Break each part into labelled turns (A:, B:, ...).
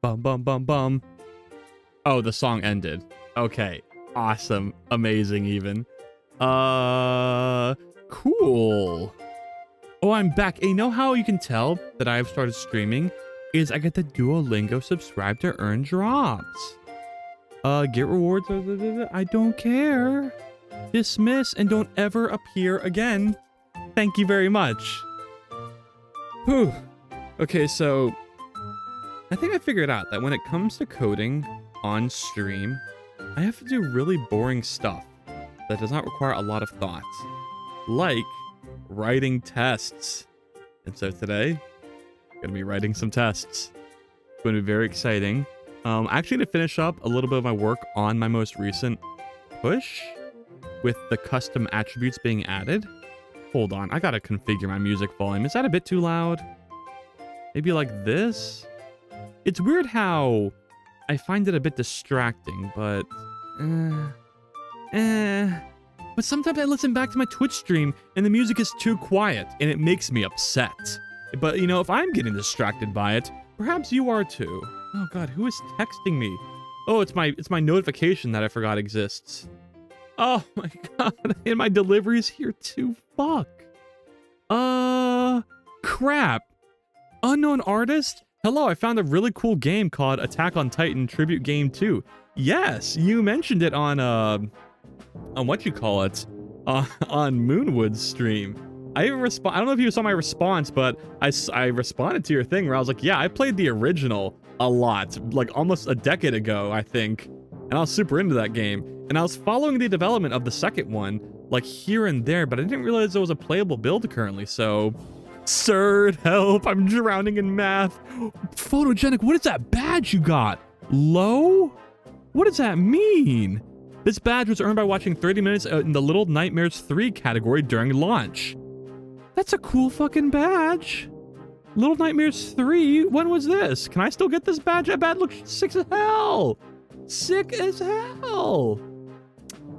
A: Bum, bum, bum, bum. Oh, the song ended. Okay. Awesome. Amazing even. Cool. Oh, I'm back. You know how you can tell that I've started streaming? Is I get the Duolingo subscribe to earn drops. Get rewards. I don't care. Dismiss and don't ever appear again. Thank you very much. Whew. Okay, so I think I figured out that when it comes to coding on stream, I have to do really boring stuff that does not require a lot of thought, like writing tests. And so today, I'm gonna be writing some tests. It's going to be very exciting. Actually, to finish up a little bit of my work on my most recent push with the custom attributes being added. Hold on, I gotta configure my music volume. Is that a bit too loud? Maybe like this? It's weird how I find it a bit distracting, but But sometimes I listen back to my Twitch stream and the music is too quiet and it makes me upset. But you know, if I'm getting distracted by it, perhaps you are too. Oh god, who is texting me? Oh, it's my notification that I forgot exists. Oh my god, and my delivery's here too. Fuck. Crap. Unknown artist? Hello, I found a really cool game called Attack on Titan Tribute Game 2. Yes, you mentioned it on what you call it, on Moonwood's stream. I don't know if you saw my response, but I responded to your thing where I was like, yeah, I played the original a lot, like almost a decade ago, I think. And I was super into that game. And I was following the development of the second one, like here and there, but I didn't realize there was a playable build currently, so... Sir, help, I'm drowning in math. Photogenic, what is that badge you got? Low? What does that mean? This badge was earned by watching 30 minutes in the Little Nightmares 3 category during launch. That's a cool fucking badge. Little Nightmares 3? When was this? Can I still get this badge? That badge looks sick as hell. Sick as hell.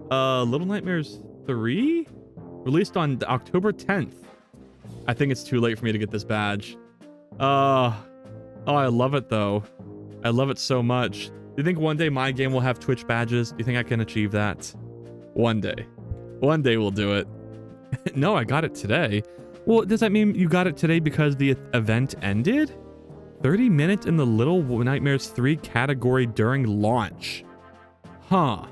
A: Little Nightmares 3? Released on October 10th. I think it's too late for me to get this badge. Oh, I love it though. I love it so much. Do you think one day my game will have Twitch badges? Do you think I can achieve that? One day. One day we'll do it. No, I got it today. Well, does that mean you got it today because the event ended? 30 minutes in the Little Nightmares 3 category during launch. Huh.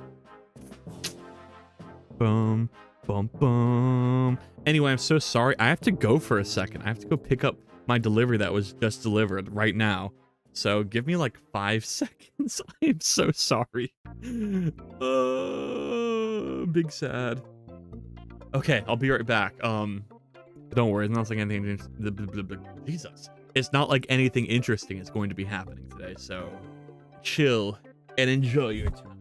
A: Boom. Bum, bum. Anyway, I'm so sorry. I have to go for a second. I have to go pick up my delivery that was just delivered right now. So give me like 5 seconds. I am so sorry. Big sad. Okay, I'll be right back. Don't worry, it's not like anything. Jesus, it's not like anything interesting is going to be happening today. So chill and enjoy your time.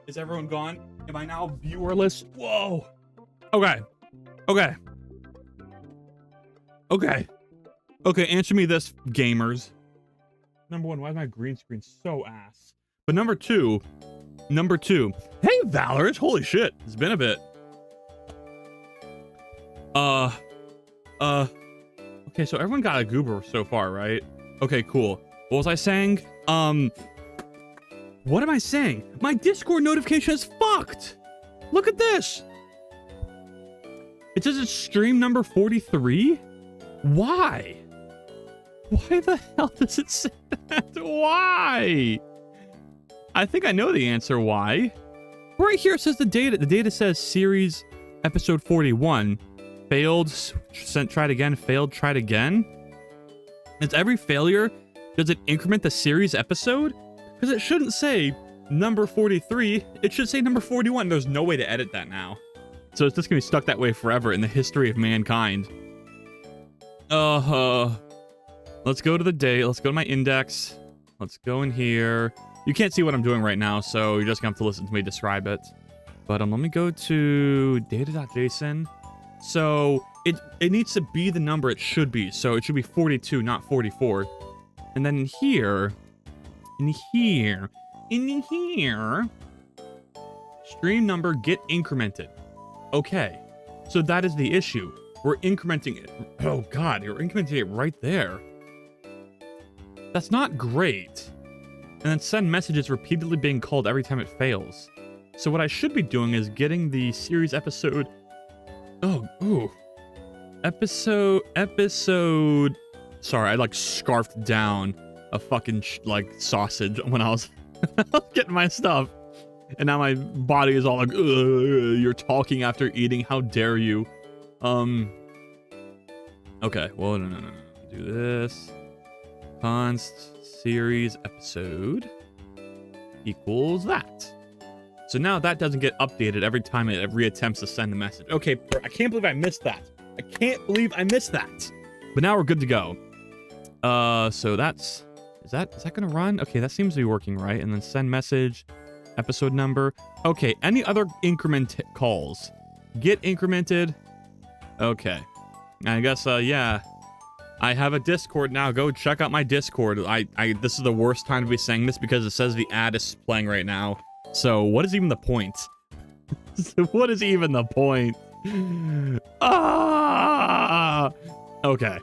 A: Is everyone gone? Am I now viewerless? Whoa. Okay. Okay. Okay. Okay, answer me this, gamers. Number one, why is my green screen so ass? But number two. Hey, Valorant. Holy shit. It's been a bit. Okay, so everyone got a goober so far, right? Okay, cool. What was I saying? What am I saying? My Discord notification is fucked! Look at this! It says it's stream number 43? Why? Why the hell does it say that? Why? I think I know the answer why. Right here it says the data. The data says series episode 41. Failed, tried again, failed, tried again. Is every failure, does it increment the series episode? Because it shouldn't say number 43. It should say number 41. There's no way to edit that now. So it's just going to be stuck that way forever in the history of mankind. Let's go to the date. Let's go to my index. Let's go in here. You can't see what I'm doing right now, so you're just going to have to listen to me describe it. But let me go to data.json. So it needs to be the number it should be. So it should be 42, not 44. And then in here, stream number get incremented. Okay, so that is the issue. We're incrementing it. Oh God, you're incrementing it right there. That's not great. And then send messages repeatedly being called every time it fails. So what I should be doing is getting the series episode. Episode. Sorry, I like scarfed down a fucking like sausage when I was getting my stuff. And now my body is all like, ugh, you're talking after eating. How dare you? Okay, well, no. Do this. Const series episode equals that. So now that doesn't get updated every time it reattempts to send a message. Okay, I can't believe I missed that. I can't believe I missed that. But now we're good to go. So that's... Is that gonna run? Okay, that seems to be working right. And then send message, episode number. Okay, any other increment calls? Get incremented. Okay. I guess, yeah. I have a Discord now. Go check out my Discord. This is the worst time to be saying this because it says the ad is playing right now. So what is even the point? What is even the point? Ah! Okay.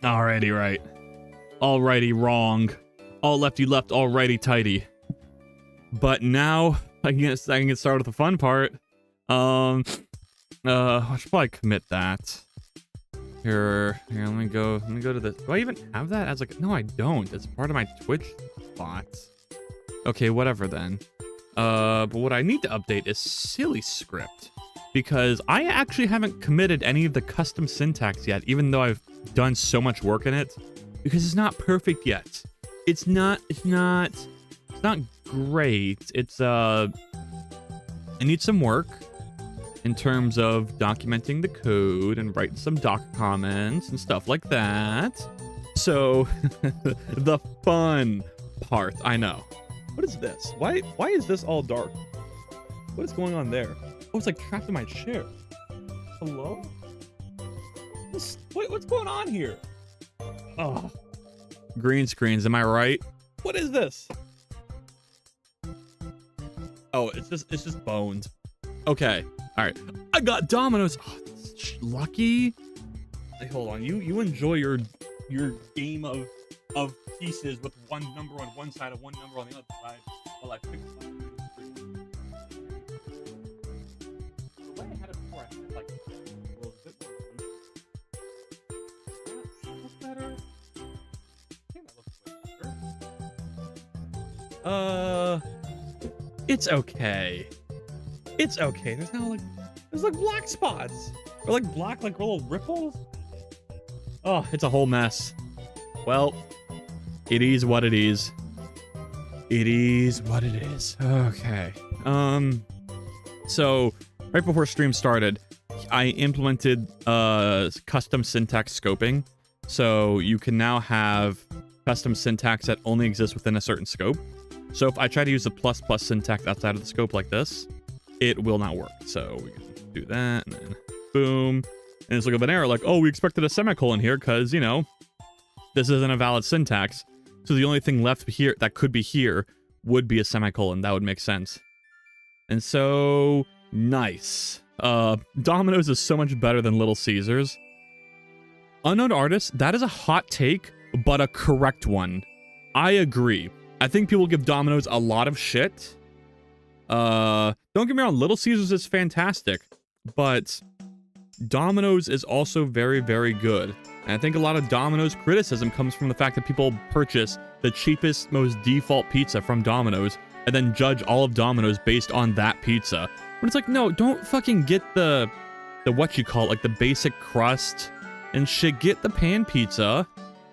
A: Alrighty, right. Alrighty, wrong. All lefty left, alrighty tighty. But now I can get started with the fun part. I should probably commit that. Here, let me go to the... Do I even have that as like... No, I don't. It's part of my Twitch bot. Okay, whatever then. But what I need to update is silly script. Because I actually haven't committed any of the custom syntax yet, even though I've done so much work in it. Because it's not perfect yet. It's not great. It needs some work in terms of documenting the code and writing some Docker comments and stuff like that. So the fun part, I know. What is this? Why is this all dark? What is going on there? Oh, it's like trapped in my chair. Hello? What's going on here? Oh, green screens, am I right? What is this? Oh, it's just bones. Okay, all right. I got dominoes. Oh, lucky. Hey, hold on. You enjoy your game of pieces with one number on one side and one number on the other side while I pick something. The way I had it before, I had like a bit more loose. Better. I think that looks better. It's okay. It's okay. There's like black spots. Or like black like little ripples. Oh, it's a whole mess. Well, it is what it is. It is what it is. Okay. So right before stream started, I implemented custom syntax scoping. So you can now have custom syntax that only exists within a certain scope. So if I try to use the plus syntax outside of the scope like this, it will not work. So we can do that and then boom. And it's like an error like, oh, we expected a semicolon here because, you know, this isn't a valid syntax. So the only thing left here that could be here would be a semicolon. That would make sense. And so nice. Domino's is so much better than Little Caesars. Unknown Artist, that is a hot take, but a correct one. I agree. I think people give Domino's a lot of shit. Don't get me wrong, Little Caesars is fantastic, but Domino's is also very, very good. And I think a lot of Domino's criticism comes from the fact that people purchase the cheapest, most default pizza from Domino's and then judge all of Domino's based on that pizza. But it's like, no, don't fucking get the what you call it, like the basic crust and shit. Get the pan pizza,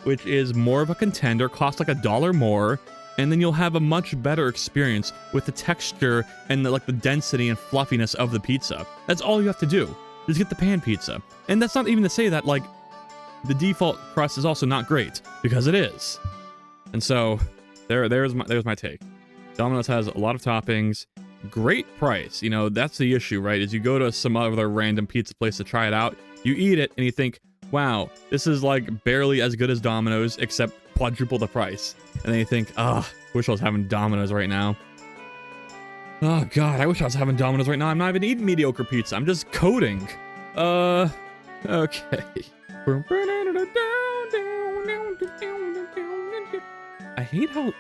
A: which is more of a contender, costs like $1 more, and then you'll have a much better experience with the texture and the density and fluffiness of the pizza. That's all you have to do. Just get the pan pizza. And that's not even to say that, like, the default crust is also not great, because it is. And so, there's my take. Domino's has a lot of toppings, great price. You know, that's the issue, right? Is you go to some other random pizza place to try it out, you eat it, and you think, wow, this is like barely as good as Domino's, except quadruple the price. And then you think, wish I was having Domino's right now. Oh god, I wish I was having Domino's right now. I'm not even eating mediocre pizza. I'm just coding. Okay. I hate how,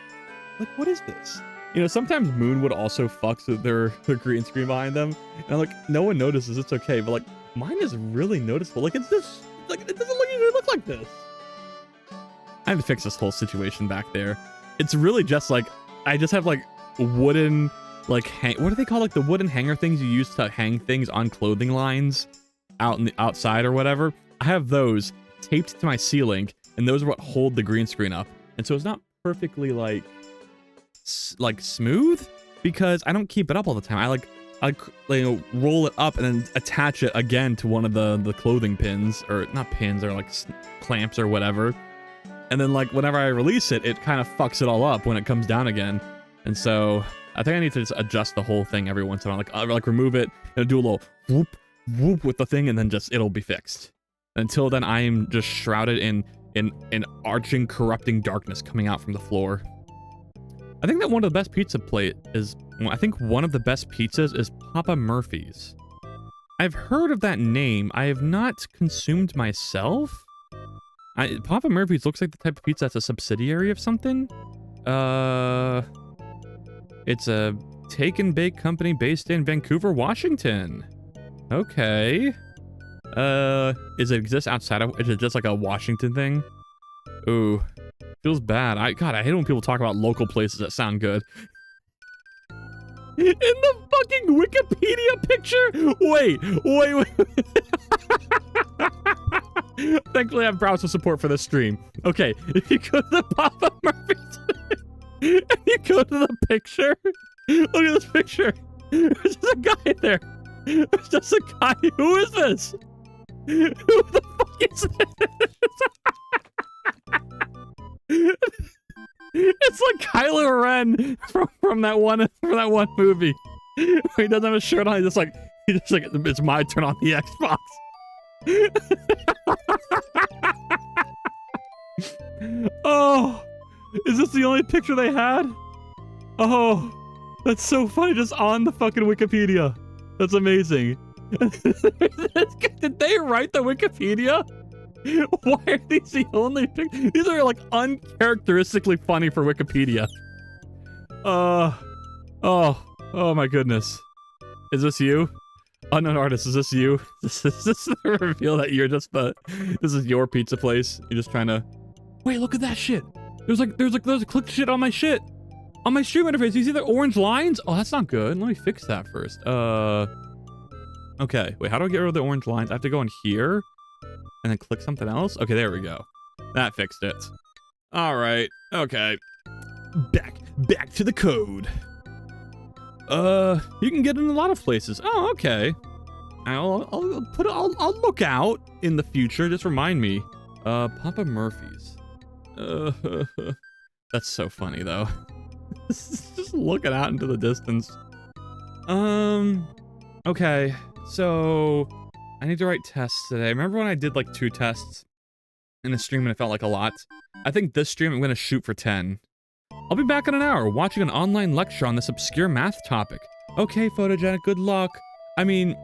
A: like, what is this? You know, sometimes Moonwood also fucks with their green screen behind them. And I'm like, no one notices, it's okay. But like, mine is really noticeable. Like, it's just, like, it doesn't usually look like this. I have to fix this whole situation back there. It's really just like, I just have like wooden, like, what do they call, like, the wooden hanger things you use to hang things on clothing lines out in the outside or whatever. I have those taped to my ceiling, and those are what hold the green screen up. And so it's not perfectly like smooth, because I don't keep it up all the time. I roll it up and then attach it again to one of the clothing pins, or not pins, or like clamps or whatever. And then like whenever I release it, it kind of fucks it all up when it comes down again. And so I think I need to just adjust the whole thing every once in a while. Like remove it and do a little whoop whoop with the thing, and then just it'll be fixed. Until then, I am just shrouded in arching, corrupting darkness coming out from the floor. I think that one of the best pizza I think one of the best pizzas is Papa Murphy's. I've heard of that name. I have not consumed myself. Papa Murphy's looks like the type of pizza that's a subsidiary of something. It's a take and bake company based in Vancouver, Washington. Okay. Is it exist outside of, is it just like a Washington thing? Ooh, feels bad. God, I hate when people talk about local places that sound good. In the fucking Wikipedia picture? Wait. Thankfully, I have browser support for this stream. Okay, if you go to the Papa Murphy's and you go to the picture, look at this picture. There's just a guy there. There's just a guy. Who is this? Who the fuck is this? It's like Kylo Ren from that one movie. He doesn't have a shirt on. He's just like it's my turn on the Xbox. Oh, is this the only picture they had? Oh, that's so funny. Just on the fucking Wikipedia. That's amazing. Did they write the Wikipedia? Why are these the only pictures? These are like uncharacteristically funny for Wikipedia. Oh my goodness. Is this you? Unknown Artist, is this you? Is this the reveal that you're just this is your pizza place? You're just trying to, wait, look at that shit. There's a click shit on my shit. On my stream interface, you see the orange lines? Oh, that's not good. Let me fix that first. Okay, wait, how do I get rid of the orange lines? I have to go in here and then click something else? Okay, there we go. That fixed it. All right, okay. Back to the code. You can get in a lot of places. Oh, okay. I'll look out in the future. Just remind me. Papa Murphy's. That's so funny though. Just looking out into the distance. Okay. So I need to write tests today. Remember when I did like 2 tests in a stream and it felt like a lot? I think this stream I'm gonna shoot for 10. I'll be back in an hour watching an online lecture on this obscure math topic. Okay, Photogenic, good luck. I mean,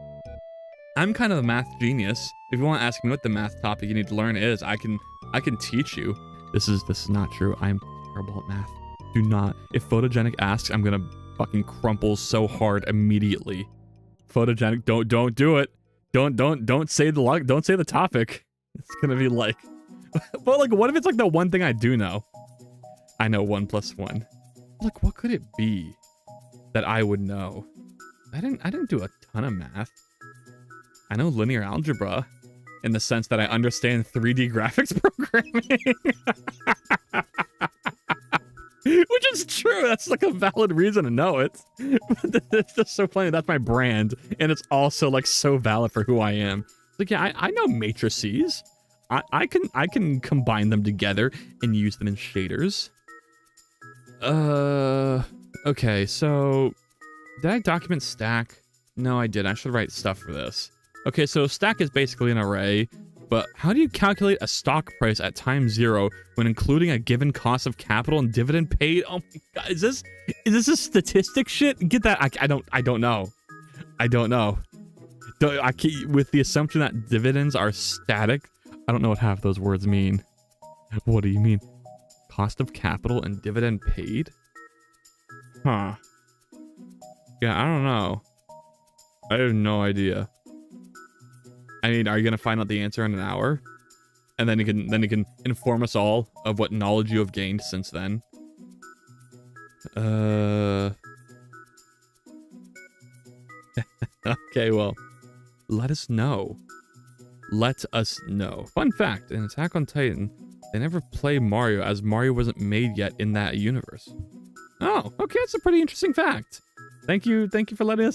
A: I'm kind of a math genius If you want to ask me what the math topic you need to learn is, I can teach you. This is not true. I'm terrible at math. Do not. If Photogenic asks, I'm gonna fucking crumple so hard immediately. Photogenic, don't do it. Don't say the topic. It's gonna be like, but like, what if it's like the one thing I do know? I know 1 + 1. Like, what could it be that I would know? I didn't do a ton of math. I know linear algebra in the sense that I understand 3D graphics programming. Which is true. That's like a valid reason to know it. But it's just so funny. That's my brand. And it's also like so valid for who I am. Like, yeah, I know matrices. I can combine them together and use them in shaders. Okay, so did I document stack? No, I did. I should write stuff for this. Okay, so stack is basically an array, but how do you calculate a stock price at time 0 when including a given cost of capital and dividend paid? Oh my god, is this a statistic shit? Get that? I don't know. I don't know. With the assumption that dividends are static, I don't know what half those words mean. What do you mean? Cost of capital and dividend paid? Huh. Yeah, I don't know. I have no idea. I mean, are you gonna find out the answer in an hour? And then you can inform us all of what knowledge you have gained since then. Okay, well, let us know. Let us know. Fun fact, in Attack on Titan, they never play Mario as Mario wasn't made yet in that universe. Oh, okay, that's a pretty interesting fact. Thank you for letting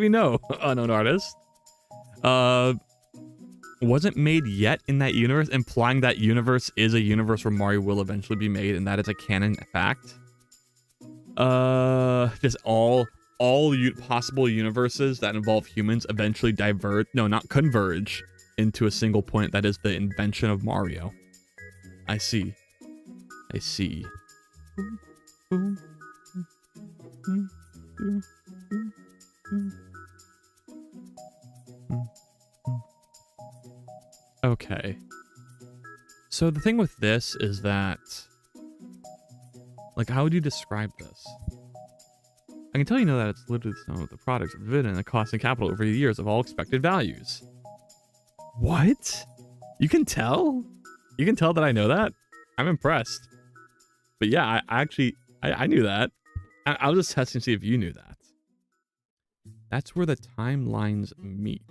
A: me know, unknown artist. Wasn't made yet in that universe, implying that universe is a universe where Mario will eventually be made, and that is a canon fact. Just all possible universes that involve humans eventually converge into a single point that is the invention of Mario. I see. Okay. So the thing with this is that, like, how would you describe this? I can tell you know that it's literally the sum of the products of dividend and the cost and capital over the years of all expected values. What? You can tell? You can tell that I know that? I'm impressed. But yeah, I knew that. I was just testing to see if you knew that. That's where the timelines meet.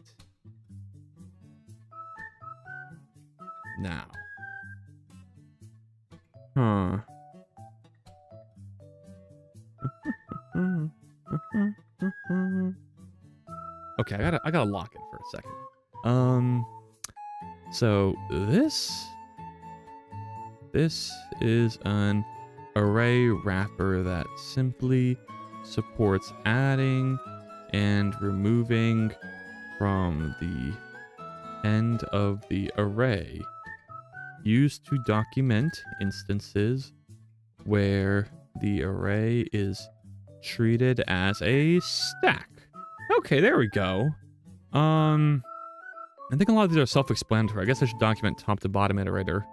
A: Now. Huh. Okay, I gotta lock it for a second. So this is an array wrapper that simply supports adding and removing from the end of the array, used to document instances where the array is treated as a stack. Okay, there we go. I think a lot of these are self-explanatory. I guess I should document top to bottom iterator.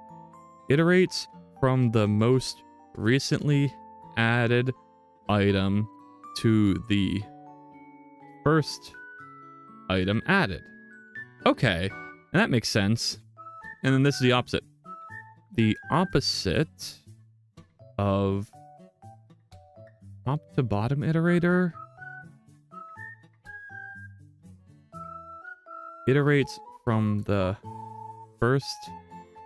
A: Iterates from the most recently added item to the first item added. Okay, and that makes sense. And then this is the opposite. The opposite of top to bottom iterator iterates from the first,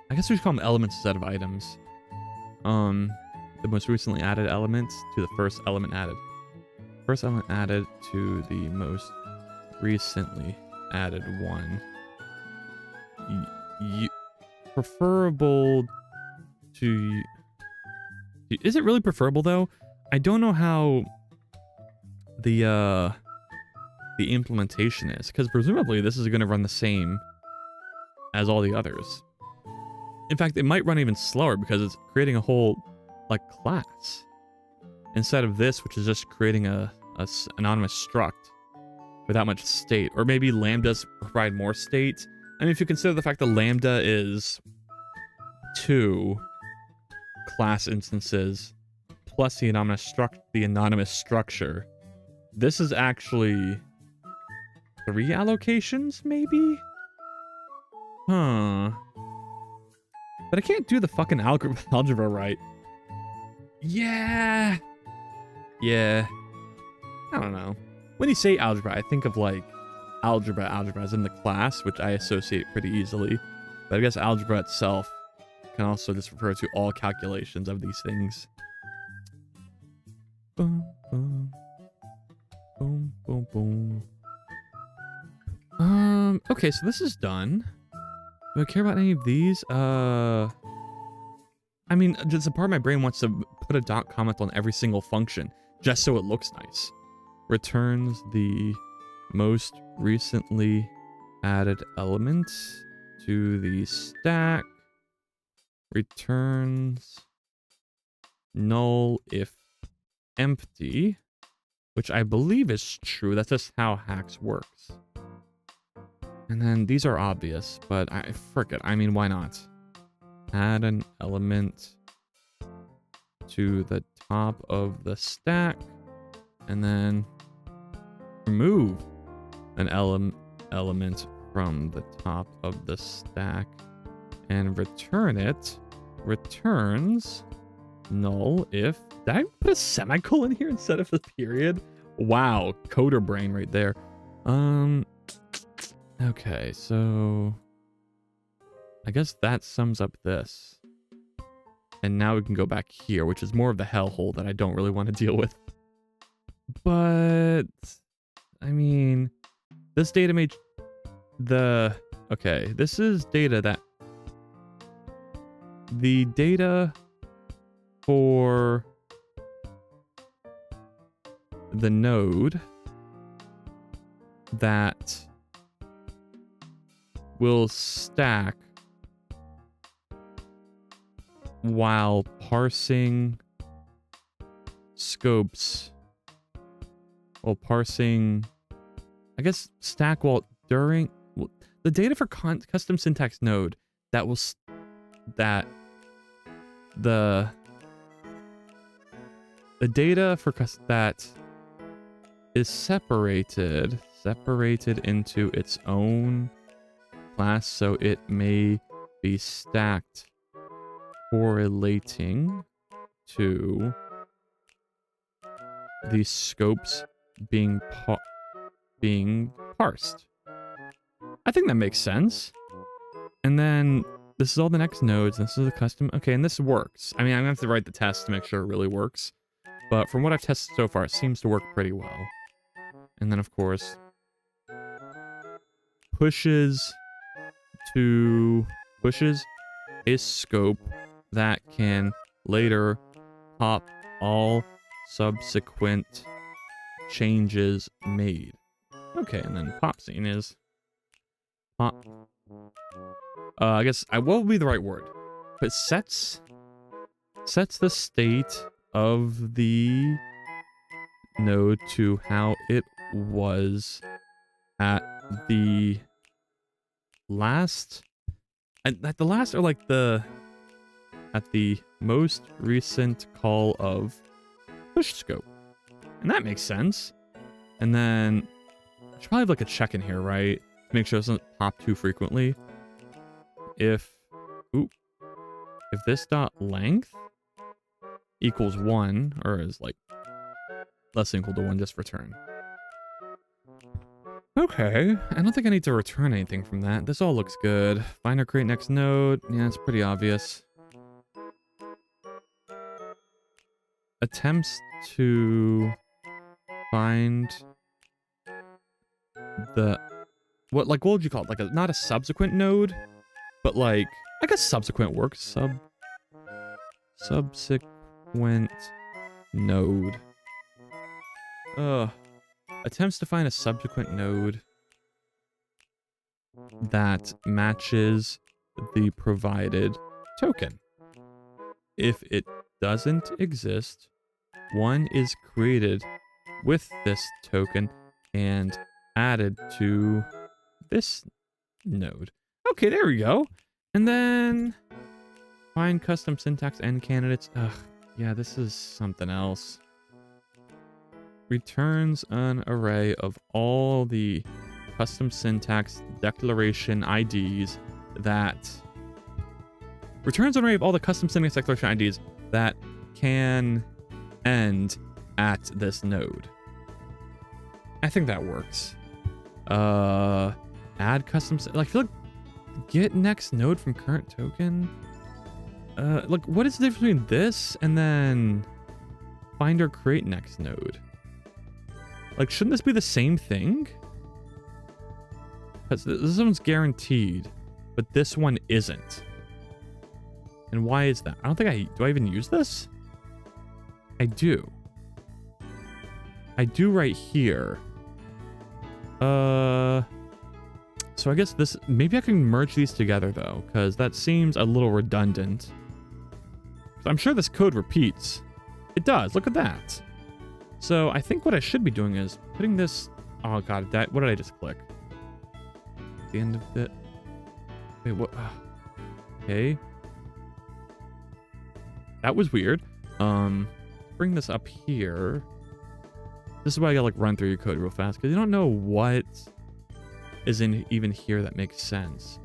A: I guess we should call them elements instead of items. The most recently added elements to the first element added. First element added to the most recently added one. Preferable to... Is it really preferable though? I don't know how the implementation is, because presumably this is going to run the same as all the others. In fact, it might run even slower because it's creating a whole like class instead of this, which is just creating a anonymous struct without much state. Or maybe lambdas provide more state I mean, if you consider the fact that lambda is 2 class instances plus the anonymous structure, this is actually 3 allocations, maybe? Huh. But I can't do the fucking algebra right. Yeah. Yeah. I don't know. When you say algebra, I think of like algebra as in the class, which I associate pretty easily. But I guess algebra itself can also just refer to all calculations of these things. Boom, boom. Boom, boom, boom. Okay, so this is done. Do I care about any of these? I mean, just a part of my brain wants to put a dot comment on every single function, just so it looks nice. Returns the most recently added element to the stack. Returns null if empty, which I believe is true. That's just how Hax works. And then these are obvious, but frick it. I mean, why not? Add an element to the top of the stack, and then remove an element from the top of the stack and return it. Returns null if... Did I put a semicolon here instead of the period? Wow, coder brain right there. Okay, so I guess that sums up this. And now we can go back here, which is more of the hellhole that I don't really want to deal with. But I mean, this data may okay, this is data that the data for the node that will stack while parsing scopes, while parsing, I guess, stack while during the data for custom syntax node that will the data for that is separated into its own class, so it may be stacked correlating to the scopes being parsed. I think that makes sense. And then this is all the next nodes. This is the custom. Okay, and this works. I mean, I'm gonna have to write the test to make sure it really works. But from what I've tested so far, it seems to work pretty well. And then, of course, pushes a scope that can later pop all subsequent changes made. Okay, and then pop scene is pop. I guess what would be the right word? But sets the state of the node to how it was at the last, at the most recent call of push scope. And that makes sense. And then I should probably have like a check in here, right? To make sure it doesn't pop too frequently. If this dot length equals 1, or is like less than equal to 1, just return. Okay, I don't think I need to return anything from that. This all looks good. Find or create next node. Yeah, it's pretty obvious. Attempts to find the... What would you call it? Like not a subsequent node, but like... I guess subsequent works. Subsequent node. Attempts to find a subsequent node that matches the provided token. If it doesn't exist, one is created with this token and added to this node. Okay, there we go. And then find custom syntax end candidates. Ugh, yeah, this is something else. Returns an array of all the custom syntax declaration IDs that returns an array of all the custom syntax declaration IDs that can end at this node. I think that works. Add custom, like, I feel like get next node from current token. Like, what is the difference between this and then find or create next node? Like, shouldn't this be the same thing? Because this one's guaranteed, but this one isn't. And why is that? I don't think do I even use this? I do. I do right here. So I guess this, maybe I can merge these together though, because that seems a little redundant. I'm sure this code repeats. It does, look at that. So I think what I should be doing is putting this, oh god, what did I just click? At the end of it. Wait, what? Okay. That was weird. Bring this up here. This is why I gotta like run through your code real fast, because you don't know what is in even here that makes sense.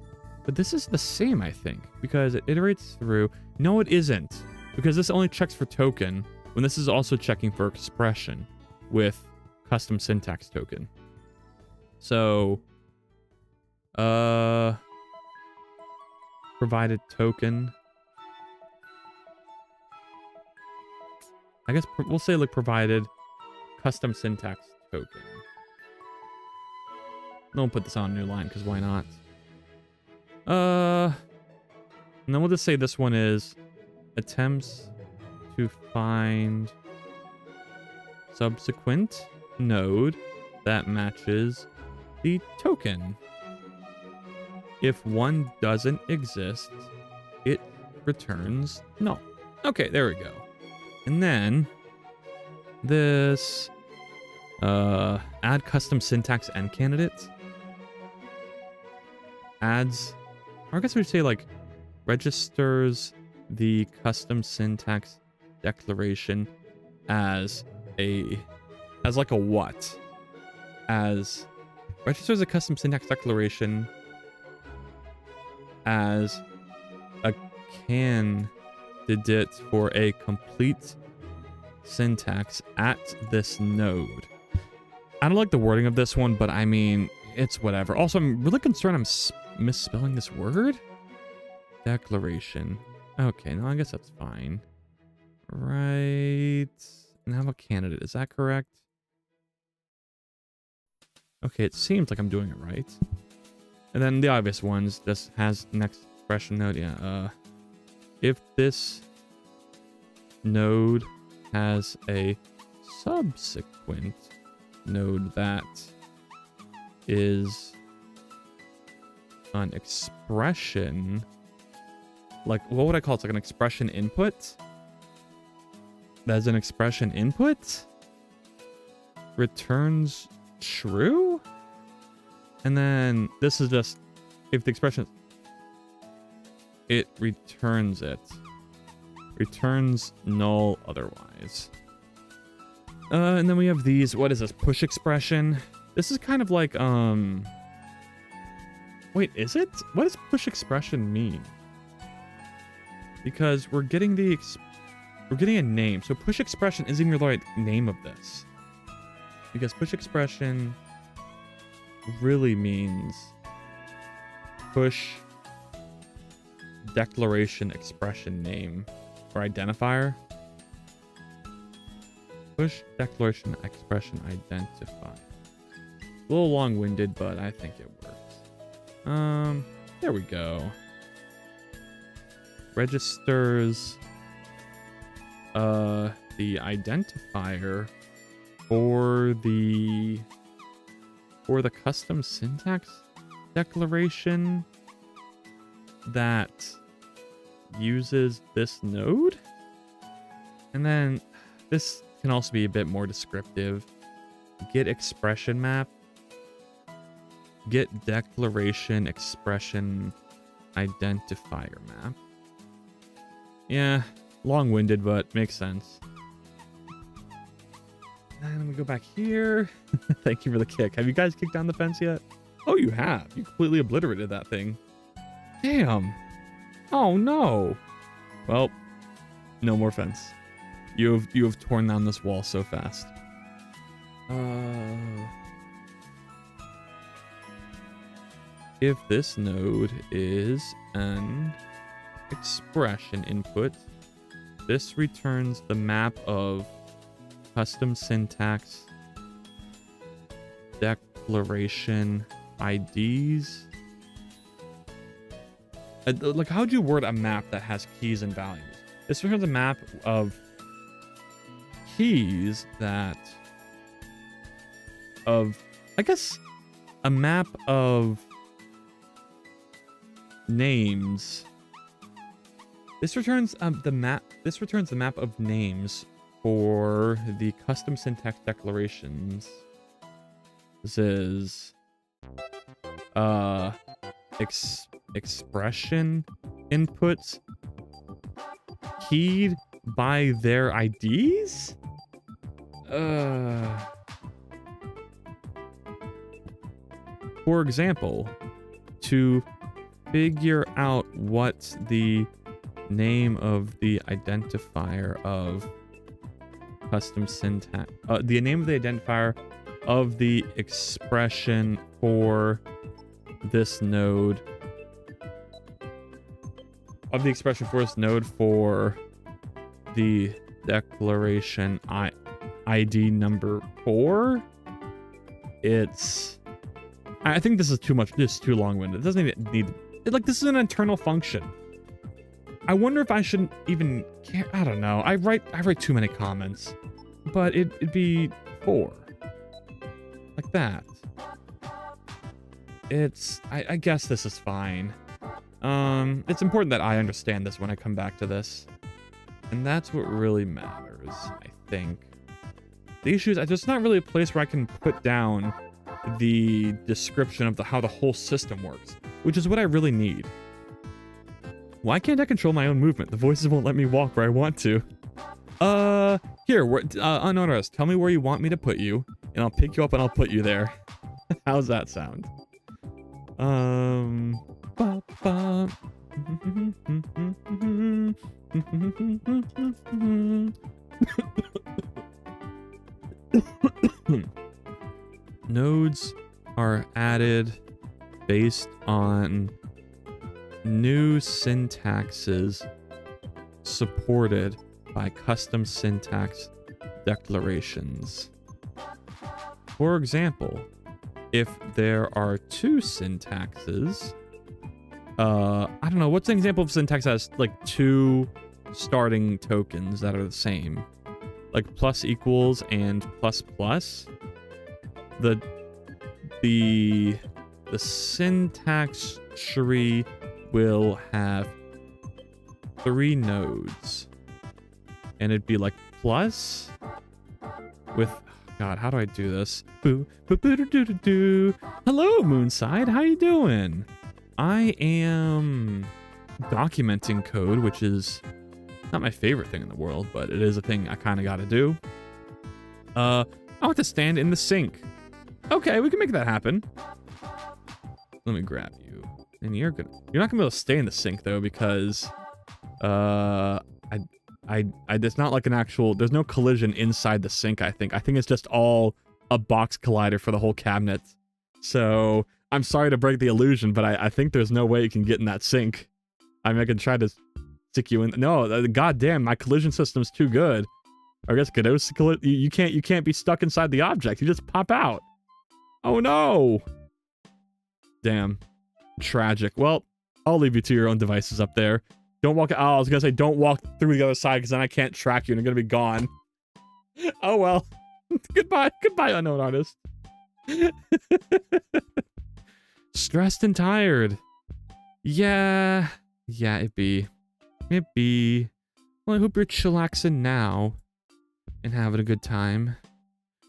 A: But this is the same, I think, because it iterates through. No, it isn't, because this only checks for token when this is also checking for expression with custom syntax token. So, provided token. I guess we'll say like provided custom syntax token. Don't put this on a new line because why not? And then we'll just say this one is attempts to find subsequent node that matches the token. If one doesn't exist, it returns null. Okay, there we go. And then this add custom syntax end candidates adds, or I guess we would say like registers the custom syntax declaration as like a what? As registers a custom syntax declaration as a candidate for a complete syntax at this node. I don't like the wording of this one, but I mean, it's whatever. Also, I'm really concerned I'm misspelling this word. Declaration. Okay, no, I guess that's fine. Right. And how about candidate? Is that correct? Okay, it seems like I'm doing it right. And then the obvious ones just has next expression node. Yeah. If this node has a subsequent node that is an expression, like what would I call it? It's like an expression input. That's an expression input. Returns true. And then this is just if the expression, it returns it. Returns null otherwise. And then we have these, what is this? Push expression. This is kind of like, wait, is it? What does push expression mean? Because we're getting a name. So push expression isn't even the right name of this. Because push expression really means push declaration expression name or identifier. Push declaration expression identifier. A little long-winded, but I think it works. There we go. Registers the identifier for the custom syntax declaration that uses this node. And then this can also be a bit more descriptive. Get expression map Get declaration expression identifier map. Yeah, long-winded, but makes sense. And we go back here. Thank you for the kick. Have you guys kicked down the fence yet? Oh, you have. You completely obliterated that thing. Damn. Oh, no. Well, no more fence. You have torn down this wall so fast. If this node is an expression input, this returns the map of custom syntax declaration IDs. Like, how would you word a map that has keys and values? This returns a map of keys that I guess a map of names. This returns the map of names for the custom syntax declarations. This is expression inputs keyed by their IDs? For example, to figure out what the name of the identifier of custom syntax, the name of the identifier of the expression for this node, for the declaration ID number 4. I think this is too much. This is too long-winded. It doesn't even need. Like, this is an internal function. I wonder if I shouldn't even care. I don't know. I write too many comments, but it'd be 4, like that. I guess this is fine. It's important that I understand this when I come back to this, and that's what really matters, I think. The issue is there's not really a place where I can put down the description of how the whole system works, which is what I really need. Why can't I control my own movement? The voices won't let me walk where I want to. Here, unnoticed. Tell me where you want me to put you, and I'll pick you up and I'll put you there. How's that sound? Nodes are added based on new syntaxes supported by custom syntax declarations. For example, if there are 2 syntaxes, I don't know, what's an example of syntax that has like 2 starting tokens that are the same? Like plus equals and plus plus. The syntax tree will have 3 nodes, and it'd be like plus with, God, how do I do this? Boo, boo, boo, doo, doo, doo, doo. Hello, Moonside, how you doing? I am documenting code, which is not my favorite thing in the world, but it is a thing I kind of got to do. I want to stand in the sink. Okay, we can make that happen. Let me grab you. And you're not gonna be able to stay in the sink though, because it's not like an actual, there's no collision inside the sink, I think. I think it's just all a box collider for the whole cabinet. So I'm sorry to break the illusion, but I think there's no way you can get in that sink. I mean, I can try to stick you in. No, goddamn, my collision system's too good. I guess Godot, you can't be stuck inside the object. You just pop out. Oh no! Damn. Tragic. Well, I'll leave you to your own devices up there. Don't walk. Oh, I was gonna say don't walk through the other side, because then I can't track you and you're gonna be gone. Oh well. Goodbye, unknown artist. Stressed and tired. Yeah, it be. Well, I hope you're chillaxing now and having a good time,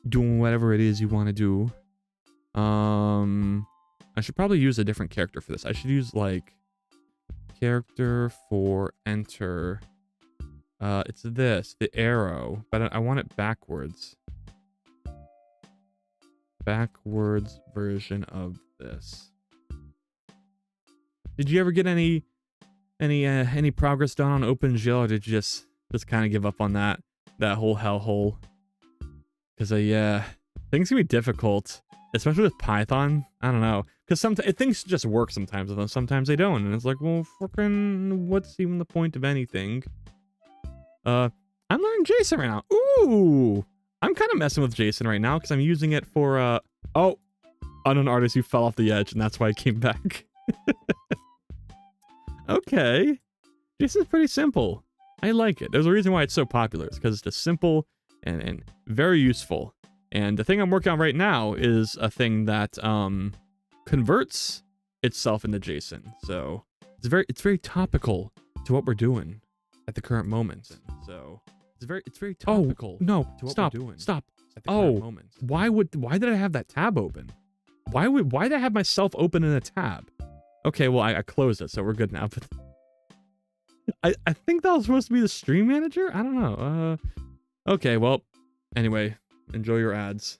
A: doing whatever it is you want to do. I should probably use a different character for this. I should use like character for enter. It's this, the arrow, but I want it backwards. Backwards version of this. Did you ever get any progress done on OpenGL, or did you just kind of give up on that whole hellhole? Because yeah, things can be difficult, especially with Python. I don't know, because sometimes things just work sometimes, and sometimes they don't, and it's like, well, freaking, what's even the point of anything? I'm learning JSON right now. Ooh, I'm kind of messing with JSON right now because I'm using it for oh, unknown artist who fell off the edge, and that's why I came back. Okay, JSON's pretty simple. I like it. There's a reason why it's so popular. It's because it's just simple and very useful. And the thing I'm working on right now is a thing that converts itself into JSON. So it's very topical to what we're doing at the current moment. So it's very topical. Oh no! To what we're doing. Stop! At the current moment. Why did I have that tab open? Why did I have myself open in a tab? Okay, well I closed it, so we're good now. But I think that was supposed to be the stream manager. I don't know. Okay, well, anyway, enjoy your ads.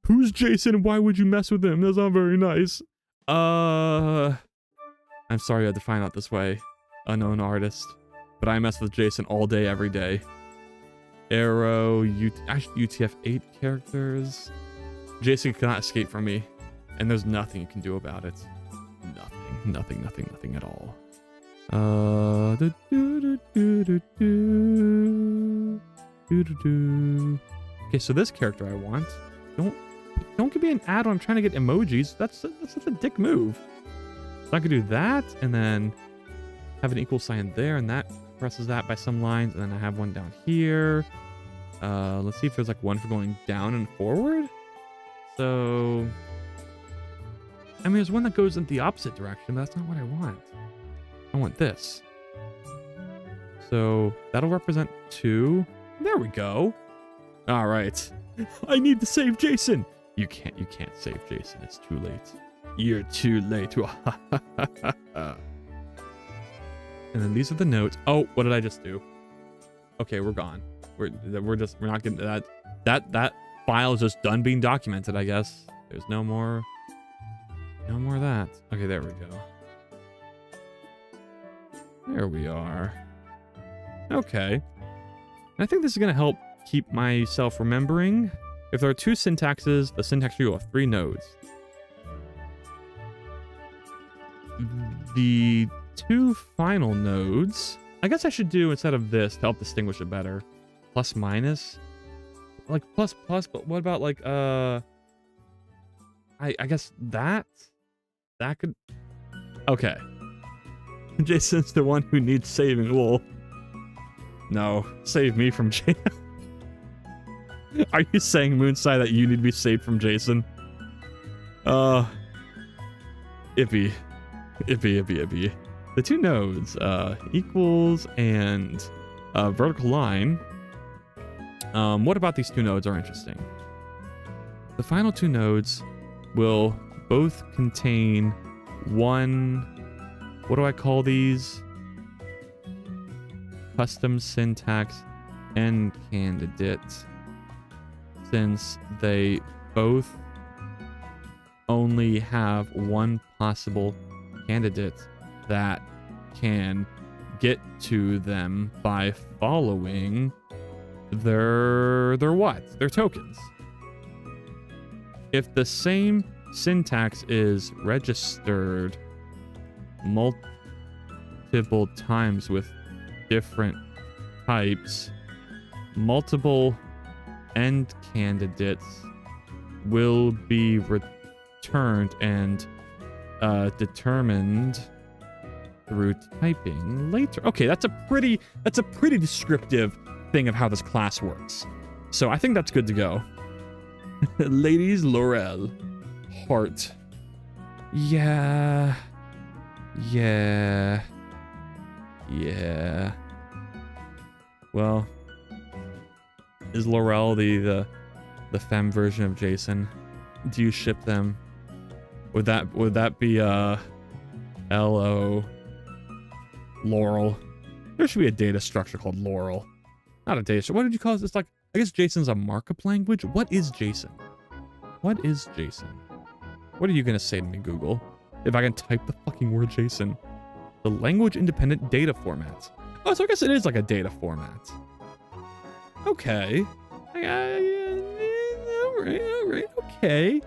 A: Who's Jason? Why would you mess with him? That's not very nice. I'm sorry I had to find out this way, unknown artist. But I mess with Jason all day, every day. Arrow, UTF-8 characters. Jason cannot escape from me, and there's nothing you can do about it. Nothing at all. Okay, so this character I want. Don't give me an ad when I'm trying to get emojis. That's such a dick move. So I could do that, and then have an equal sign there, and that presses that by some lines, and then I have one down here. Let's see if there's like one for going down and forward. So, I mean, there's one that goes in the opposite direction, but that's not what I want. I want this. So that'll represent 2. There we go. All right. I need to save Jason. You can't save Jason. It's too late. You're too late. And then these are the notes. Oh, what did I just do? Okay, we're gone. We're not getting that file is just done being documented, I guess. There's no more of that. Okay, there we go. There we are. Okay. I think this is going to help keep myself remembering. If there are 2 syntaxes, the syntax tree will have 3 nodes. The 2 final nodes, I guess I should do, instead of this, to help distinguish it better, plus minus. Like plus, but what about like, I guess that could, okay. Jason's the one who needs saving. Well, no, save me from Jason. Are you saying, Moonside, that you need to be saved from Jason? Ippy. The 2 nodes, equals and vertical line. What about these 2 nodes are interesting? The final 2 nodes will both contain one, what do I call these? Custom syntax end candidate, since they both only have one possible candidate that can get to them by following their what? Their tokens. If the same syntax is registered multiple times with different types, multiple end candidates will be returned and determined through typing later. Okay, that's a pretty descriptive thing of how this class works. So I think that's good to go. Ladies Laurel. Heart. Yeah. Well, is Laurel the femme version of Jason? Do you ship them? Would that be LO Laurel? There should be a data structure called Laurel. Not a data structure. What did you call it? It's like, I guess JSON's a markup language. What is JSON? What is JSON? What are you gonna say to me, Google? If I can type the fucking word JSON. The language independent data format. Oh, so I guess it is like a data format. Okay. Alright, okay.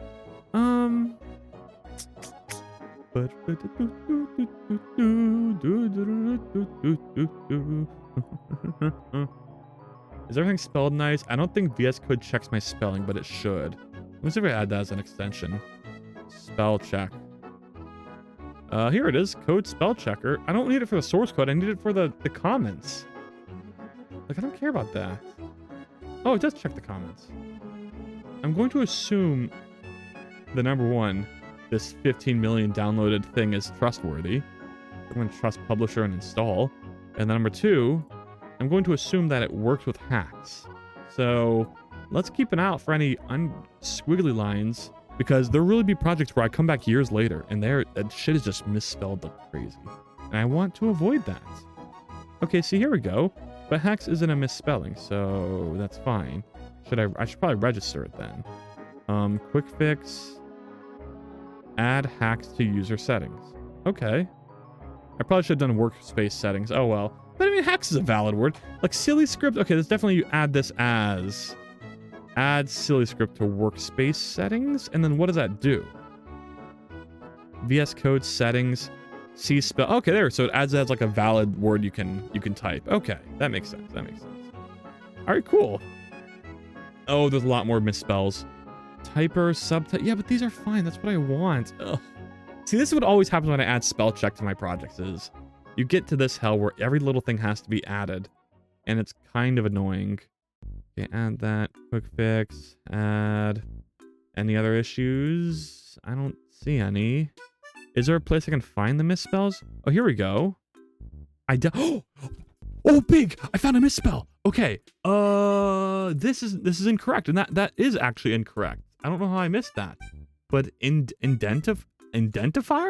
A: Is everything spelled nice? I don't think VS Code checks my spelling, but it should. Let me see if I add that as an extension. Spell check. Here it is, code spell checker. I don't need it for the source code, I need it for the comments. Like, I don't care about that. Oh, it does check the comments. I'm going to assume the number one, this 15 million downloaded thing is trustworthy. I'm going to trust publisher and install. And then number two, I'm going to assume that it works with hacks. So let's keep an eye out for any squiggly lines, because there'll really be projects where I come back years later and that shit is just misspelled like crazy. And I want to avoid that. Okay, see, here we go. But hacks isn't a misspelling, so that's fine. I should probably register it then. Quick fix. Add hacks to user settings. Okay. I probably should have done workspace settings. Oh well. But I mean, hacks is a valid word. Like silly script. Okay, there's definitely you add this as add silly script to workspace settings. And then what does that do? VS Code settings. C spell. Okay, there. So it adds that as like a valid word you can type. Okay, that makes sense. That makes sense. All right, cool. Oh, there's a lot more misspells. Typer, subtype. Yeah, but these are fine. That's what I want. Ugh. See, this is what always happens when I add spell check to my projects is you get to this hell where every little thing has to be added. And it's kind of annoying. Okay, add that. Quick fix. Add. Any other issues? I don't see any. Is there a place I can find the misspells? Oh, here we go. Oh, big! I found a misspell. Okay. This is incorrect, and that is actually incorrect. I don't know how I missed that. But indentifier?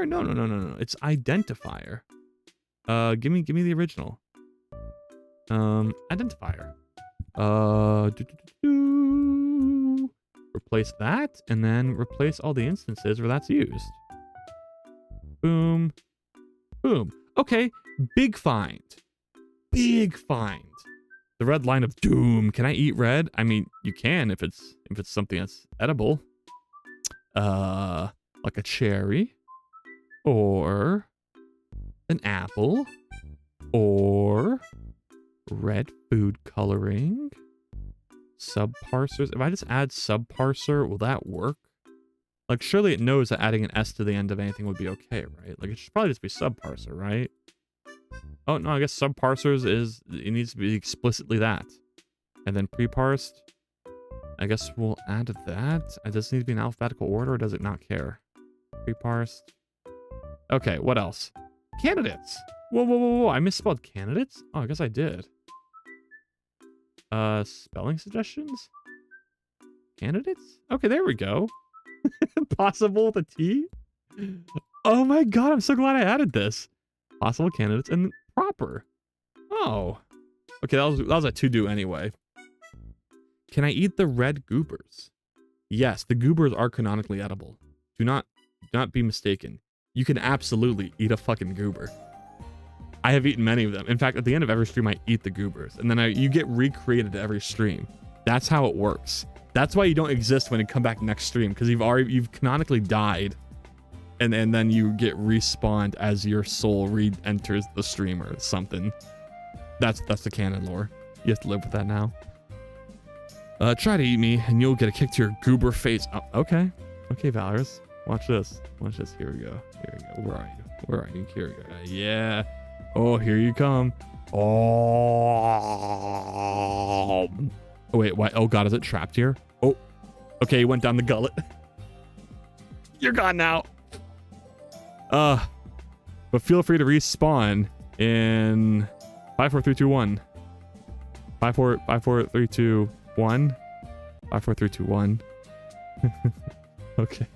A: No. It's identifier. Give me the original. Identifier. Replace that, and then replace all the instances where that's used. Boom. Boom. Okay. Big find. Big find. The red line of doom. Can I eat red? I mean, you can if it's something that's edible. Like a cherry. Or an apple. Or red food coloring. Subparsers. If I just add subparser, will that work? Like, surely it knows that adding an S to the end of anything would be okay, right? Like, it should probably just be subparser, right? Oh, no, I guess subparsers it needs to be explicitly that. And then preparsed, I guess we'll add that. It does need to be in alphabetical order, or does it not care? Preparsed. Okay, what else? Candidates. Whoa. I misspelled candidates? Oh, I guess I did. Spelling suggestions? Candidates? Okay, there we go. Possible with a T? Oh my god, I'm so glad I added this. Possible candidates and proper. Oh. Okay, that was a to-do anyway. Can I eat the red goobers? Yes, the goobers are canonically edible. Do not be mistaken. You can absolutely eat a fucking goober. I have eaten many of them. In fact, at the end of every stream, I eat the goobers. And then you get recreated every stream. That's how it works. That's why you don't exist when you come back next stream, because you've canonically died. And then you get respawned as your soul re-enters the stream or something. That's the canon lore. You have to live with that now. Try to eat me, and you'll get a kick to your goober face. Oh, okay. Okay, Valorous. Watch this. Watch this. Here we go. Here we go. Where are you? Where are you? Here we go. Yeah. Oh, here you come. Oh. Oh, wait. What? Oh, God. Is it trapped here? Oh. Okay, he went down the gullet. You're gone now. But feel free to respawn in 5, 4, 3, 2, 1. 5, 4, 3, 2, 1. 5, 4, 3, 2, 1. Okay.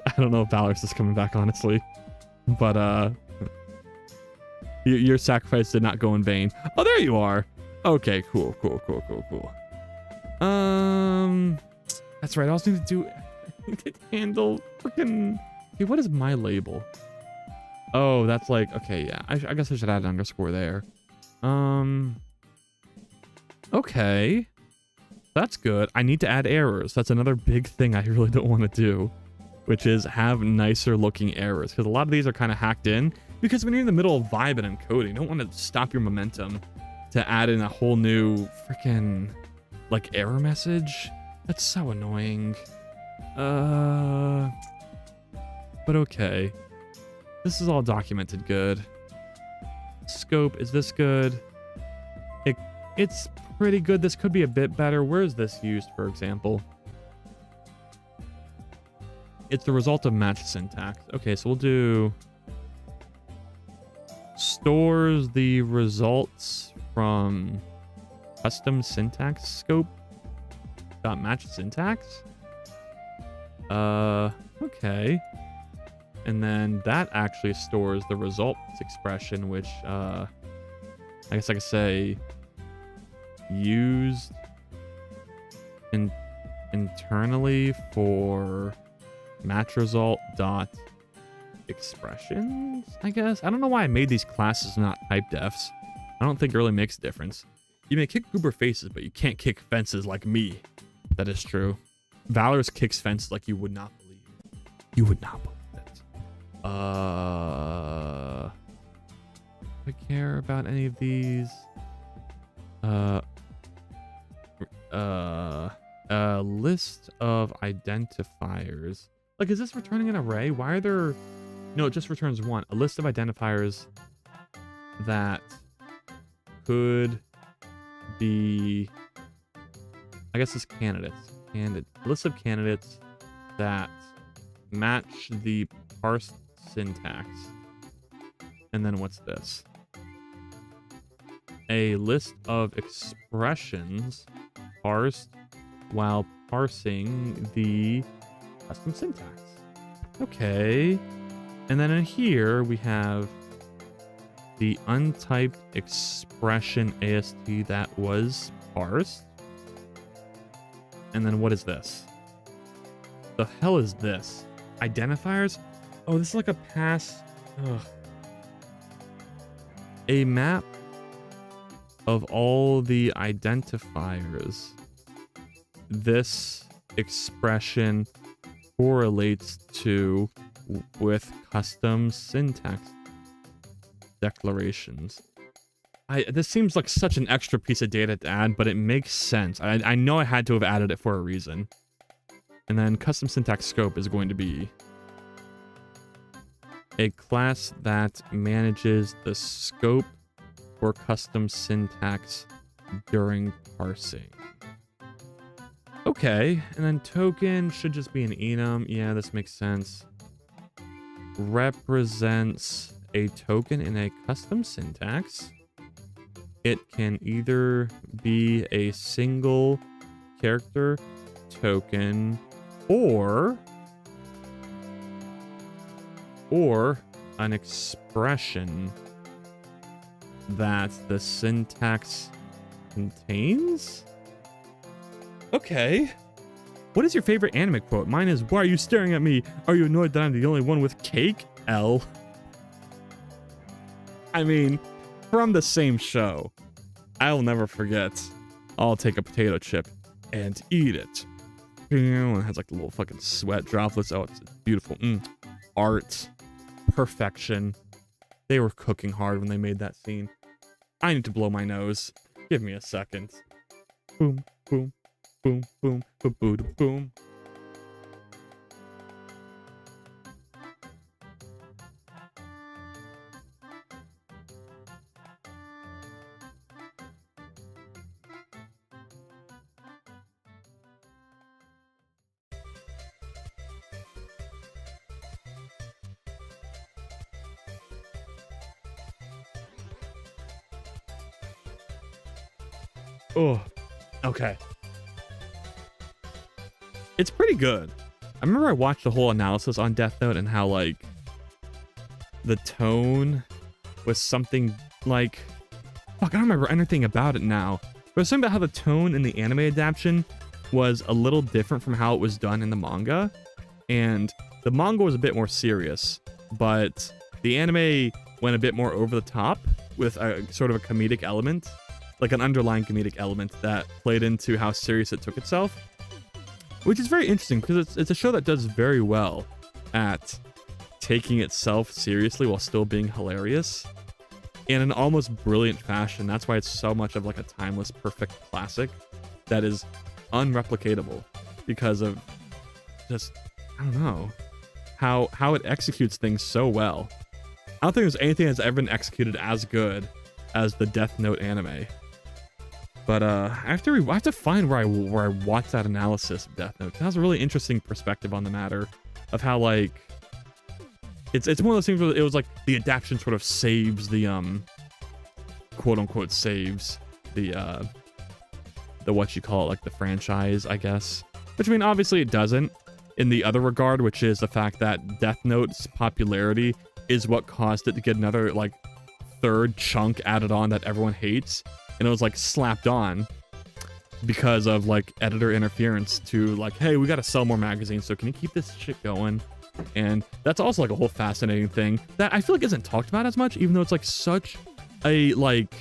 A: I don't know if Valorous is coming back, honestly. But, your sacrifice did not go in vain. Oh, there you are. Okay, cool. That's right. I also need to handle freaking... Hey, what is my label? Oh, that's like... Okay, yeah. I guess I should add an underscore there. Okay. That's good. I need to add errors. That's another big thing I really don't want to do, which is have nicer looking errors, because a lot of these are kind of hacked in, because when you're in the middle of vibing and coding, you don't want to stop your momentum to add in a whole new freaking like error message. That's so annoying. But okay. This is all documented good. Scope, is this good? It's pretty good. This could be a bit better. Where is this used, for example? It's the result of match syntax. Okay, so we'll do stores the results from custom syntax scope dot match syntax. Okay. And then that actually stores the results expression, which I guess I could say used internally for match result dot expressions, I guess. I don't know why I made these classes not type defs. I don't think it really makes a difference. You may kick goober faces, but you can't kick fences like me. That is true. Valorous kicks fences like you would not believe. You would not believe it. Do I care about any of these? List of identifiers. Like, is this returning an array? Why are there... No, it just returns one. A list of identifiers that could be... I guess it's candidates. List of candidates that match the parsed syntax. And then what's this? A list of expressions parsed while parsing the custom syntax. Okay. And then in here we have the untyped expression AST that was parsed. And then what is this? The hell is this? Identifiers? Oh, this is like a pass. Ugh. A map of all the identifiers this expression correlates to with custom syntax declarations. This seems like such an extra piece of data to add, but it makes sense. I know I had to have added it for a reason. And then custom syntax scope is going to be a class that manages the scope for custom syntax during parsing. Okay, and then token should just be an enum. Yeah, this makes sense. Represents a token in a custom syntax. It can either be a single character token or an expression that the syntax contains? Okay. What is your favorite anime quote? Mine is, "Why are you staring at me? Are you annoyed that I'm the only one with cake? L." I mean, from the same show. I'll never forget. I'll take a potato chip and eat it. It has like the little fucking sweat droplets. Oh, it's beautiful. Art. Perfection. They were cooking hard when they made that scene. I need to blow my nose. Give me a second. Boom, boom, boom, boom, boom, boom, boom. Oh, okay. It's pretty good. I remember I watched a whole analysis on Death Note and how like the tone was something like, fuck, I don't remember anything about it now. But it was something about how the tone in the anime adaptation was a little different from how it was done in the manga. And the manga was a bit more serious, but the anime went a bit more over the top with a sort of a comedic element, like an underlying comedic element that played into how serious it took itself, which is very interesting because it's a show that does very well at taking itself seriously while still being hilarious in an almost brilliant fashion. That's why it's so much of like a timeless, perfect classic that is unreplicatable because of just, I don't know, how it executes things so well. I don't think there's anything that's ever been executed as good as the Death Note anime. But I have to find where I watched that analysis of Death Note. It has a really interesting perspective on the matter of how like it's one of those things where it was like the adaptation sort of saves the quote unquote saves the what you call it, like the franchise, I guess. Which I mean, obviously it doesn't in the other regard, which is the fact that Death Note's popularity is what caused it to get another like third chunk added on that everyone hates. And it was like slapped on because of like editor interference to like, hey, we got to sell more magazines, so can you keep this shit going? And that's also like a whole fascinating thing that I feel like isn't talked about as much, even though it's like such a like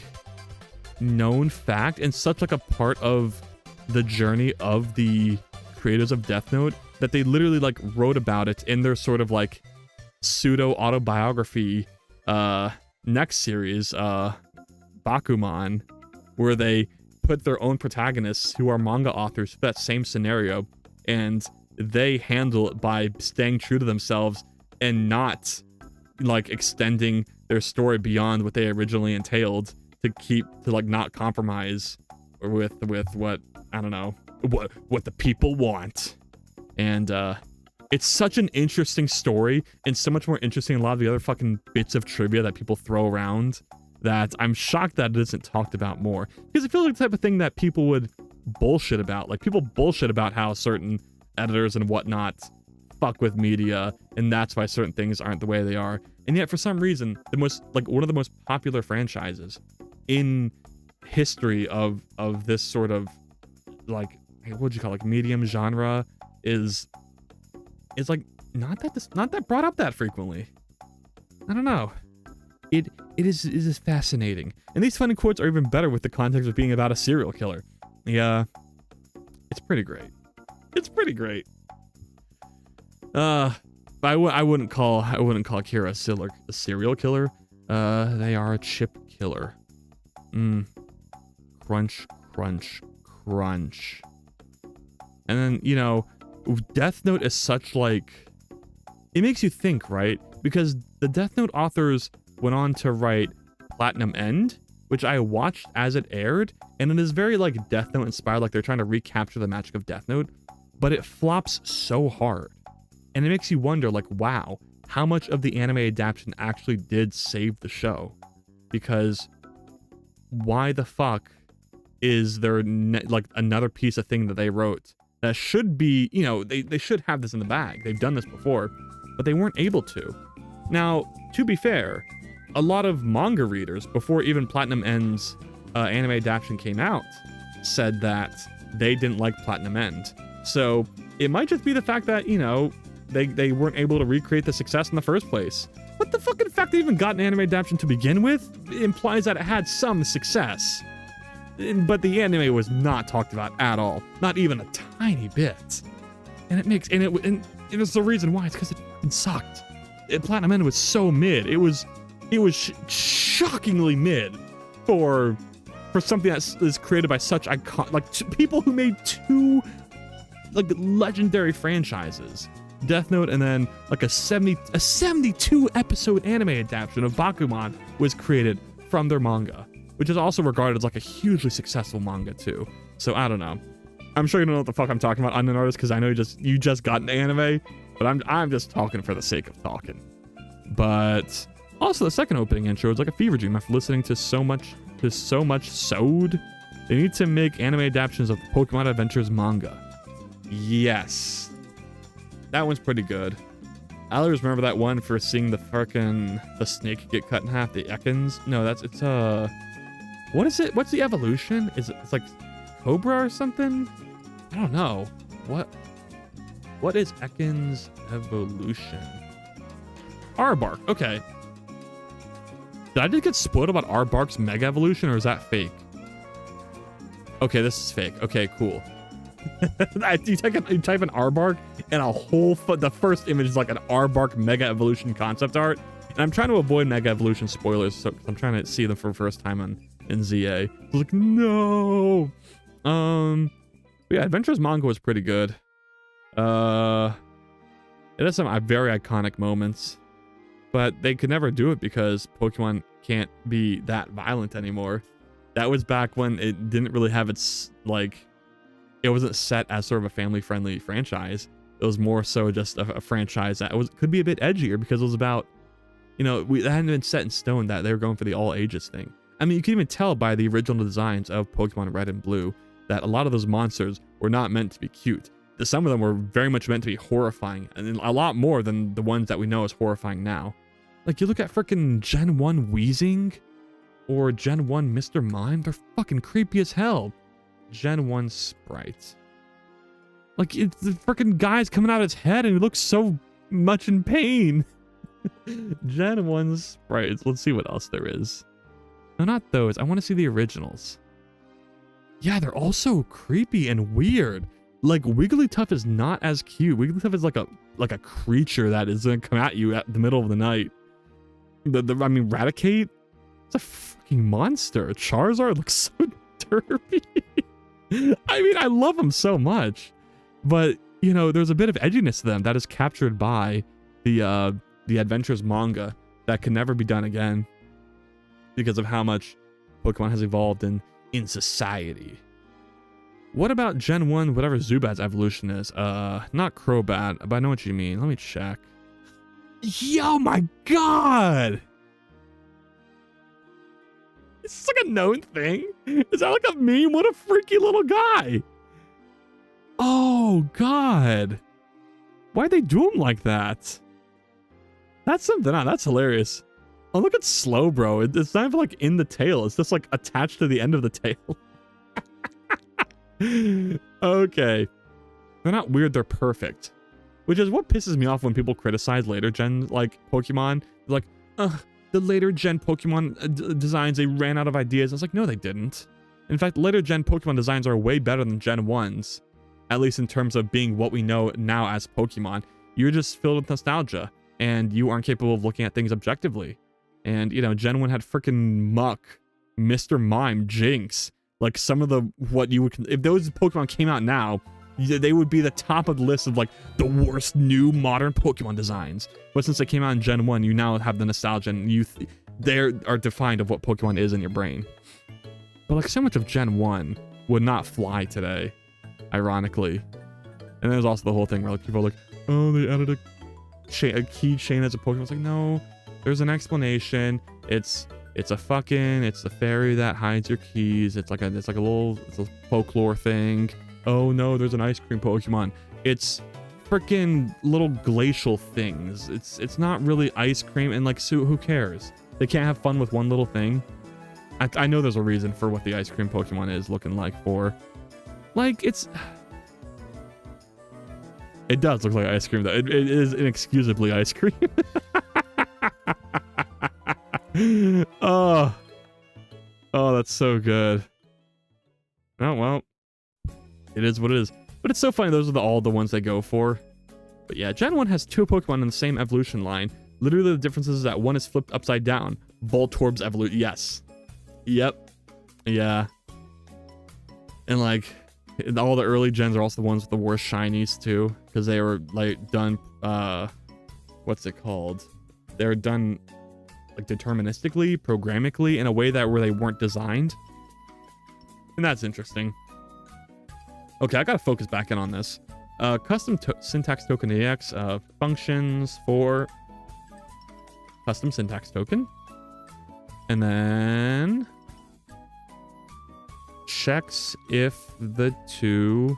A: known fact and such like a part of the journey of the creators of Death Note that they literally like wrote about it in their sort of like pseudo autobiography next series, Bakuman, where they put their own protagonists who are manga authors for that same scenario, and they handle it by staying true to themselves and not like extending their story beyond what they originally entailed to like not compromise with what, I don't know, what the people want. And it's such an interesting story and so much more interesting than a lot of the other fucking bits of trivia that people throw around that I'm shocked that it isn't talked about more. Because it feels like the type of thing that people would bullshit about. Like, people bullshit about how certain editors and whatnot fuck with media, and that's why certain things aren't the way they are. And yet, for some reason, one of the most popular franchises in history of this sort of, like, what would you call it, like, medium genre is like not that brought up that frequently. I don't know. It is fascinating. And these funny quotes are even better with the context of being about a serial killer. Yeah, it's pretty great. It's pretty great. I wouldn't call Kira a serial killer. They are a chip killer. Crunch, crunch, crunch. And then, you know, Death Note is such like, it makes you think, right? Because the Death Note authors went on to write Platinum End, which I watched as it aired, and it is very like Death Note inspired, like they're trying to recapture the magic of Death Note, but it flops so hard. And it makes you wonder, like, wow, how much of the anime adaptation actually did save the show? Because why the fuck is there like another piece of thing that they wrote that should be, you know, they should have this in the bag. They've done this before, but they weren't able to. Now, to be fair, a lot of manga readers, before even Platinum End's anime adaptation came out, said that they didn't like Platinum End. So it might just be the fact that, you know, they weren't able to recreate the success in the first place. But the fucking fact they even got an anime adaptation to begin with implies that it had some success. But the anime was not talked about at all, not even a tiny bit. And it was the reason why. It's because it fucking sucked. Platinum End was so mid. It was shockingly mid for something that is created by such people who made two like legendary franchises, Death Note, and then like a 72 episode anime adaptation of Bakuman was created from their manga, which is also regarded as like a hugely successful manga too. So I don't know. I'm sure you don't know what the fuck I'm talking about, unknown artist, because I know you just got into anime, but I'm just talking for the sake of talking. But also the second opening intro is like a fever dream after listening to so much Sode. They need to make anime adaptations of the Pokemon Adventures manga. Yes. That one's pretty good. I always remember that one for seeing the snake get cut in half. The Ekans. No, it's what is it? What's the evolution? It's like Cobra or something? I don't know. What is Ekans evolution? Aardvark. Okay. Did I just get spoiled about Aardvark's mega evolution, or is that fake? Okay, this is fake. Okay, cool. you type in Aardvark and the first image is like an Aardvark mega evolution concept art. And I'm trying to avoid mega evolution spoilers, so I'm trying to see them for the first time in ZA. I was like, no. Yeah, Adventures manga was pretty good. It has some very iconic moments, but they could never do it because Pokemon can't be that violent anymore. That was back when it didn't really have its, like, it wasn't set as sort of a family-friendly franchise. It was more so just a franchise that could be a bit edgier because it was about, you know, that hadn't been set in stone that they were going for the all ages thing. I mean, you can even tell by the original designs of Pokemon Red and Blue that a lot of those monsters were not meant to be cute. Some of them were very much meant to be horrifying, and a lot more than the ones that we know as horrifying now. Like, you look at frickin' Gen 1 Weezing or Gen 1 Mr. Mime, they're fucking creepy as hell. Gen 1 Sprite. Like, it's the frickin' guy's coming out of his head and he looks so much in pain. Gen 1 Sprites. Let's see what else there is. No, not those. I want to see the originals. Yeah, they're also creepy and weird. Like, Wigglytuff is not as cute. Wigglytuff is like a creature that is gonna come at you at the middle of the night. I mean, Raticate? It's a fucking monster. Charizard looks so derpy. I mean, I love them so much, but you know, there's a bit of edginess to them that is captured by the Adventures manga that can never be done again because of how much Pokemon has evolved in society. What about Gen 1, whatever Zubat's evolution is? Not Crobat, but I know what you mean. Let me check. Yo, my God! Is this like a known thing? Is that like a meme? What a freaky little guy! Oh, God. Why'd they do him like that? That's something. That's hilarious. Oh, look at Slowbro. It's not even like in the tail. It's just like attached to the end of the tail. Okay. They're not weird, they're perfect. Which is what pisses me off when people criticize later gen, like, Pokemon. They're like, the later gen Pokemon designs, they ran out of ideas. I was like, no, they didn't. In fact, later gen Pokemon designs are way better than Gen 1's. At least in terms of being what we know now as Pokemon. You're just filled with nostalgia. And you aren't capable of looking at things objectively. And, you know, Gen 1 had freaking Muck, Mr. Mime, Jinx. Like, some of the, what you would, if those Pokemon came out now, they would be the top of the list of, like, the worst new modern Pokemon designs. But since they came out in Gen 1, you now have the nostalgia and they are defined of what Pokemon is in your brain. But, like, so much of Gen 1 would not fly today, ironically. And there's also the whole thing where, like, people are like, oh, they added a keychain as a Pokemon. It's like, no, there's an explanation. It's the fairy that hides your keys. It's a folklore thing. Oh no, there's an ice cream Pokemon. It's freaking little glacial things. It's not really ice cream, and like, so who cares? They can't have fun with one little thing. I know there's a reason for what the ice cream Pokemon is looking like for. Like, it does look like ice cream though. It is inexcusably ice cream. Oh, that's so good. Oh, well, it is what it is. But it's so funny. Those are all the ones they go for. But yeah, Gen 1 has 2 Pokemon in the same evolution line. Literally, the difference is that one is flipped upside down. Voltorb's evolution. Yes. Yep. Yeah. And like, all the early gens are also the ones with the worst shinies too, because they were like done. What's it called? They were done like deterministically, programmically, in a way that where they weren't designed. And that's interesting. Okay, I gotta focus back in on this. Custom syntax token EX functions for custom syntax token. And then checks if the two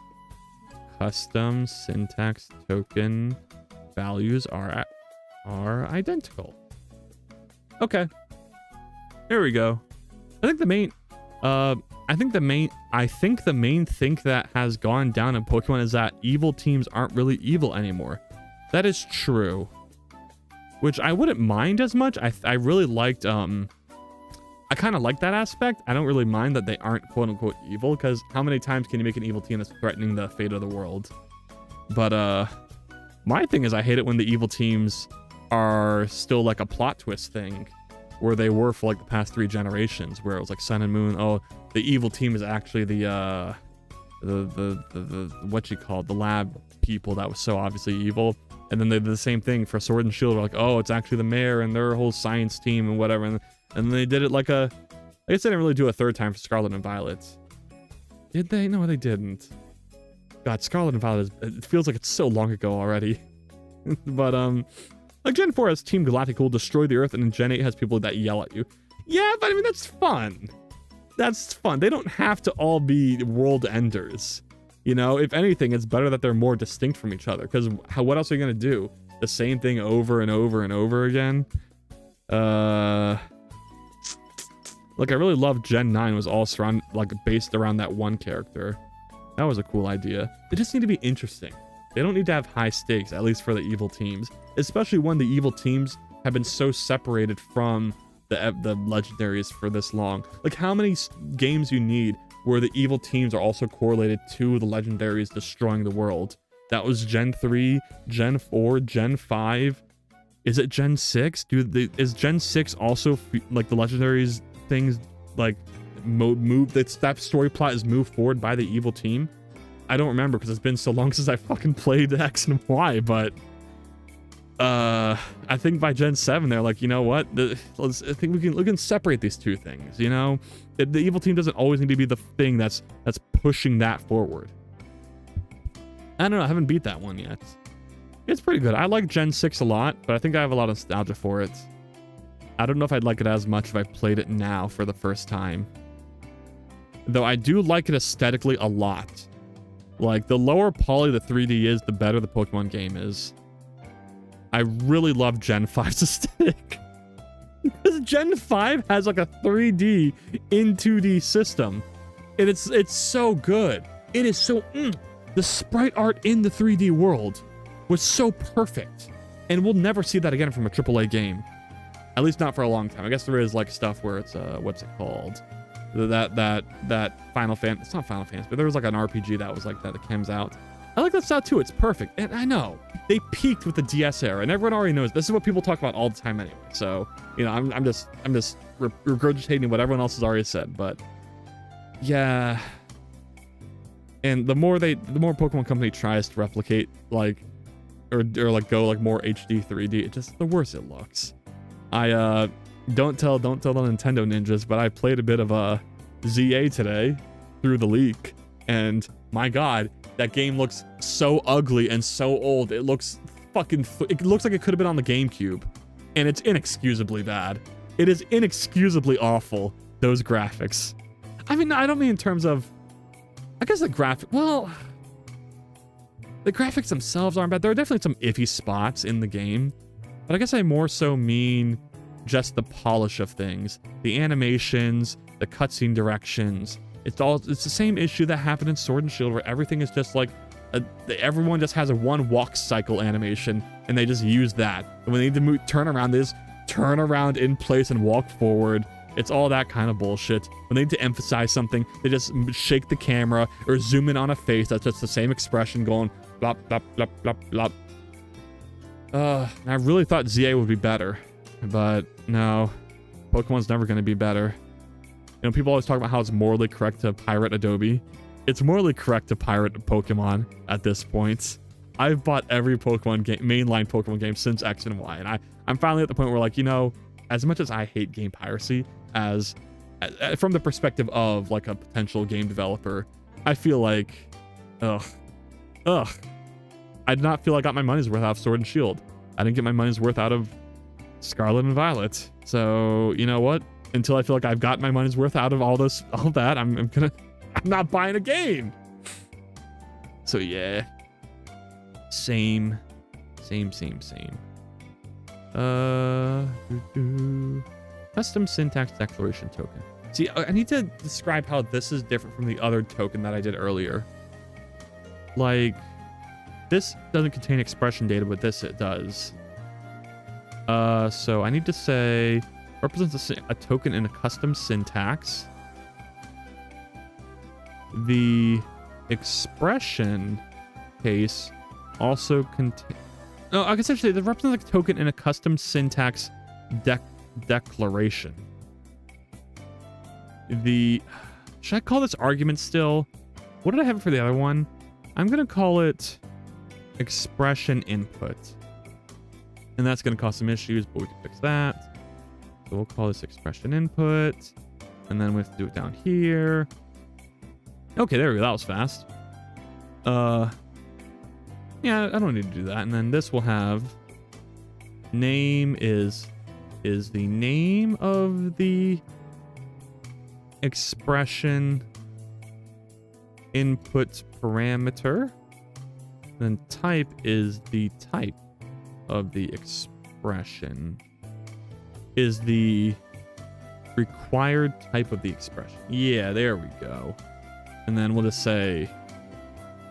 A: custom syntax token values are identical. Okay. Here we go. I think the main thing that has gone down in Pokemon is that evil teams aren't really evil anymore. That is true. Which I wouldn't mind as much. I really liked I kind of like that aspect. I don't really mind that they aren't quote unquote evil, because how many times can you make an evil team that's threatening the fate of the world? But my thing is I hate it when the evil teams are still like a plot twist thing, where they were for like the past 3 generations, where it was like Sun and Moon. Oh, the evil team is actually the what you call it, the lab people that was so obviously evil. And then they did the same thing for Sword and Shield. We're like, oh, it's actually the mayor and their whole science team and whatever. And then they did it like I guess they didn't really do a 3rd time for Scarlet and Violet. Did they? No, they didn't. God, Scarlet and Violet, it feels like it's so long ago already. But, like Gen 4 has Team Galactic will destroy the Earth, and then Gen 8 has people that yell at you. Yeah, but I mean, that's fun. That's fun. They don't have to all be world enders. You know, if anything, it's better that they're more distinct from each other, because what else are you going to do? The same thing over and over and over again? Like, I really love Gen 9 was all based around that one character. That was a cool idea. They just need to be interesting. They don't need to have high stakes, at least for the evil teams. Especially when the evil teams have been so separated from the legendaries for this long. Like, how many games you need where the evil teams are also correlated to the legendaries destroying the world? That was Gen 3, Gen 4, Gen 5. Is it Gen 6? Is Gen 6 also like the legendaries things like move that story plot is moved forward by the evil team? I don't remember because it's been so long since I fucking played X and Y, but I think by Gen 7 they're like, you know what, I think we can separate these two things. You know, the evil team doesn't always need to be the thing that's pushing that forward. I don't know, I haven't beat that one yet. It's pretty good. I like Gen 6 a lot, but I think I have a lot of nostalgia for it. I don't know if I'd like it as much if I played it now for the first time, though I do like it aesthetically a lot. Like, the lower poly the 3D is, the better the Pokemon game is. I really love Gen 5's aesthetic. Because Gen 5 has like a 3D in 2D system. And it's so good. It is so... The sprite art in the 3D world was so perfect. And we'll never see that again from a AAA game. At least not for a long time. I guess there is like stuff where it's, what's it called? That Final Fantasy, it's not Final Fantasy, but there was like an RPG that was like that comes out. I like that style too. It's perfect. And I know they peaked with the DS era, and everyone already knows this is what people talk about all the time anyway. So, you know, I'm just regurgitating what everyone else has already said. But yeah, and the more Pokemon Company tries to replicate like or like go like more HD 3D, it just the worse it looks. I don't tell the Nintendo ninjas, but I played a bit of ZA today through the leak, and my god, that game looks so ugly and so old. It looks it looks like it could have been on the GameCube, and it's inexcusably bad. It is inexcusably awful, those graphics. I mean, I don't mean in terms of, I guess the graphics themselves aren't bad. There are definitely some iffy spots in the game, but I guess I more so mean just the polish of things, the animations, the cutscene directions. It's the same issue that happened in Sword and Shield, where everything is just like everyone just has a one walk cycle animation, and they just use that. And when they need to turn around, they just turn around in place and walk forward. It's all that kind of bullshit. When they need to emphasize something, they just shake the camera or zoom in on a face that's just the same expression going blop blop blop blop blop. I really thought ZA would be better, but no, Pokemon's never going to be better. You know, people always talk about how it's morally correct to pirate Adobe. It's morally correct to pirate Pokemon at this point. I've bought every Pokemon game, mainline Pokemon game since X and Y, and I'm finally at the point where, like, you know, as much as I hate game piracy, as from the perspective of like a potential game developer, I feel like, I did not feel I got my money's worth out of Sword and Shield. I didn't get my money's worth out of Scarlet and Violet. So, you know what? Until I feel like I've got my money's worth out of all that, I'm not buying a game. So yeah. Same. Custom syntax declaration token. See, I need to describe how this is different from the other token that I did earlier. Like, this doesn't contain expression data, but this it does. So I need to say represents a token in a custom syntax. The expression case also contains. No, I guess actually, it represents a token in a custom syntax declaration. Should I call this argument still? What did I have for the other one? I'm gonna call it expression input. And that's gonna cause some issues, but we can fix that. So we'll call this expression input. And then we have to do it down here. Okay, there we go. That was fast. Yeah, I don't need to do that. And then this will have name is the name of the expression input parameter. Then type is the type of the expression. Is the required type of the expression. Yeah, there we go. And then we'll just say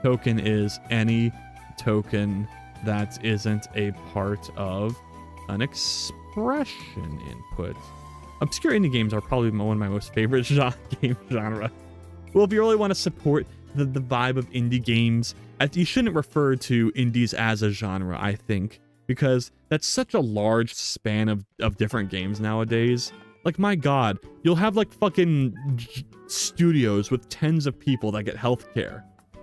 A: token is any token that isn't a part of an expression input. Obscure indie games are probably one of my most favorite game genre. Well, if you really want to support the vibe of indie games, you shouldn't refer to indies as a genre, I think, because that's such a large span of different games nowadays. Like, my God, you'll have like fucking studios with tens of people that get healthcare,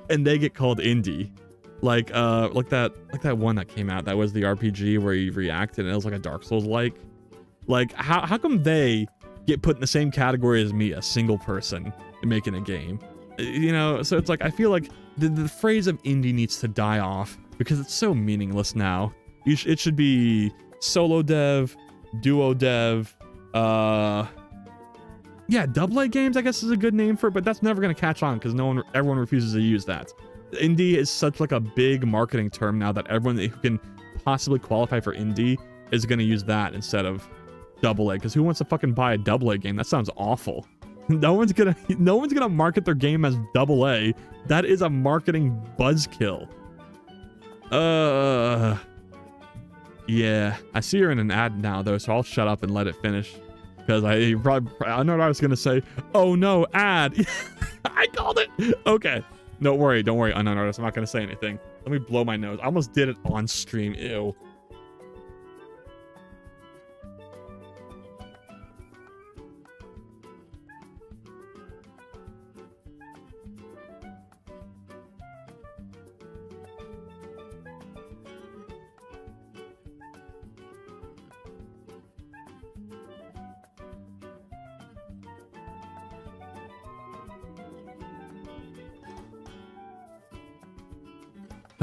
A: and they get called indie. Like that one that came out that was the RPG where you reacted and it was like a Dark Souls like. Like, how come they get put in the same category as me, a single person making a game? You know, so it's like, I feel like the phrase of indie needs to die off because it's so meaningless now. It should be solo dev, duo dev, yeah, AA games, I guess, is a good name for it, but that's never gonna catch on because everyone refuses to use that. Indie is such like a big marketing term now that everyone who can possibly qualify for indie is gonna use that instead of AA, because who wants to fucking buy a AA game? That sounds awful. No one's gonna market their game as AA. That is a marketing buzzkill. Yeah, I see you're in an ad now though, so I'll shut up and let it finish. Because I know what I was gonna say. Oh no, ad! I called it! Okay. Don't worry, unknown artist. I'm not gonna say anything. Let me blow my nose. I almost did it on stream. Ew.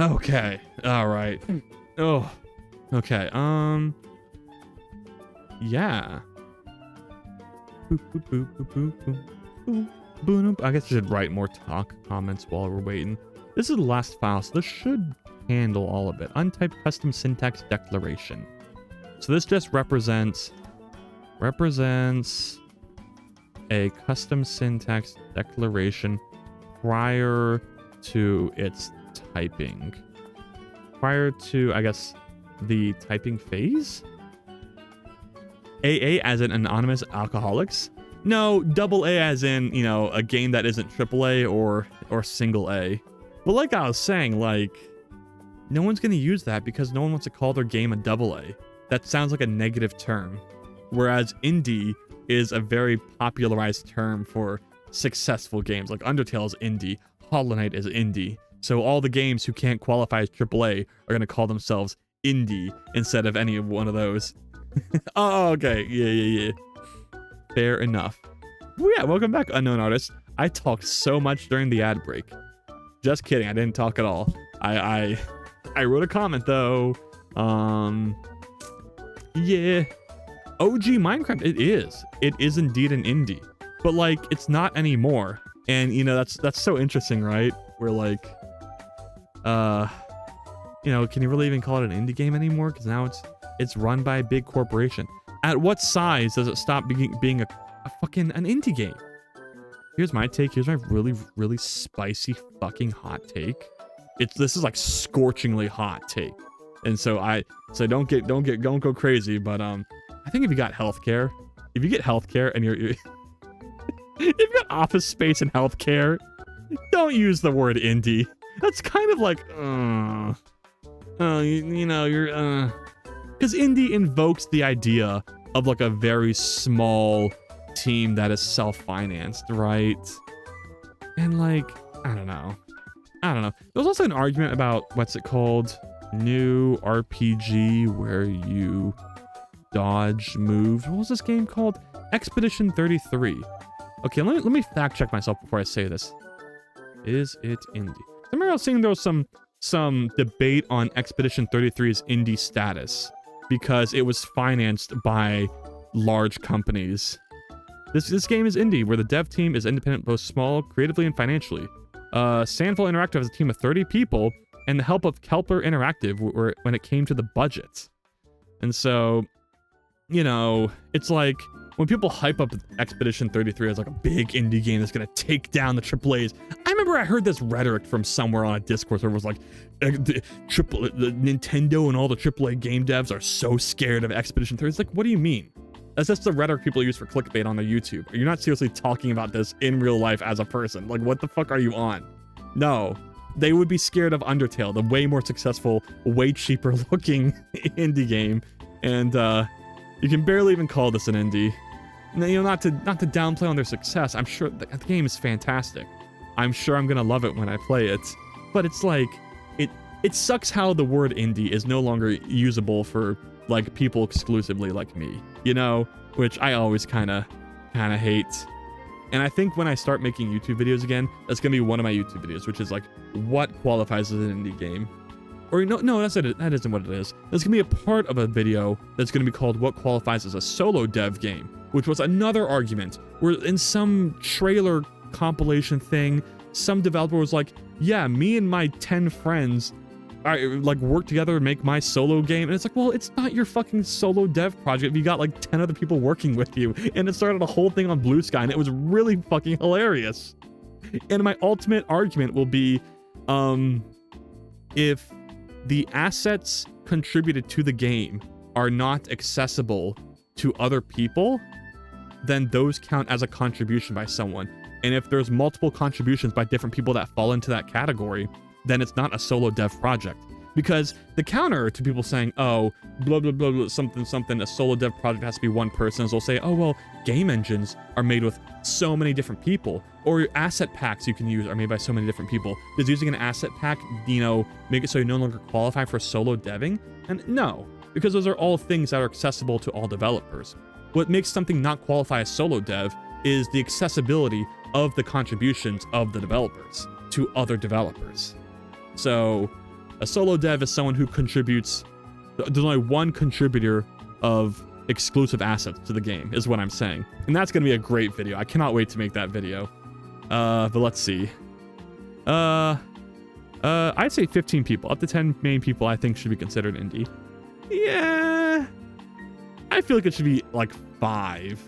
A: Okay. All right. Oh. Okay. Yeah. I guess I should write more talk comments while we're waiting. This is the last file, so this should handle all of it. Untyped custom syntax declaration. So this just represents a custom syntax declaration prior to its typing. Prior to, I guess, the typing phase? AA as in anonymous alcoholics? No, AA as in, you know, a game that isn't AAA or single A. But like I was saying, like, no one's gonna use that because no one wants to call their game a AA. That sounds like a negative term. Whereas indie is a very popularized term for successful games. Like Undertale is indie, Hollow Knight is indie. So all the games who can't qualify as AAA are going to call themselves indie instead of any of one of those. Oh, okay. Yeah. Fair enough. Well, yeah, welcome back, unknown artist. I talked so much during the ad break. Just kidding. I didn't talk at all. I wrote a comment though. Yeah. OG Minecraft, it is. It is indeed an indie. But like, it's not anymore. And you know, that's so interesting, right? We're like, you know, can you really even call it an indie game anymore? Because now it's run by a big corporation. At what size does it stop being a fucking an indie game? Here's my take. Here's my really, really spicy fucking hot take. This is like scorchingly hot take. And so don't go crazy, but I think if you got healthcare, if you get healthcare and you're if you got office space and healthcare, don't use the word indie. That's kind of like you know, you're because indie invokes the idea of like a very small team that is self-financed, right? And like, I don't know. There's also an argument about what's it called? New RPG where you dodge moves. What was this game called? Expedition 33. Okay, let me fact check myself before I say this. Is it indie? I remember I was seeing there was some debate on Expedition 33's indie status because it was financed by large companies. This game is indie, where the dev team is independent, both small, creatively, and financially. Sandville Interactive has a team of 30 people, and the help of Kelper Interactive when it came to the budget. And so, you know, it's like when people hype up Expedition 33 as like a big indie game that's gonna take down the AAAs. I remember I heard this rhetoric from somewhere on a Discord where it was like, the Nintendo and all the AAA game devs are so scared of Expedition 33. It's like, what do you mean? That's just the rhetoric people use for clickbait on their YouTube. You're not seriously talking about this in real life as a person. Like, what the fuck are you on? No. They would be scared of Undertale, the way more successful, way cheaper looking indie game. And you can barely even call this an indie. You know, not to downplay on their success. I'm sure the game is fantastic. I'm sure I'm gonna love it when I play it. But it's like, it sucks how the word indie is no longer usable for like people exclusively like me, you know, which I always kind of hate. And I think when I start making YouTube videos again, that's gonna be one of my YouTube videos, which is like, what qualifies as an indie game? Or no, that isn't what it is. There's gonna be a part of a video that's gonna be called what qualifies as a solo dev game, which was another argument where in some trailer compilation thing, some developer was like, yeah, me and my 10 friends I like work together and make my solo game. And it's like, well, it's not your fucking solo dev project. You got like 10 other people working with you. And it started a whole thing on Blue Sky, and it was really fucking hilarious. And my ultimate argument will be, if the assets contributed to the game are not accessible to other people, then those count as a contribution by someone. And if there's multiple contributions by different people that fall into that category, then it's not a solo dev project. Because the counter to people saying, oh, blah, blah, blah, blah, something, a solo dev project has to be one person, is they'll say, oh, well, game engines are made with so many different people, or asset packs you can use are made by so many different people. Does using an asset pack, you know, make it so you no longer qualify for solo deving? And no, because those are all things that are accessible to all developers. What makes something not qualify as solo dev is the accessibility of the contributions of the developers to other developers. So a solo dev is someone who contributes, there's only one contributor of exclusive assets to the game, is what I'm saying. And that's going to be a great video. I cannot wait to make that video. But let's see. I'd say 15 people. Up to 10 main people I think should be considered indie. Yeah. I feel like it should be like 5.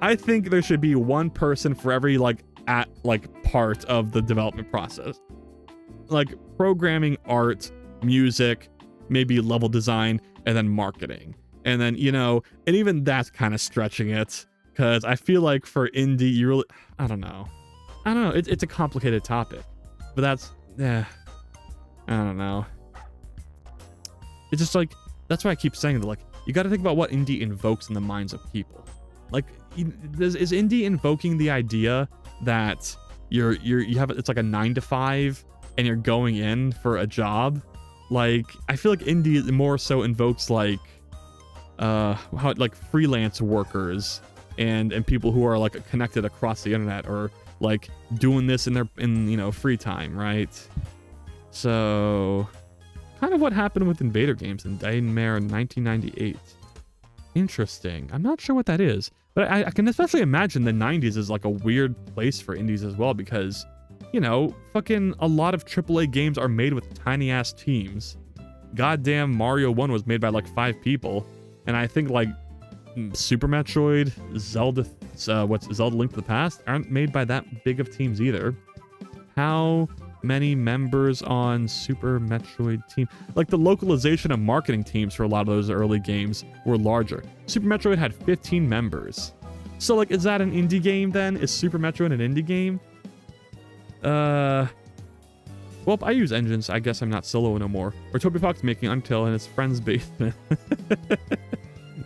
A: I think there should be one person for every part of the development process. Like programming, art, music, maybe level design, and then marketing. And then, you know, and even that's kind of stretching it, because I feel like for indie, you really, I don't know. It's a complicated topic, but that's, I don't know. It's just like, that's why I keep saying that, like, you got to think about what indie invokes in the minds of people. Like, is indie invoking the idea that you have, it's like a 9-to-5 and you're going in for a job? Like, I feel like indie more so invokes like how like freelance workers and people who are like connected across the internet, or like doing this in you know, free time, right? So kind of what happened with Invader Games in Daymare in 1998. Interesting. I'm not sure what that is, but I can especially imagine the 90s is like a weird place for indies as well, because you know, fucking a lot of AAA games are made with tiny ass teams. Goddamn Mario 1 was made by like 5 people. And I think like Super Metroid, Zelda, Zelda Link to the Past aren't made by that big of teams either. How many members on Super Metroid team? Like the localization and marketing teams for a lot of those early games were larger. Super Metroid had 15 members. So like, is that an indie game then? Is Super Metroid an indie game? Well, if I use engines, I guess I'm not solo no more. Or Toby Fox making Undertale in his friend's basement.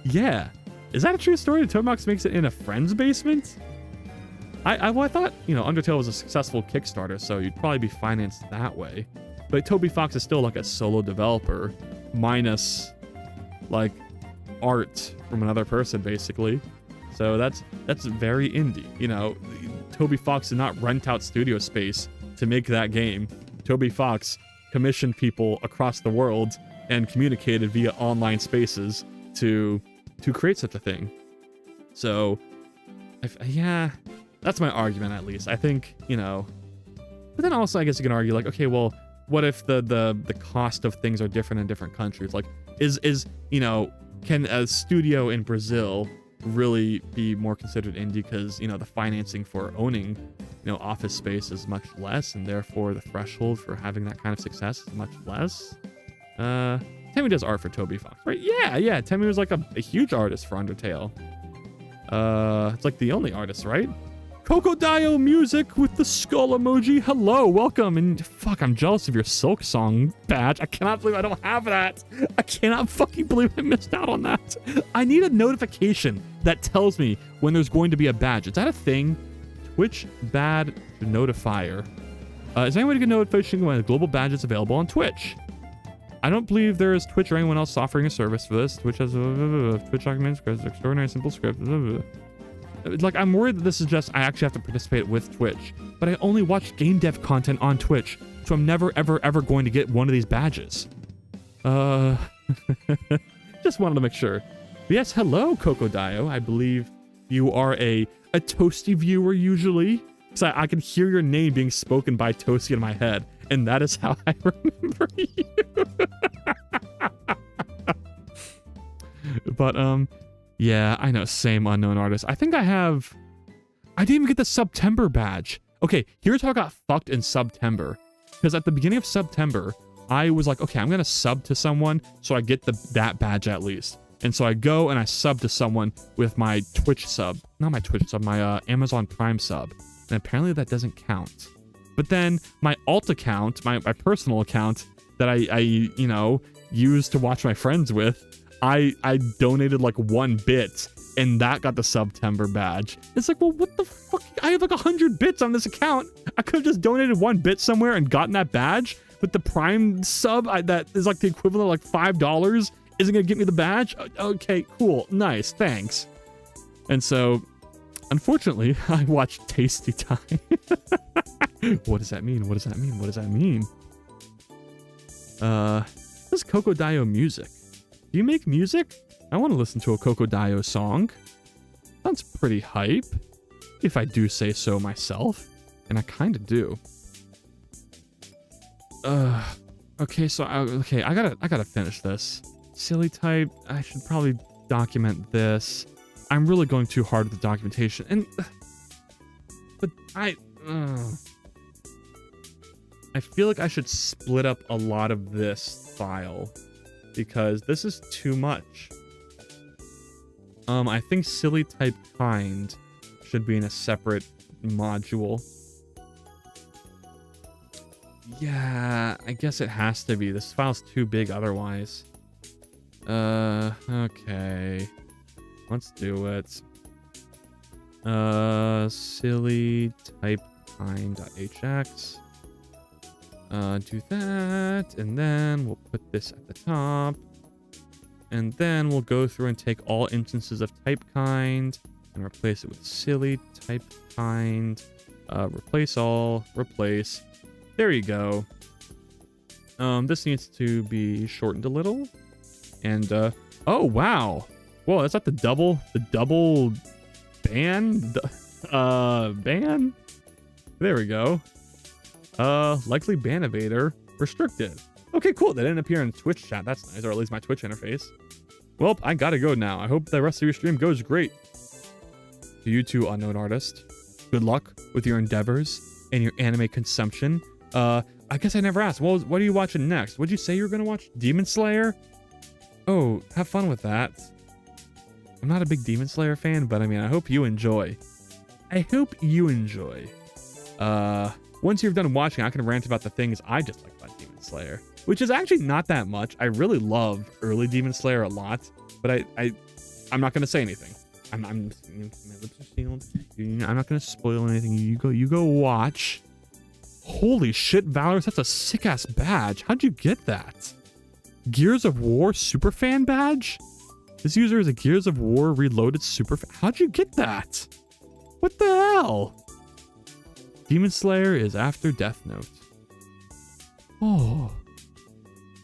A: Yeah. Is that a true story? That Toby Fox makes it in a friend's basement? I thought, you know, Undertale was a successful Kickstarter, so you'd probably be financed that way. But Toby Fox is still like a solo developer, minus like art from another person, basically. So that's very indie. You know, Toby Fox did not rent out studio space to make that game. Toby Fox commissioned people across the world and communicated via online spaces to create such a thing. So, yeah, that's my argument at least. I think, you know, but then also I guess you can argue like, okay, well, what if the cost of things are different in different countries? Like, is you know, can a studio in Brazil really be more considered indie because, you know, the financing for owning, you know, office space is much less, and therefore the threshold for having that kind of success is much less? Temmie does art for Toby Fox, right? Yeah. Temmie was like a huge artist for Undertale. It's like the only artist, right? Crocodile Music with the skull emoji. Hello, welcome. And fuck, I'm jealous of your Silk Song badge. I cannot believe I don't have that. I cannot fucking believe I missed out on that. I need a notification that tells me when there's going to be a badge. Is that a thing? Twitch Badge Notifier. Is anyone get notification when a global badge is available on Twitch? I don't believe there is Twitch or anyone else offering a service for this. Twitch has Twitch documents, extraordinary simple script. Like, I'm worried that this is just, I actually have to participate with Twitch. But I only watch game dev content on Twitch, so I'm never, ever going to get one of these badges. Just wanted to make sure. But yes, hello, Crocodile. I believe you are a Toasty viewer usually. Because I can hear your name being spoken by Toasty in my head. And that is how I remember you. But, yeah, I know, same unknown artist. I think I didn't even get the September badge. Okay, here's how I got fucked in September. Because at the beginning of September, I was like, okay, I'm going to sub to someone so I get that badge at least. And so I go and I sub to someone with my Twitch sub. Not my Twitch sub, my Amazon Prime sub. And apparently that doesn't count. But then my alt account, my personal account that I you know, use to watch my friends with, I donated like 1 bit and that got the September badge. It's like, well, what the fuck? I have like 100 bits on this account. I could have just donated 1 bit somewhere and gotten that badge. But the Prime sub that is like the equivalent of like $5 isn't going to get me the badge? Okay, cool. Nice. Thanks. And so, unfortunately, I watched Tasty Time. What does that mean? What does that mean? What does that mean? This is Crocodile Music. Do you make music? I want to listen to a Crocodile song. Sounds pretty hype, if I do say so myself. And I kind of do. Okay, so I gotta finish this. Silly type. I should probably document this. I'm really going too hard with the documentation, and but I feel like I should split up a lot of this file because this is too much. I think silly type kind should be in a separate module. Yeah, I guess it has to be. This file's too big otherwise. Okay. Let's do it. Silly type kind.hx. Do that, and then we'll put this at the top. And then we'll go through and take all instances of type kind and replace it with silly type kind. Replace all, replace. There you go. This needs to be shortened a little. And, oh, wow. Whoa, that's not the double ban? Ban? There we go. Likely ban evader. Restricted. Okay, cool. They didn't appear in Twitch chat. That's nice, or at least my Twitch interface. Well, I gotta go now. I hope the rest of your stream goes great. To you too, unknown artist. Good luck with your endeavors and your anime consumption. I guess I never asked. Well, what are you watching next? What'd you say you were gonna watch? Demon Slayer? Oh, have fun with that. I'm not a big Demon Slayer fan, but I mean, I hope you enjoy. I hope you enjoy. Once you're done watching, I can rant about the things I dislike about Demon Slayer, which is actually not that much. I really love early Demon Slayer a lot, but I'm not gonna say anything. I'm my lips are sealed. I'm not gonna spoil anything. You go watch. Holy shit, Valorous, that's a sick ass badge. How'd you get that? Gears of War superfan badge? This user is a Gears of War Reloaded superfan. How'd you get that? What the hell? Demon Slayer is after Death Note. Oh,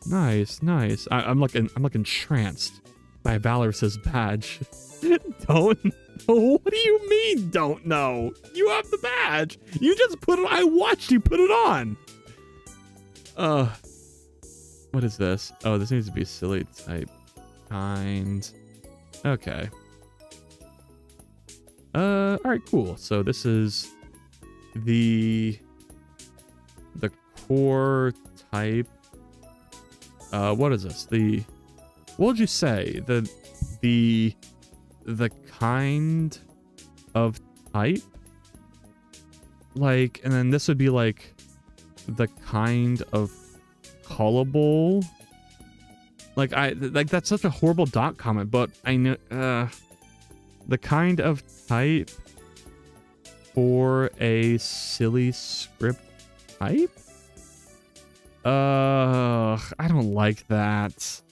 A: nice, nice. I'm like entranced by Valoris's badge. Don't know. What do you mean, don't know? You have the badge. You just put it. I watched you put it on. What is this? Oh, this needs to be silly type kind. Okay. All right, cool. So this is the core type. What is this? What would you say? The kind of type, like, and then this would be like the kind of callable. Like that's such a horrible dot comment, but I know the kind of type for a silly script type. I don't like that.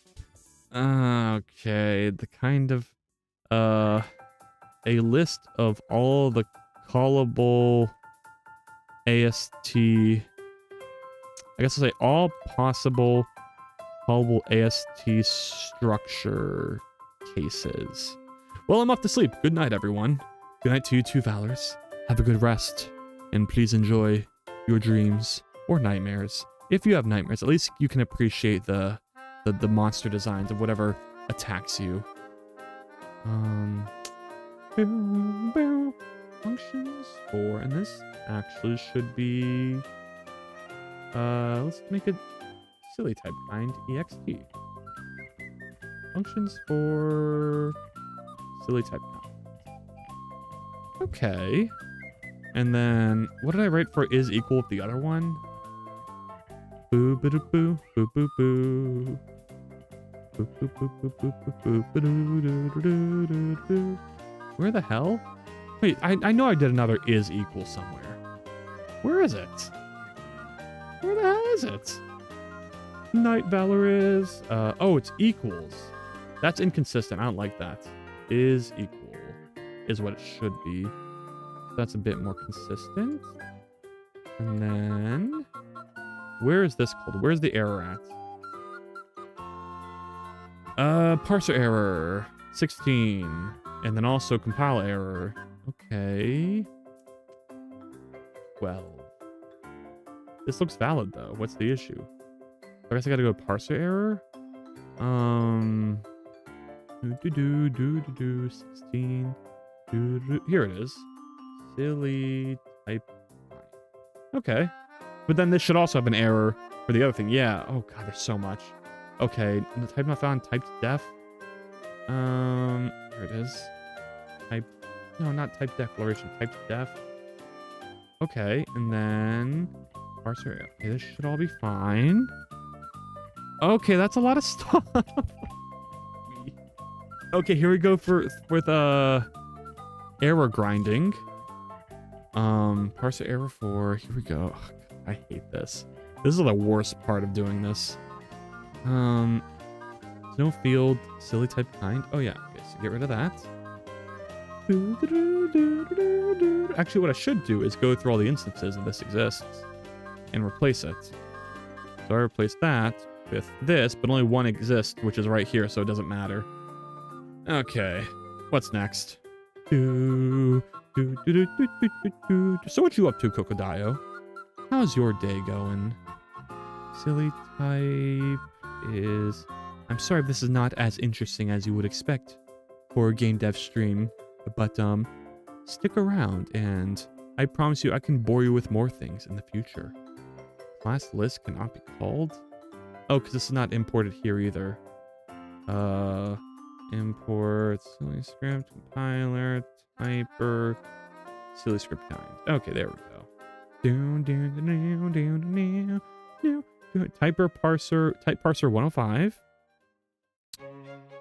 A: Okay, the kind of a list of all the callable AST. I guess I'll say all possible callable AST structure cases. Well, I'm off to sleep. Good night, everyone. Good night to you too, Valorous. Have a good rest, and please enjoy your dreams or nightmares. If you have nightmares, at least you can appreciate the monster designs of whatever attacks you. Functions for, and this actually should be, let's make it silly type kind ext. Functions for silly type kind. Okay. And then, what did I write for is equal with the other one? Boo boo boo boo boo boo. Where the hell? Wait, I know I did another is equal somewhere. Where is it? Where the hell is it? Night Valorous. Oh, it's equals. That's inconsistent. I don't like that. Is equal is what it should be. That's a bit more consistent. And then where is this called? Where's the error at? Parser error 16, and then also compile error. Okay. 12. This looks valid though. What's the issue? I guess I gotta go parser error. 16. Here it is. Silly type. Okay. But then this should also have an error for the other thing. Yeah. Oh god, there's so much. Okay, the type not found, typed def. Here it is. Type, no, not type declaration, typed def. Okay, and then parser. Okay, this should all be fine. Okay, that's a lot of stuff. Okay, here we go with error grinding. Parser error 4. Here we go. Oh, God, I hate this. This is the worst part of doing this. No field, silly type kind. Oh yeah, okay, so get rid of that. Actually, what I should do is go through all the instances of this exists and replace it. So I replace that with this, but only one exists, which is right here, so it doesn't matter. Okay, what's next? So what you up to, Kokodayo? How's your day going? Silly type is... I'm sorry if this is not as interesting as you would expect for a game dev stream, but stick around and I promise you I can bore you with more things in the future. Class list cannot be called? Oh, because this is not imported here either. Import, silly script, compiler, typer, silly script kind. Okay, there we go. Typer parser, type parser 105.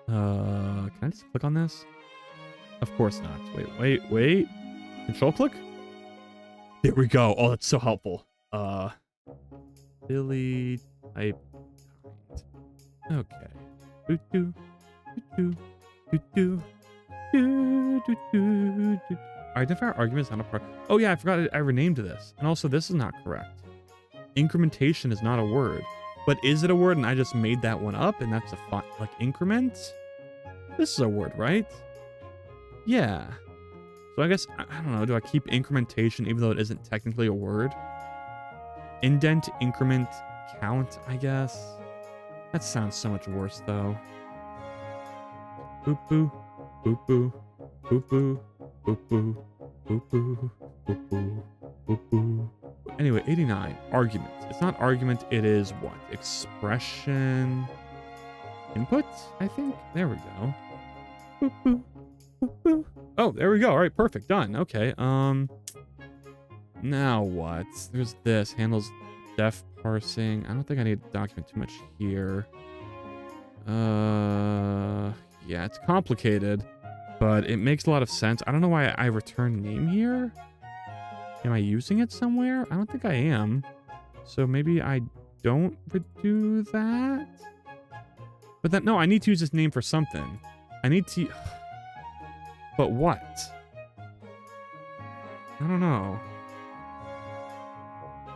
A: Can I just click on this? Of course not. Wait. Control click? There we go. Oh, that's so helpful. Silly type kind. Okay. Identifier argument is not a part. Oh yeah, I forgot I renamed this. And also this is not correct. Incrementation is not a word. But is it a word and I just made that one up and that's a like increment? This is a word, right? Yeah. So I guess, I don't know, do I keep incrementation even though it isn't technically a word? Indent, increment, count, I guess. That sounds so much worse though. Boop boo, boop boo, boop boo, boop boo, boop boo, boop boo, boop boo. Anyway, 89, argument. It's not argument, it is what? Expression input, I think? There we go. Boop boo, boop boo. Oh, there we go. All right, perfect. Done. Okay. Now what? There's this. Handles def parsing. I don't think I need to document too much here. Yeah, it's complicated, but it makes a lot of sense. I don't know why I return name here. Am I using it somewhere? I don't think I am. So maybe I don't do that. But then, no, I need to use this name for something. I need to... But what? I don't know.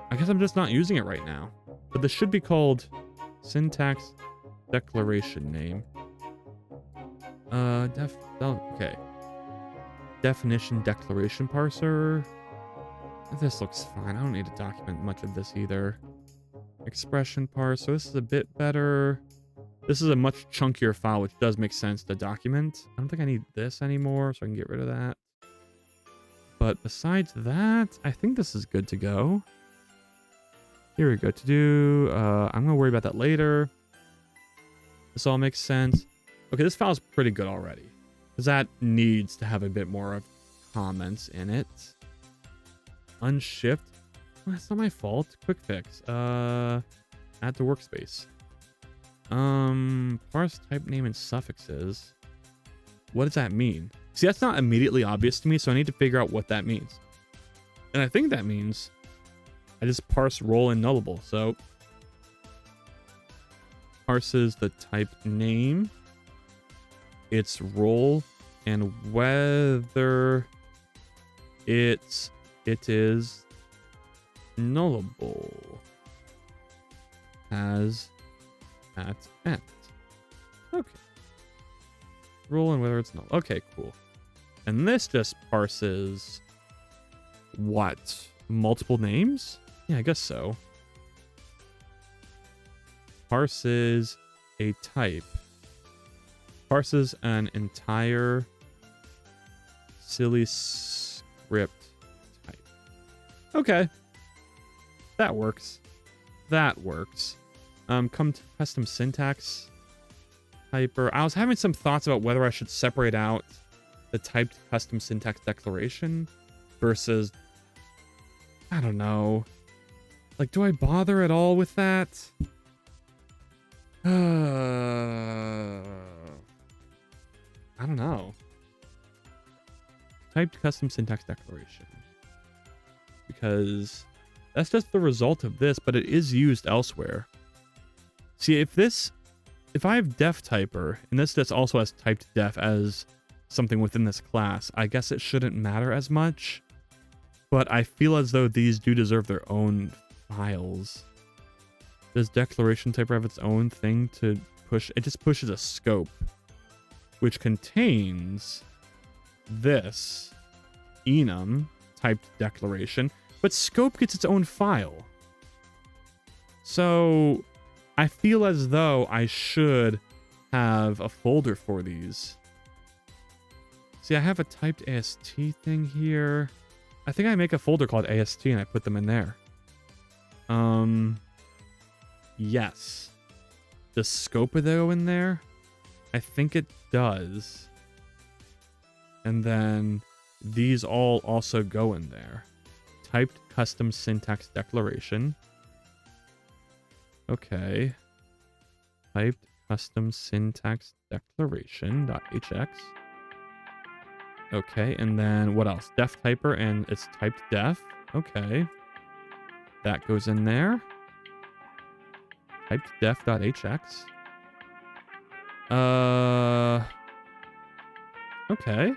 A: I guess I'm just not using it right now. But this should be called syntax declaration name. Okay. Definition declaration parser. This looks fine. I don't need to document much of this either. Expression parser. This is a bit better. This is a much chunkier file, which does make sense to document. I don't think I need this anymore, so I can get rid of that. But besides that, I think this is good to go. Here we go. To do, I'm going to worry about that later. This all makes sense. Okay, this file's pretty good already. Because that needs to have a bit more of comments in it. Unshift. Well, that's not my fault. Quick fix. Add to workspace. Parse type name and suffixes. What does that mean? See, that's not immediately obvious to me, so I need to figure out what that means. And I think that means I just parse role and nullable. So parses the type name, its role, and whether it is nullable as at end. Okay. Role and whether it's null. Okay, cool. And this just parses what? Multiple names? Yeah, I guess so. Parses a type. Parses an entire silly script type. Okay. That works. That works. Come to custom syntax typer. I was having some thoughts about whether I should separate out the typed custom syntax declaration versus, I don't know. Like, do I bother at all with that? I don't know. Typed custom syntax declaration. Because that's just the result of this, but it is used elsewhere. See, if I have def typer, and this just also has typed def as something within this class, I guess it shouldn't matter as much. But I feel as though these do deserve their own files. Does declaration typer have its own thing to push? It just pushes a scope, which contains this enum typed declaration. But scope gets its own file. So I feel as though I should have a folder for these. See, I have a typed AST thing here. I think I make a folder called AST and I put them in there. Yes. Does scope go in there? I think it does. And then these all also go in there. Typed custom syntax declaration. Okay. Typed custom syntax declaration.hx. Okay, and then what else? Def typer and it's typed def. Okay. That goes in there. Typed def.hx. Okay.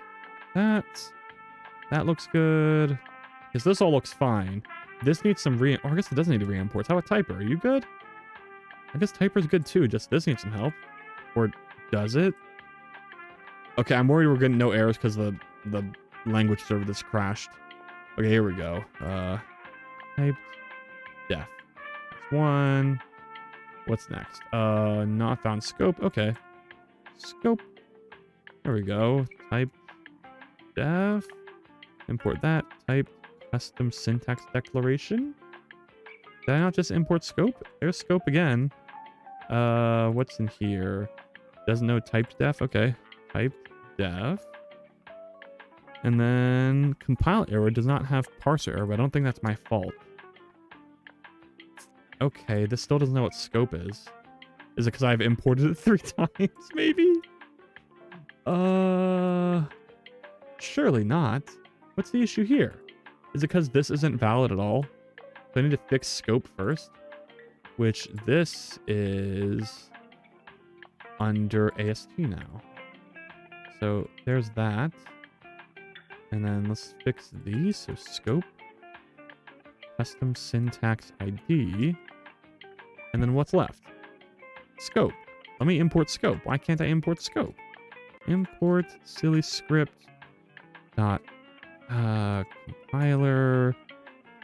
A: That looks good. Because this all looks fine. This needs some or I guess it doesn't need re-imports. How about typer? Are you good? I guess typer's good too. Just this needs some help. Or does it? Okay, I'm worried we're getting no errors because the language server that's crashed. Okay, here we go. Typed def. That's one. What's next? Not found scope. Okay. Scope. There we go. Type def. Import that. Type custom syntax declaration. Did I not just import scope? There's scope again. What's in here? Doesn't know typed def. Okay. Typed def. And then compile error does not have parser error, but I don't think that's my fault. Okay, this still doesn't know what scope is. Is it because I've imported it 3 times, maybe? Surely not. What's the issue here? Is it because this isn't valid at all? So I need to fix scope first, which this is under AST now. So there's that. And then let's fix these. So scope, custom syntax ID. And then what's left? Scope. Let me import scope. Why can't I import scope? Import silly script dot compiler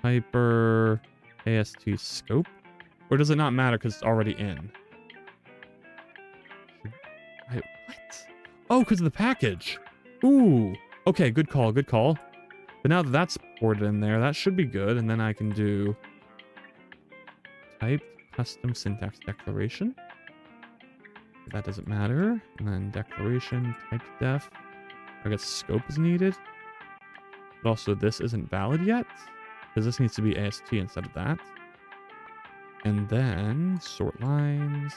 A: typer AST scope. Or does it not matter because it's already in? Wait, what? Oh, because of the package. Ooh. Okay, good call, good call. But now that that's ported in there, that should be good. And then I can do typed custom syntax declaration. That doesn't matter. And then declaration, typed def. I guess scope is needed. But also this isn't valid yet, because this needs to be AST instead of that. And then sort lines.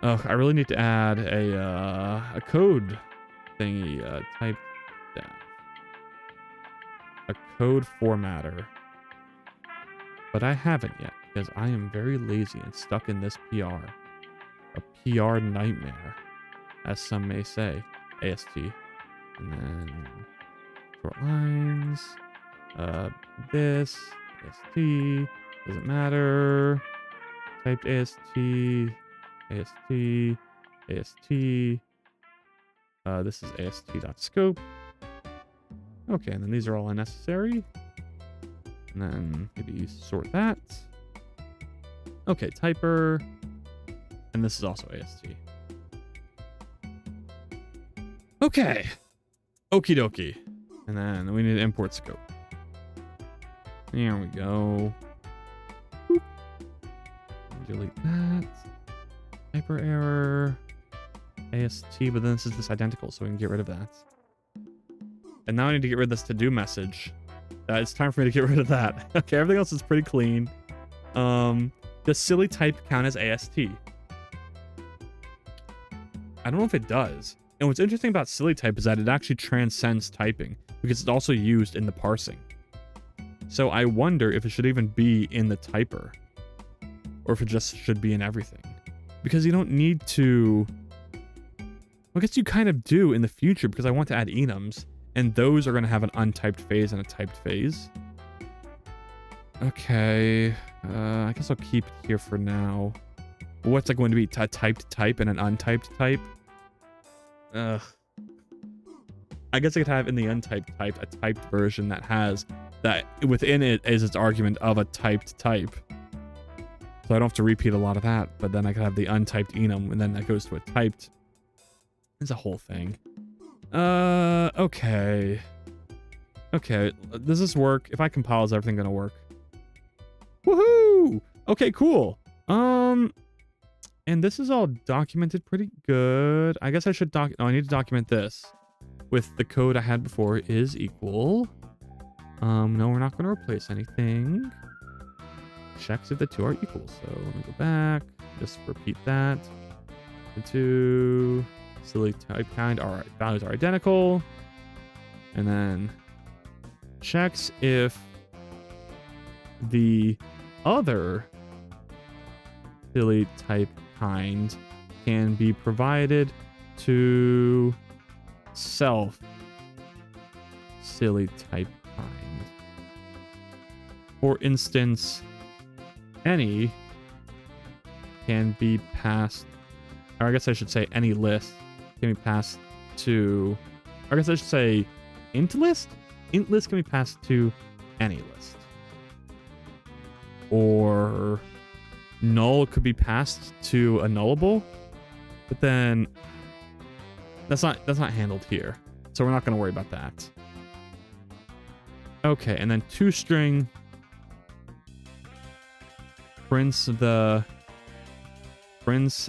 A: Oh, I really need to add a code thingy. Type def. A code formatter. But I haven't yet, because I am very lazy and stuck in this PR. A PR nightmare, as some may say. AST. And then short lines. This. AST. Doesn't matter. Typed AST. AST. AST. This is AST.scope. Okay, and then these are all unnecessary. And then maybe sort that. Okay, typer. And this is also AST. Okay. Okie dokie. And then we need to import scope. There we go. Boop. Delete that. Typer error. AST, but then this is this identical, so we can get rid of that. And now I need to get rid of this to-do message. It's time for me to get rid of that. Okay, everything else is pretty clean. Does silly type count as AST? I don't know if it does. And what's interesting about silly type is that it actually transcends typing, because it's also used in the parsing. So I wonder if it should even be in the typer, or if it just should be in everything. Because you don't need to... I guess you kind of do in the future, because I want to add enums, and those are going to have an untyped phase and a typed phase. Okay, I guess I'll keep it here for now. What's it going to be? A typed type and an untyped type? I guess I could have in the untyped type a typed version that has that within it is its argument of a typed type. So I don't have to repeat a lot of that, but then I could have the untyped enum, and then that goes to a typed. It's a whole thing. Okay. Okay, does this work? If I compile, is everything gonna work? Woohoo! Okay, cool. And this is all documented pretty good. I guess I should I need to document this with the code I had before is equal. No, we're not gonna replace anything. Checks if the two are equal. So let me go back, just repeat that. The two silly type kind are values are identical. And then checks if the other silly type kind can be provided to self silly type kind. For instance, any can be passed, or I guess I should say any list can be passed to, or I guess I should say int list? Int list can be passed to any list. Or null could be passed to a nullable, but then that's not handled here. So we're not going to worry about that. Okay, and then toString prints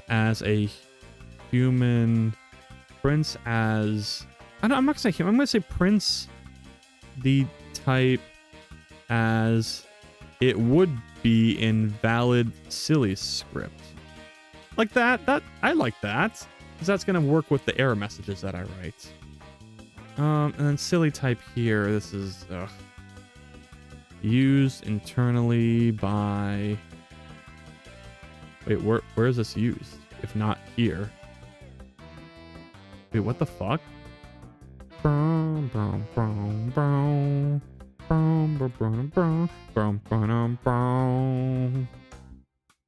A: as a human, prints as, I'm not going to say human, I'm going to say prints the type as it would be in valid silly script. Like that I like that, because that's going to work with the error messages that I write. And then silly type here, this is used internally by, wait, where is this used if not here? Wait, what the fuck?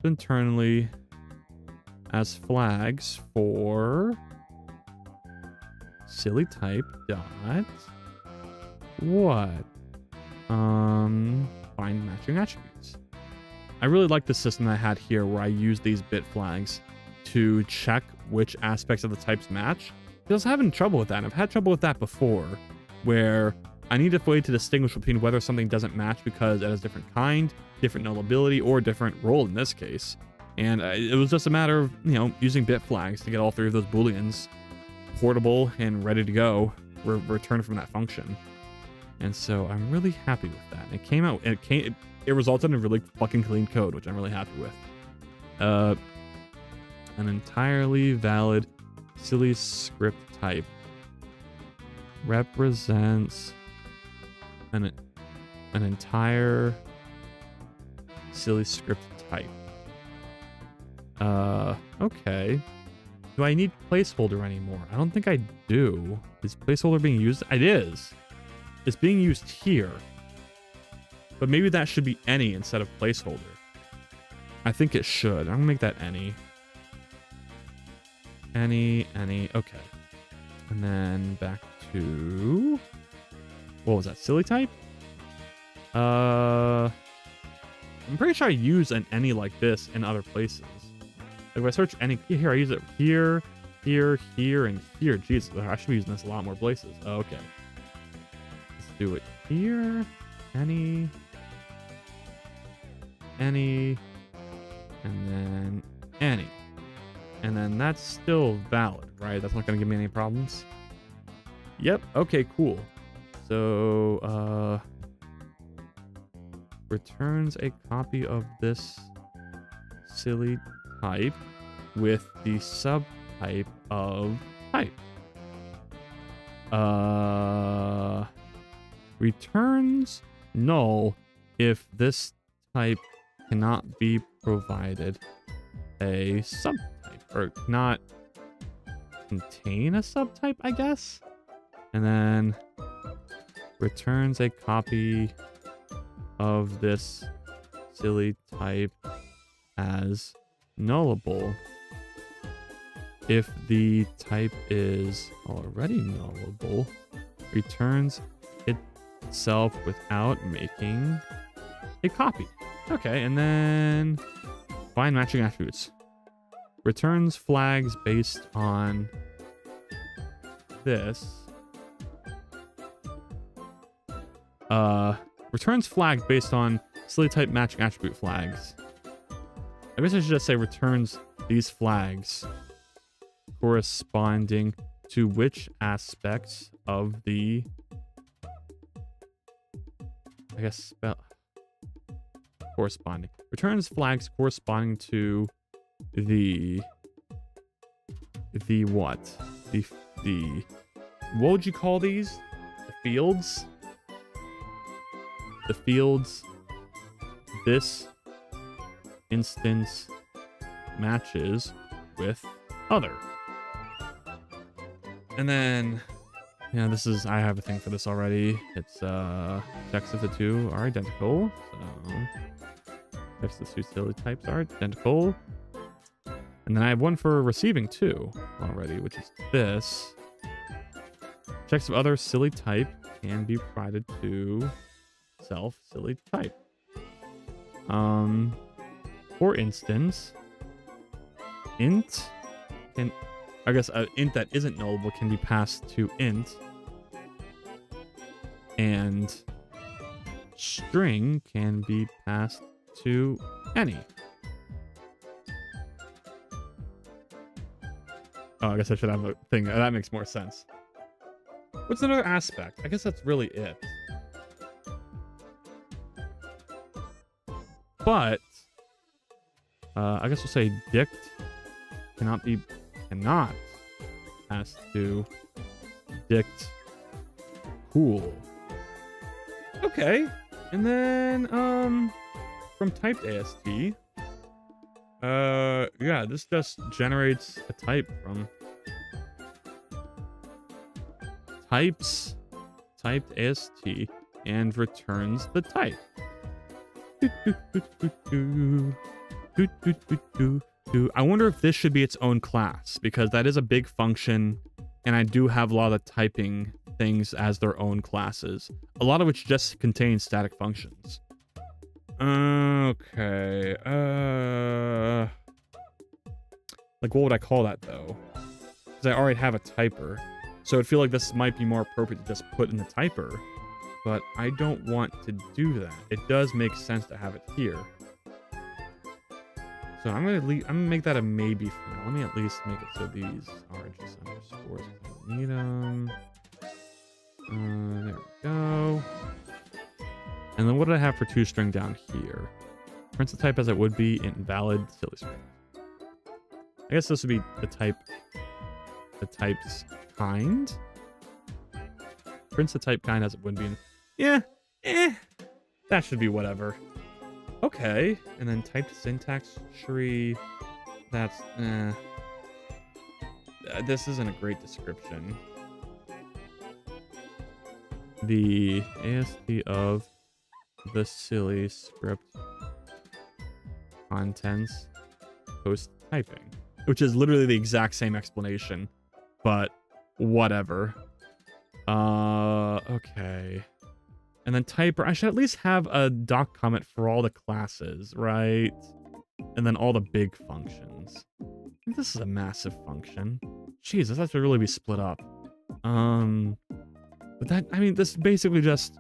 A: Internally as flags for silly type dot what? Find matching attributes. I really like the system I had here where I use these bit flags to check which aspects of the types match. I was having trouble with that, and I've had trouble with that before, where I need a way to distinguish between whether something doesn't match because it has different kind, different nullability, or different role in this case. And it was just a matter of, using bit flags to get all three of those booleans portable and ready to go, returned from that function. And so I'm really happy with that. It came out, it resulted in a really fucking clean code, which I'm really happy with. An entirely valid silly script type represents an entire silly script type. Okay. Do I need placeholder anymore? I don't think I do. Is placeholder being used? It is. It's being used here. But maybe that should be any instead of placeholder. I think it should. I'm gonna make that any. Any, okay. And then back to, what was that, silly type? I'm pretty sure I use an any like this in other places. Like if I search any here, I use it here, here, here, and here. Jeez, I should be using this a lot more places. Oh, okay. Let's do it here. Any, and then any. And then that's still valid, right? That's not going to give me any problems. Yep. Okay, cool. So, returns a copy of this silly type with the subtype of type. Returns null if this type cannot be provided a subtype, or not contain a subtype, I guess. And then returns a copy of this silly type as nullable if the type is already nullable. Returns itself without making a copy. Okay, and then find matching attributes. Returns flags based on this. Returns flags based on silly type matching attribute flags. I guess I should just say returns these flags corresponding to which aspects of the, I guess, spell corresponding. Returns flags corresponding to the what? The what would you call these? The fields? The fields this instance matches with other. And then, yeah, this is, I have a thing for this already. It's checks if the two are identical. So checks the two silly types are identical. And then I have one for receiving too already, which is this. Checks if other silly type can be provided to self silly type. For instance, int can, I guess an int that isn't nullable can be passed to int, and string can be passed to any. Oh, I guess I should have a thing. That makes more sense. What's another aspect? I guess that's really it. But I guess we'll say dict cannot pass to dict cool. Okay. And then from typed AST, yeah, this just generates a type from types typed AST and returns the type. I wonder if this should be its own class, because that is a big function, and I do have a lot of typing things as their own classes, a lot of which just contain static functions. Okay. Like, what would I call that though? Because I already have a typer, so I'd feel like this might be more appropriate to just put in the typer. But I don't want to do that. It does make sense to have it here. So I'm gonna make that a maybe for now. Let me at least make it so these are just underscores. I don't need them. There we go. And then what did I have for toString down here? Prints the type as it would be invalid silly string. I guess this would be the type's kind. Prints the type kind as it would be in, yeah, that should be whatever. Okay, and then typed syntax tree, that's, this isn't a great description. The AST of the silly script contents post typing, which is literally the exact same explanation, but whatever. Okay. And then typer, I should at least have a doc comment for all the classes, right? And then all the big functions. I think this is a massive function. Jeez, this has to really be split up. But that, I mean, this basically just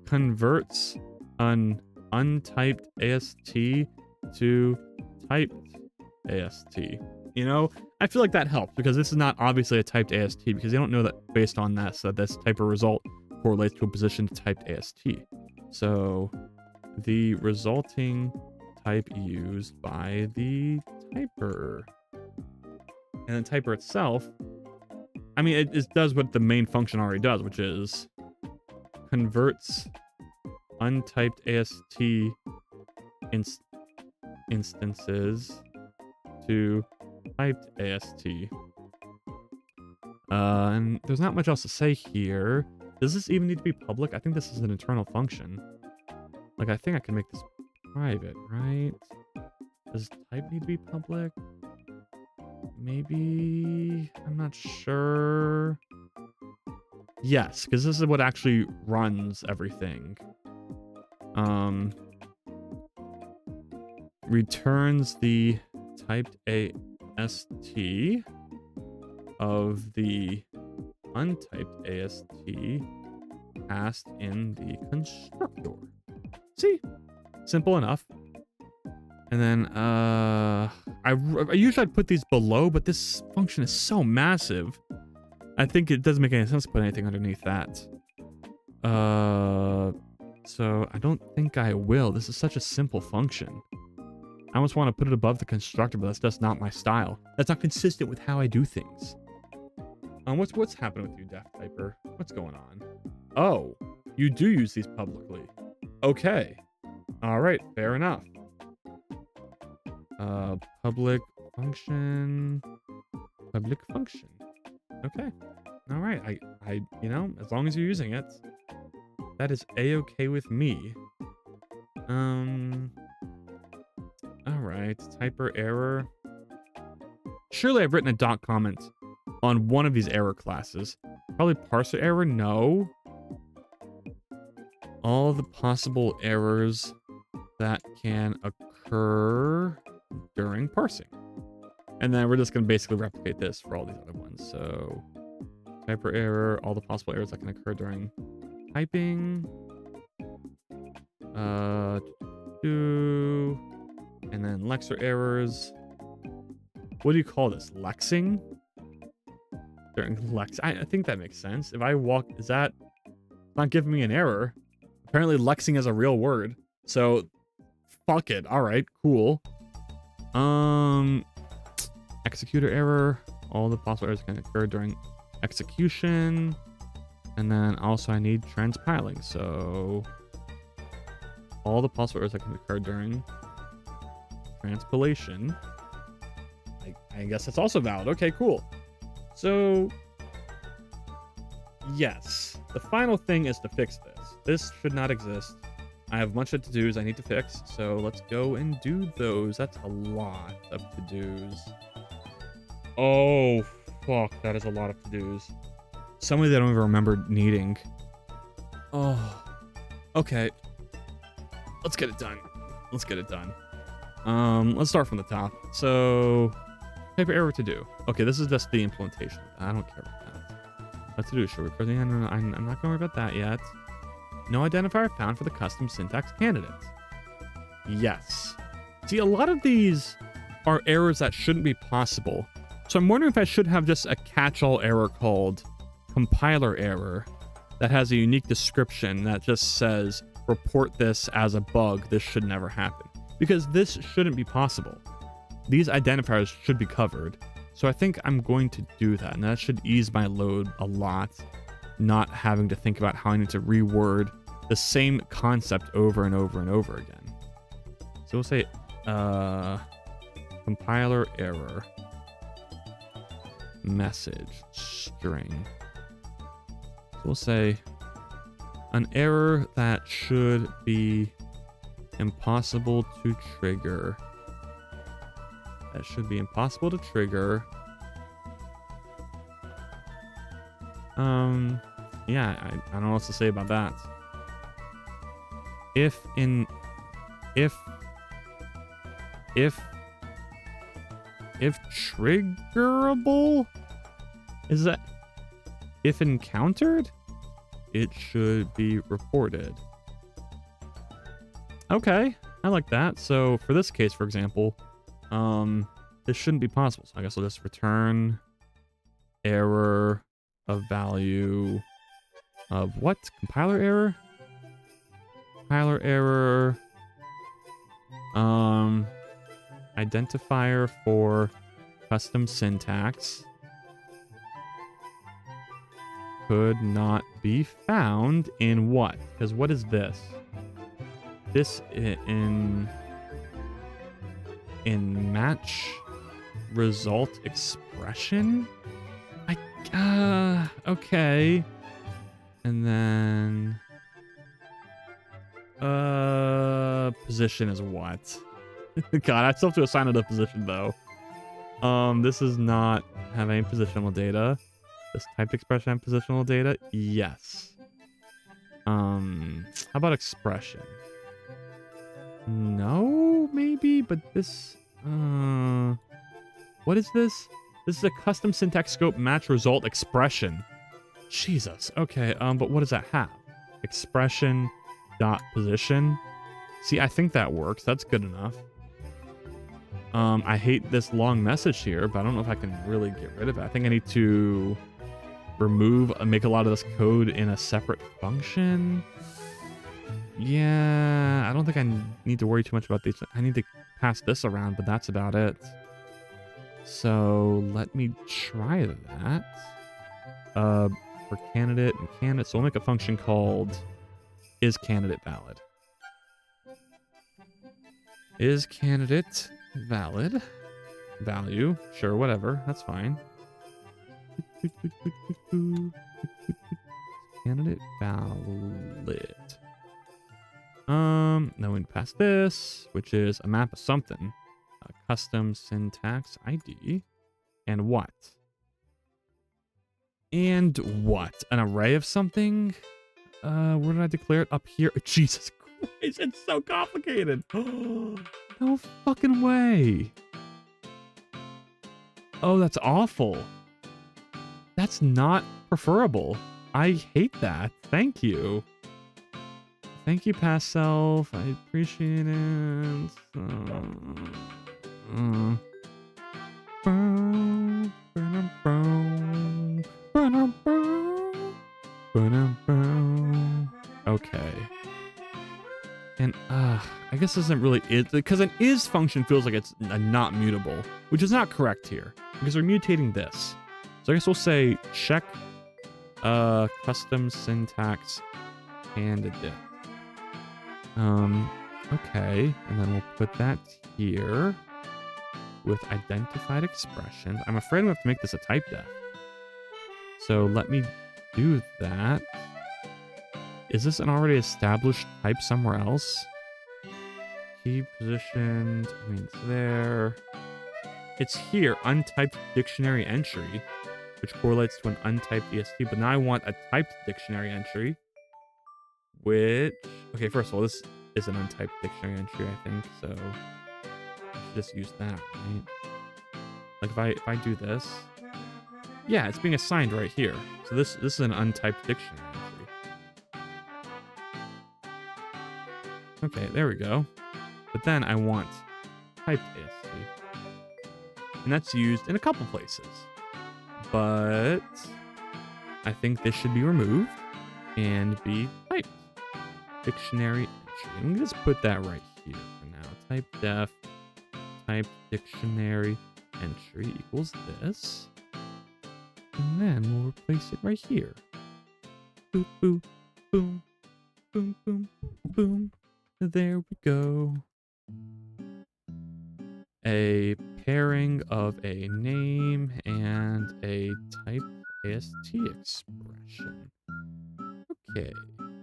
A: converts an untyped AST to typed AST. You know, I feel like that helps, because this is not obviously a typed AST, because you don't know that based on this, that this type of result correlates to a position typed AST. So the resulting type used by the typer. And the typer itself, I mean, it does what the main function already does, which is converts untyped AST instances to typed AST. And there's not much else to say here. Does this even need to be public? I think this is an internal function. Like, I think I can make this private, right? Does type need to be public? Maybe, I'm not sure. Yes, because this is what actually runs everything. Returns the typed AST of the untyped AST passed in the constructor. See? Simple enough. And then, I usually I'd put these below, but this function is so massive. I think it doesn't make any sense to put anything underneath that. So I don't think I will. This is such a simple function. I almost want to put it above the constructor, but that's just not my style. That's not consistent with how I do things. What's happening with you, Def Typer? What's going on? Oh, you do use these publicly. Okay. All right, fair enough. Public function. Okay. All right. I, you know, as long as you're using it, that is a-okay with me. All right. Typer error. Surely I've written a dot comment on one of these error classes. Probably parser error. No. All the possible errors that can occur during parsing. And then we're just going to basically replicate this for all these other ones. So typer error, all the possible errors that can occur during typing. And then lexer errors. What do you call this? Lexing? During lex. I think that makes sense. If I walk, is that not giving me an error? Apparently lexing is a real word. So fuck it. All right, cool. Executor error. All the possible errors can occur during execution. And then also I need transpiling. So all the possible errors that can occur during transpilation. I guess that's also valid. Okay, cool. So yes, the final thing is to fix this. This should not exist. I have a bunch of to-dos I need to fix, so let's go and do those. That's a lot of to-dos. Oh, fuck, that is a lot of to-dos. Some of them I don't even remember needing. Oh, okay. Let's get it done. Let's get it done. Let's start from the top. So, type error to do. Okay, this is just the implementation. I don't care about that. What to do? Should we for the end? I'm not going to worry about that yet. No identifier found for the custom syntax candidate. Yes. See, a lot of these are errors that shouldn't be possible. So I'm wondering if I should have just a catch-all error called compiler error that has a unique description that just says, report this as a bug. This should never happen. Because this shouldn't be possible. These identifiers should be covered. So I think I'm going to do that. And that should ease my load a lot. Not having to think about how I need to reword the same concept over and over and over again. So we'll say compiler error message string. So we'll say an error that should be impossible to trigger. That should be impossible to trigger. Yeah, I don't know what to say about that. If triggerable? Is that if encountered? It should be reported. Okay, I like that. So for this case, for example, this shouldn't be possible. So I guess I'll just return error of value of what? Compiler error? Compiler error. Identifier for custom syntax could not be found in what? Because what is this? This in match result expression? Okay. And then position is what? God, I still have to assign it a position though. This does not have any positional data. This typed expression and positional data? Yes. How about expression? No, maybe, but this... what is this? This is a custom syntax scope match result expression. Jesus. Okay, but what does that have? Expression dot position. See, I think that works. That's good enough. I hate this long message here, but I don't know if I can really get rid of it. I think I need to remove and make a lot of this code in a separate function. Yeah, I don't think I need to worry too much about these. I need to pass this around, but that's about it. So let me try that. For candidate and candidate, so we'll make a function called isCandidateValid. IsCandidateValid. Value. Sure, whatever. That's fine. Candidate valid. Then we pass this, which is a map of something. A custom syntax ID. And what? And what? An array of something? Where did I declare it? Up here? Jesus Christ, it's so complicated. No fucking way. Oh, that's awful. That's not preferable. I hate that. Thank you. Thank you, past self. I appreciate it. Okay. And I guess this isn't really it, because an is function feels like it's not mutable, which is not correct here because we're mutating this. So I guess we'll say check custom syntax candidate. Okay, and then we'll put that here with identified expressions. I'm afraid we have to make this a type def. So let me do that. Is this an already established type somewhere else? Key positioned, I mean, it's there. It's here, untyped dictionary entry, which correlates to an untyped EST, but now I want a typed dictionary entry, which, okay, first of all, this is an untyped dictionary entry, I think, so I should just use that, right? Like if I do this, yeah, it's being assigned right here. So this is an untyped dictionary entry. Okay, there we go. But then I want typed AST. And that's used in a couple places. But I think this should be removed and be typed. Dictionary entry. I'm gonna just put that right here for now. Type def, type dictionary entry equals this. And then we'll replace it right here. Boop, boop, boom, boom, boom, boom. There we go. A pairing of a name and a type AST expression. Okay,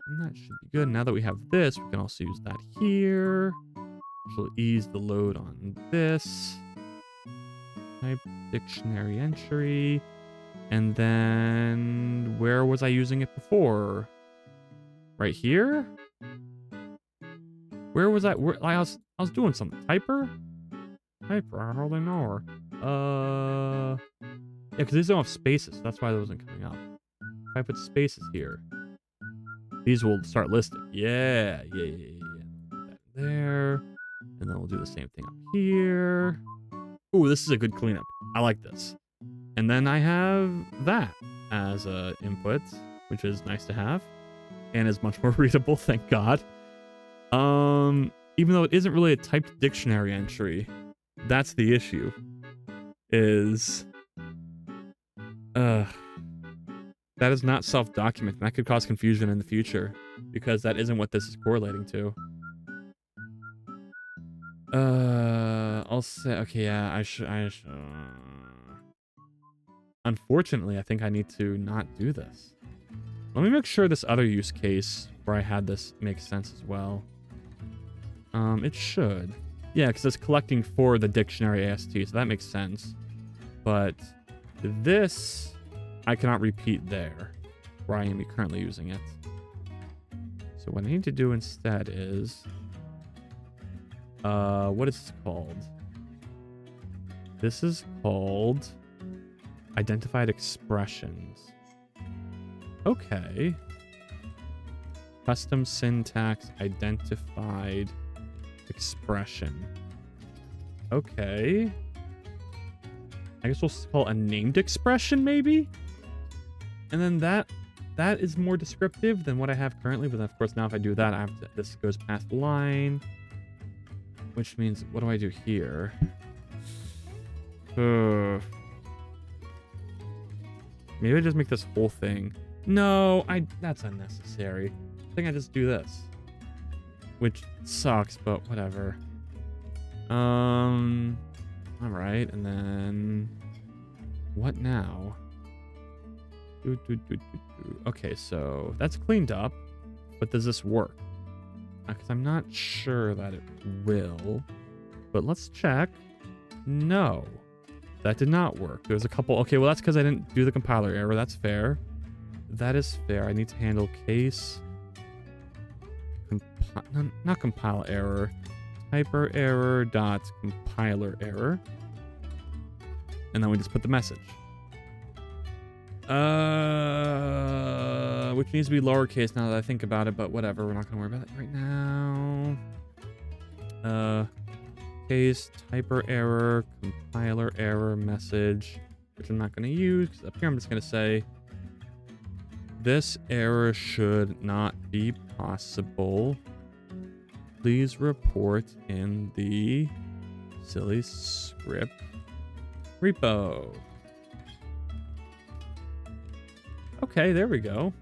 A: and that should be good. Now that we have this, we can also use that here, which will ease the load on this. Type dictionary entry. And then where was I using it before? Right here? Where was I? I was doing something. Typer? Typer, I hardly know her. Yeah, because these don't have spaces. That's why those aren't coming up. If I put spaces here, these will start listing. Yeah. Put that there. And then we'll do the same thing up here. Ooh, this is a good cleanup. I like this. And then I have that as a input, which is nice to have. And is much more readable, thank God. Even though it isn't really a typed dictionary entry, that's the issue. Is that is not self-documented. That could cause confusion in the future because that isn't what this is correlating to. I'll say, okay, yeah, I should. Unfortunately, I think I need to not do this. Let me make sure this other use case where I had this makes sense as well. It should. Yeah, because it's collecting for the dictionary AST, so that makes sense. But this I cannot repeat there where I am currently using it. So what I need to do instead is, what is this called? This is called identified expressions. Okay. Custom syntax identified expression. Okay. I guess we'll call it a named expression maybe? And then that is more descriptive than what I have currently. But then of course now if I do that, I have to, this goes past the line. Which means, what do I do here? Maybe I just make this whole thing. No, that's unnecessary. I think I just do this. Which sucks, but whatever. Alright, and then what now? Okay, so that's cleaned up, but does this work? Because I'm not sure that it will, but let's check. No, that did not work. There's a couple. Okay, well, that's because I didn't do the compiler error. That's fair. That is fair. I need to handle case. Not compile error. Typer error dot compiler error. And then we just put the message. Which needs to be lowercase now that I think about it, but whatever. We're not going to worry about it right now. Case, typer error, compiler error, message, which I'm not going to use, because up here I'm just going to say, this error should not be possible. Please report in the silly script repo. Okay, there we go.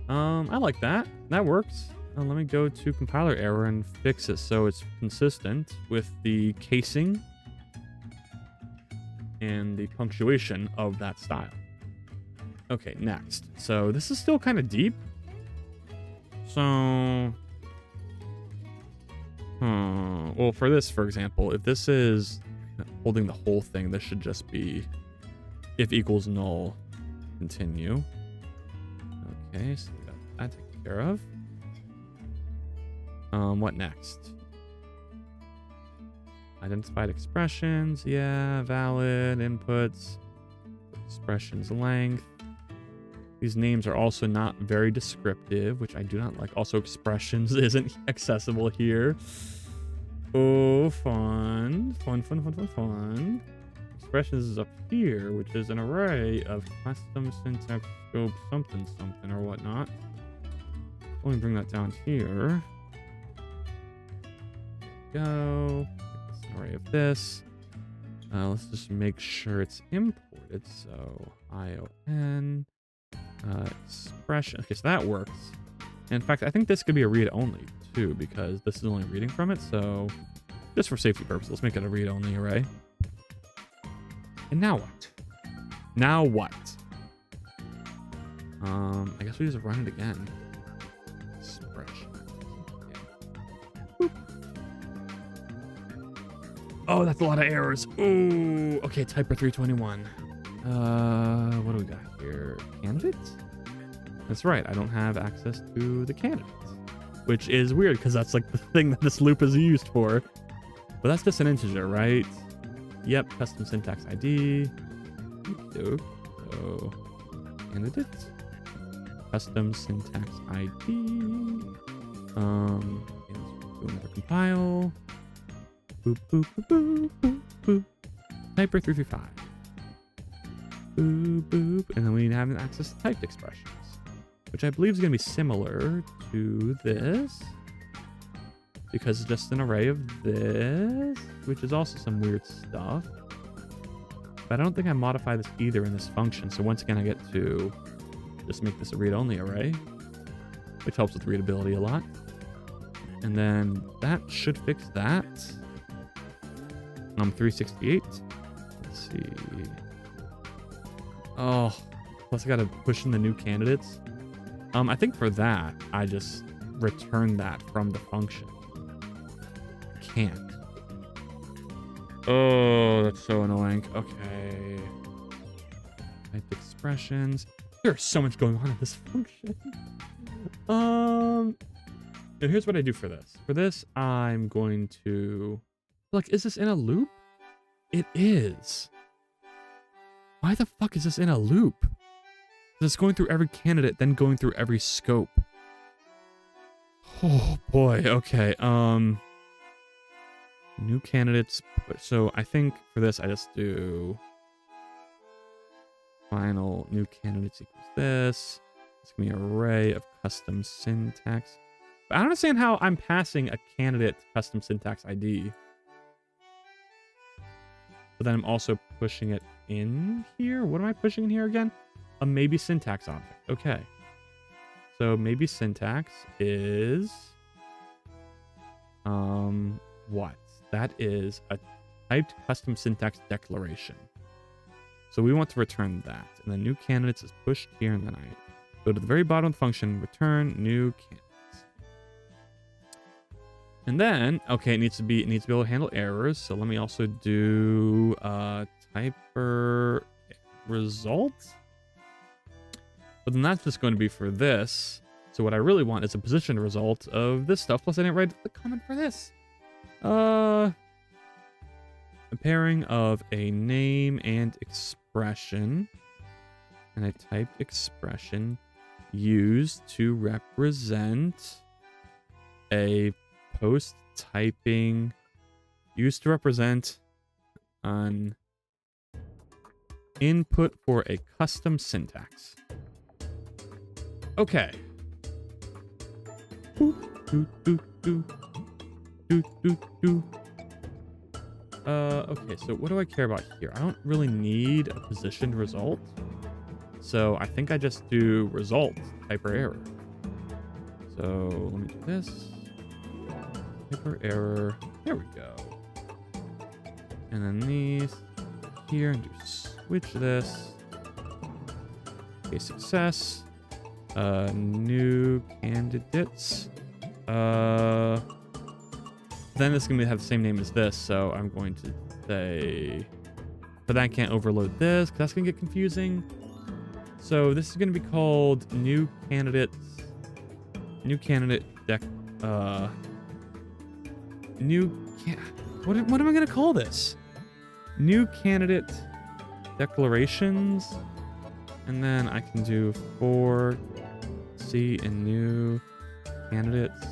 A: I like that. That works. Let me go to compiler error and fix it so it's consistent with the casing and the punctuation of that style. Okay, next. So this is still kind of deep. So, well, for this, for example, if this is holding the whole thing, this should just be if equals null, continue. Okay, so we got that taken care of. What next? Identified expressions, yeah, valid inputs, expressions length. These names are also not very descriptive, which I do not like. Also, expressions isn't accessible here. Oh, fun. Fun. Expressions is up here, which is an array of custom syntax scope something or whatnot. Let me bring that down here. Go. It's an array of this. Let's just make sure it's imported. So ION. Expression. Okay, so that works. And in fact, I think this could be a read only too, because this is only reading from it. So just for safety purposes, let's make it a read only array. And now what? Now what? I guess we just run it again. Expression. Okay. Oh, that's a lot of errors. Ooh. Okay, Typer 321. What do we got here? Candidates? That's right. I don't have access to the candidates, which is weird because that's like the thing that this loop is used for. But that's just an integer, right? Yep. Custom syntax ID. So, candidates. Custom syntax ID. Do another compile. Boop, boop, boop, boop, boop, boop. Typer 335. Boop, boop. And then we have an access to typed expressions, which I believe is going to be similar to this, because it's just an array of this, which is also some weird stuff. But I don't think I modify this either in this function. So once again, I get to just make this a read-only array, which helps with readability a lot. And then that should fix that. 368. Let's see. Oh, plus I gotta push in the new candidates. I think for that, I just return that from the function. Can't. Oh, that's so annoying. Okay. typed expressions. There's so much going on in this function. And here's what I do for this. For this, I'm going to... Like, is this in a loop? It is. Why the fuck is this in a loop? It's going through every candidate, then going through every scope. Oh boy, okay. New candidates. So I think for this, I just do final new candidates equals this. It's gonna be an array of custom syntax. But I don't understand how I'm passing a candidate custom syntax ID. But then I'm also pushing it in here. What am I pushing in here again? A maybe syntax object. Okay. So maybe syntax is what? That is a typed custom syntax declaration. So we want to return that. And then new candidates is pushed here, and then I go to the very bottom of the function, return new candidates. And then, okay, it needs to be able to handle errors. So let me also do typer result. But then that's just going to be for this. So what I really want is a position result of this stuff. Plus I didn't write the comment for this. A pairing of a name and expression. And I typed expression used to represent a post typing used to represent an input for a custom syntax. Okay. Okay, so what do I care about here? I don't really need a positioned result. So I think I just do result, type or error. So let me do this. Type or error. There we go. And then these here and do switch this. Okay, success. New candidates. Then it's gonna have the same name as this, so I'm going to say, but then I can't overload this because that's gonna get confusing. So this is gonna be called new candidate deck. What am I gonna call this? New candidate declarations, and then I can do for C and new candidates.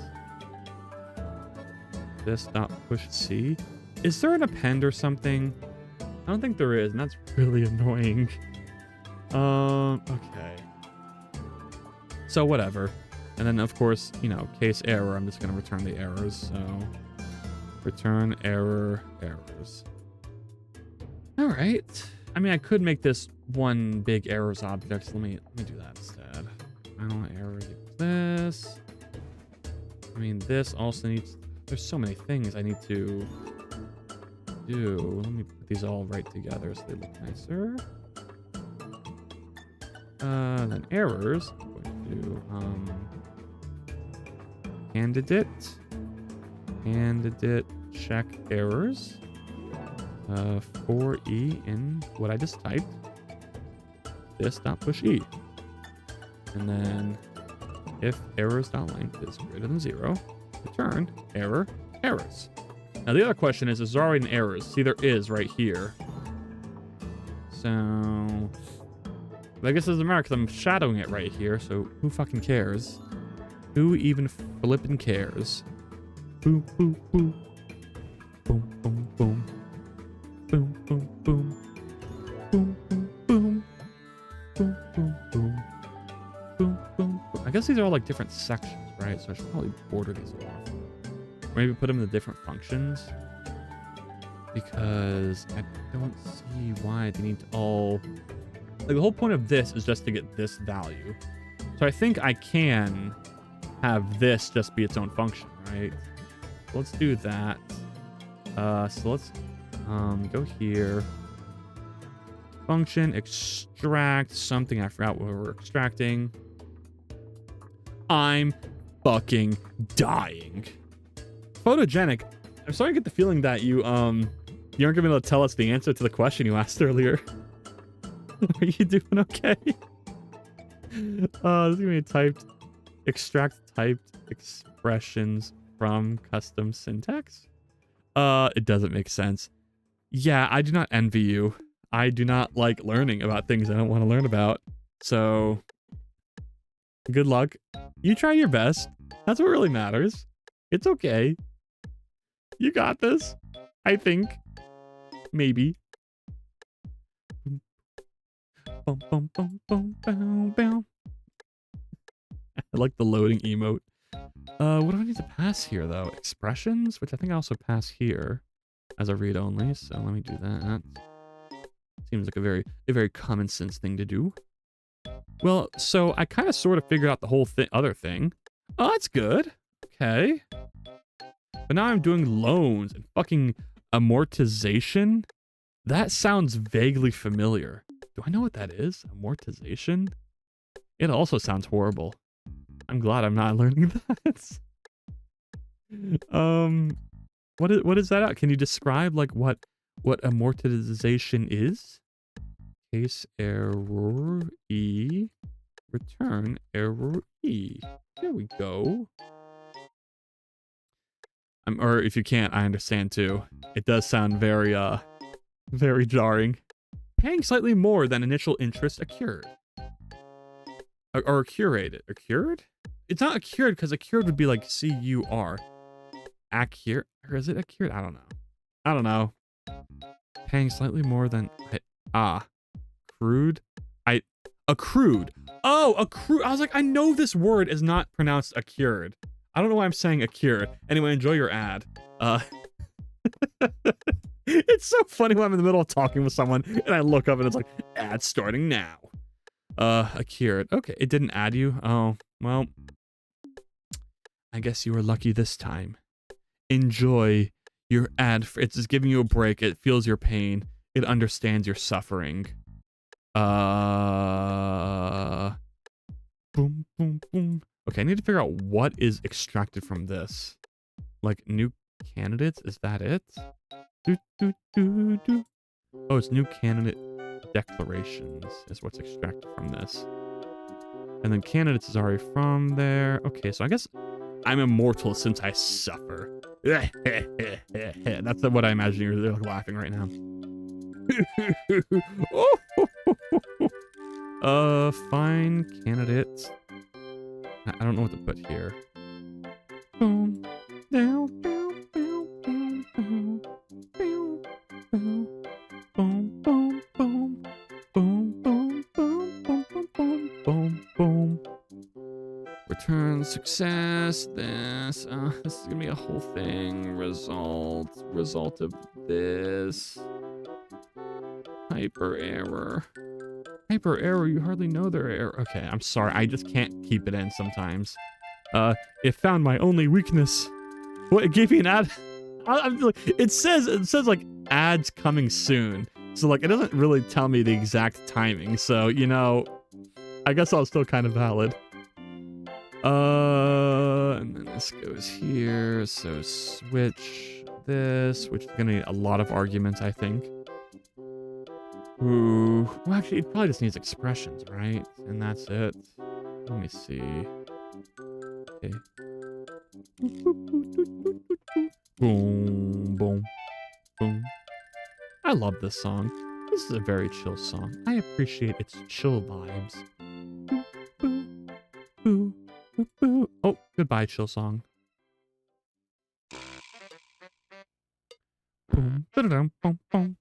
A: This dot push C. Is there an append or something? I don't think there is, and that's really annoying. Okay. So whatever. And then of course, you know, case error, I'm just gonna return the errors. So return error errors. All right. I mean, I could make this one big errors object. So let me do that instead. Final error equals this. I mean, this also needs. There's so many things I need to do. Let me put these all right together so they look nicer. Then errors. I'm going to do candidate check errors. For E in what I just typed. This dot push E. And then if errors.length is greater than 0, return error errors. Now the other question is there already an errors? See, there is right here. So I guess it doesn't matter because I'm shadowing it right here. So who fucking cares? Who even flipping cares? Boom, boom, boom. Boom, boom, boom. Boom, boom, boom. Boom, boom, boom. Boom, boom, boom. Boom, boom, boom. I guess these are all like different sections, right? So I should probably border these off. Or maybe put them in the different functions. Because I don't see why they need to all... Like the whole point of this is just to get this value. So I think I can have this just be its own function, right? So let's do that. So let's go here. Function, extract something. I forgot what we're extracting. I'm fucking dying. Photogenic. I'm starting to get the feeling that you aren't gonna be able to tell us the answer to the question you asked earlier. Are you doing okay? This is gonna be typed. Extract typed expressions from custom syntax. It doesn't make sense. Yeah, I do not envy you. I do not like learning about things I don't want to learn about. So, good luck. You try your best. That's what really matters. It's okay. You got this. I think. Maybe. Bum, bum, bum, bum, bum, bum. I like the loading emote. What do I need to pass here, though? Expressions, which I think I also pass here as a read only. So let me do that. Seems like a very common sense thing to do. Well, so I kind of sort of figured out the whole other thing. Oh, that's good. Okay. But now I'm doing loans and fucking amortization. That sounds vaguely familiar. Do I know what that is? Amortization? It also sounds horrible. I'm glad I'm not learning that. What is that out? Can you describe like what amortization is? Case error E, return error E. There we go. Or if you can't, I understand too. It does sound very very jarring. Paying slightly more than initial interest accrued. Or accurate. Accrued? It's not accrued because accrued would be like C-U-R. Accurate? Or is it accrued? I don't know. Paying slightly more than... Accrued? Accrued. Oh, accrued. I was like, I know this word is not pronounced accrued. I don't know why I'm saying accrued. Anyway, enjoy your ad. It's so funny when I'm in the middle of talking with someone and I look up and it's like, ad starting now. Accrued. Okay, it didn't add you. Oh, well. I guess you were lucky this time. Enjoy your ad. It's just giving you a break. It feels your pain. It understands your suffering. Boom, boom, boom. Okay, I need to figure out what is extracted from this. Like new candidates? Is that it? Oh, it's new candidate declarations is what's extracted from this. And then candidates is already from there. Okay, so I guess I'm immortal since I suffer. That's what I imagine you're like laughing right now. Find candidates. I don't know what to put here. Boom, down, down, down, down, down, down, down, boom, boom, boom, boom, boom, boom, boom, boom, boom, boom. Return success. This is gonna be a whole thing. Result of this. Hyper error. Hyper error, you hardly know their error. Okay, I'm sorry, I just can't keep it in sometimes. It found my only weakness. What, it gave me an ad? It says like ads coming soon. So like, it doesn't really tell me the exact timing. So, you know, I guess I'll still kind of valid. And then this goes here. So switch this, which is gonna need a lot of arguments, I think. Ooh. Well, actually, it probably just needs expressions, right? And that's it. Let me see. Okay. Boom, boom, boom. I love this song. This is a very chill song. I appreciate its chill vibes. Boo, boo, boo, boo. Oh, goodbye, chill song. Boom, ba-da-dum, boom, boom.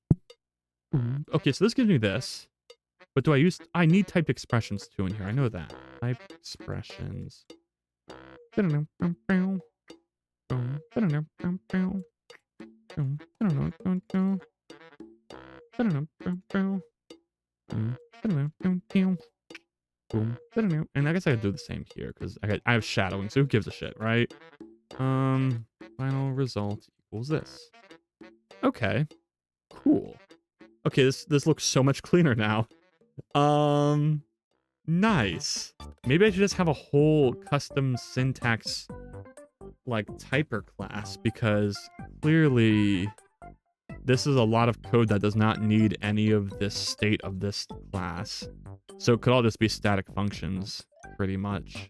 A: Okay, so this gives me this. But do I need typed expressions too in here. I know that. Typed expressions. And I guess I could do the same here because I have shadowing, so who gives a shit, right? Final result equals this. Okay. Cool. Okay, this looks so much cleaner now. Nice. Maybe I should just have a whole custom syntax like typer class because clearly this is a lot of code that does not need any of this state of this class. So it could all just be static functions, pretty much.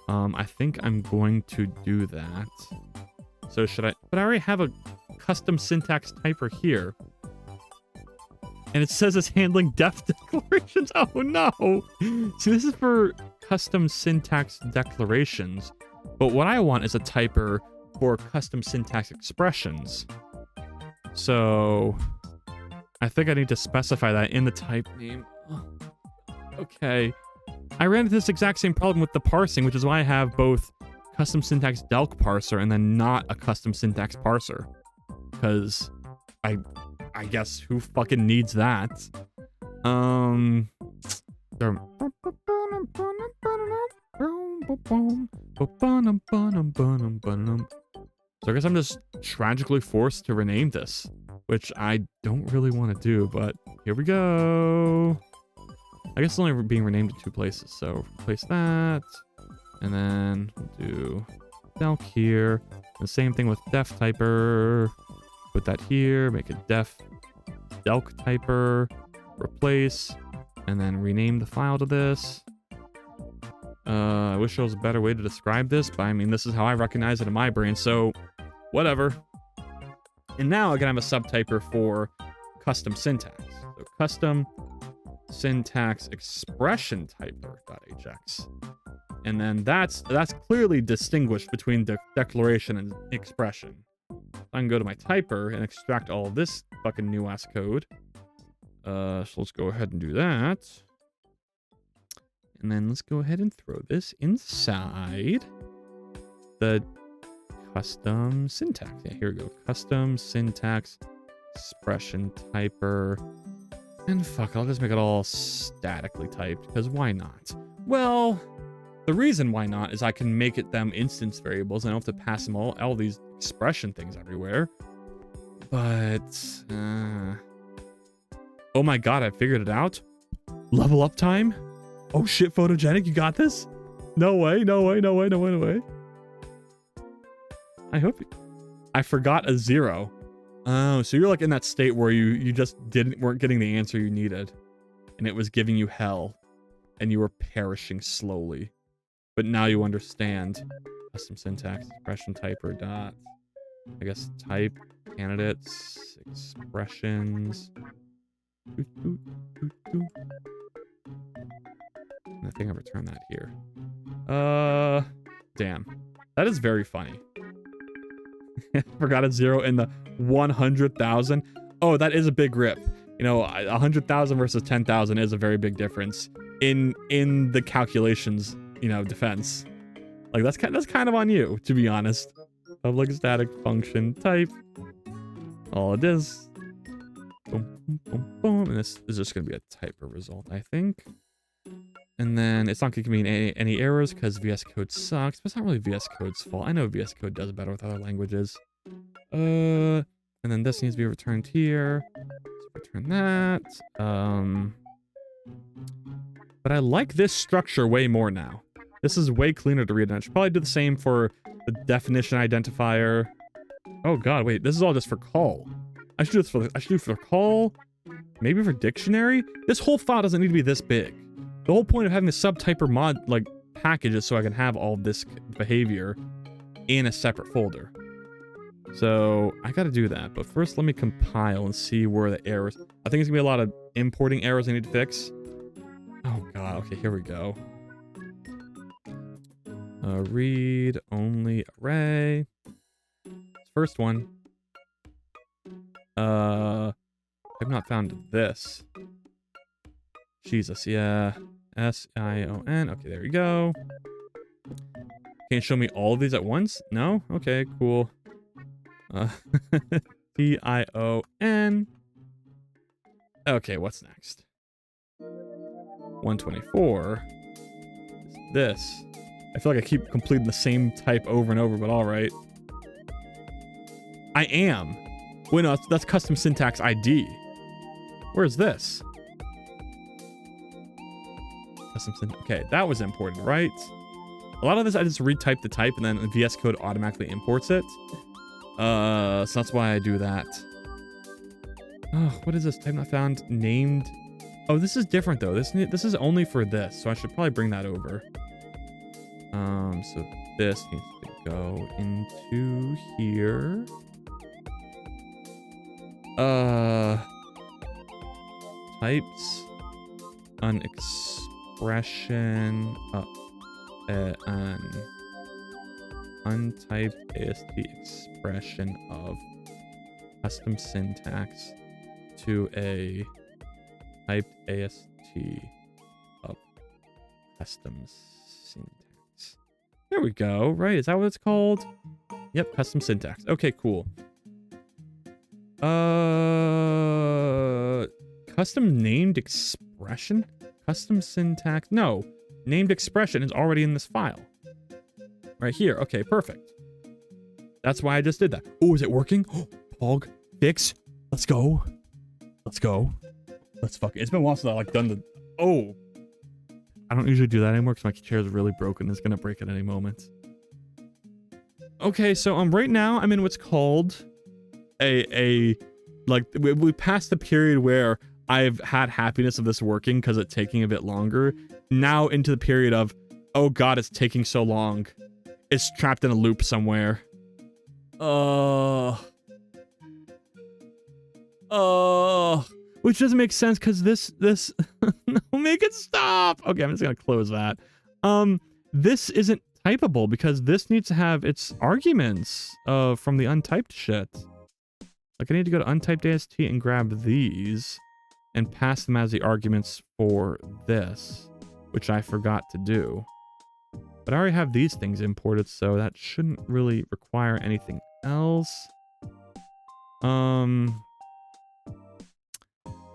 A: I think I'm going to do that. So should I? But I already have a custom syntax typer here. And it says it's handling def declarations. Oh no! See, this is for custom syntax declarations. But what I want is a typer for custom syntax expressions. So I think I need to specify that in the type name. Okay. I ran into this exact same problem with the parsing, which is why I have both custom syntax delc parser and then not a custom syntax parser. Because I guess who fucking needs that? So I guess I'm just tragically forced to rename this, which I don't really want to do, but here we go. I guess it's only being renamed in 2 places, so replace that, and then we'll do delc here. The same thing with def typer. Put that here, make it def delc typer, replace, and then rename the file to this. I wish there was a better way to describe this, but I mean, this is how I recognize it in my brain, so whatever. And now I can have a subtyper for custom syntax. So custom syntax expression typer.hx. And then that's clearly distinguished between the declaration and expression. I can go to my typer and extract all of this fucking new ass code. So let's go ahead and do that. And then let's go ahead and throw this inside the custom syntax. Yeah, here we go. Custom syntax expression typer. And fuck it, I'll just make it all statically typed, because why not? Well, the reason why not is I can make it them instance variables. I don't have to pass them all these expression things everywhere. But, oh my god, I figured it out. Level up time? Oh shit, Photogenic, you got this? No way, no way, no way, no way, no way. I forgot a 0. Oh, so you're like in that state where you just weren't getting the answer you needed, and it was giving you hell, and you were perishing slowly. But now you understand. Custom syntax expression typer dot. I guess type candidates expressions. And I think I returned that here. Damn, that is very funny. Forgot a 0 in the 100,000. Oh, that is a big rip. You know, 100,000 versus 10,000 is a very big difference in the calculations, you know, defense. Like that's kind of on you, to be honest. Public static function type. All it is. Boom, boom, boom, boom. And this is just gonna be a typer result, I think. And then it's not gonna give me any errors because VS Code sucks, but it's not really VS Code's fault. I know VS Code does better with other languages. And then this needs to be returned here. Let's return that. But I like this structure way more now. This is way cleaner to read, and I should probably do the same for the definition identifier. Oh god, wait, this is all just for call. I should do for call, maybe for dictionary. This whole file doesn't need to be this big. The whole point of having the subtyper mod like package is so I can have all this behavior in a separate folder. So I got to do that, but first let me compile and see where the errors. I think it's gonna be a lot of importing errors I need to fix. Oh god, okay, here we go. Read only array. First one. I've not found this. Jesus, yeah. S-I-O-N. Okay, there we go. Can you show me all of these at once? No? Okay, cool. T-I-O-N. Okay, what's next? 124. This. I feel like I keep completing the same type over and over, but alright. I am. Wait, no, that's custom syntax ID. Where's this? Custom syntax. Okay, that was important, right? A lot of this, I just retype the type and then VS Code automatically imports it. So that's why I do that. Oh, what is this? Type not found. Named. Oh, this is different though. This is only for this, so I should probably bring that over. So this needs to go into here. Types an expression an untyped AST expression of custom syntax to a typed AST of custom syntax. There we go. Right, is that what it's called? Yep, custom syntax. Okay, cool. Custom named expression? Custom syntax? No, named expression is already in this file. Right here. Okay, perfect. That's why I just did that. Oh, is it working? Oh, Pog, fix. Let's go. Let's go. Let's fuck it. It's been a while since I like done the... Oh. I don't usually do that anymore because my chair is really broken. It's gonna break at any moment. Okay, so right now I'm in what's called like we passed the period where I've had happiness of this working because it's taking a bit longer. Now into the period of, oh god, it's taking so long. It's trapped in a loop somewhere. Which doesn't make sense because this no, make it stop. Okay, I'm just gonna close that. This isn't typable because this needs to have its arguments from the untyped shit. Like I need to go to untyped AST and grab these and pass them as the arguments for this, which I forgot to do. But I already have these things imported, so that shouldn't really require anything else.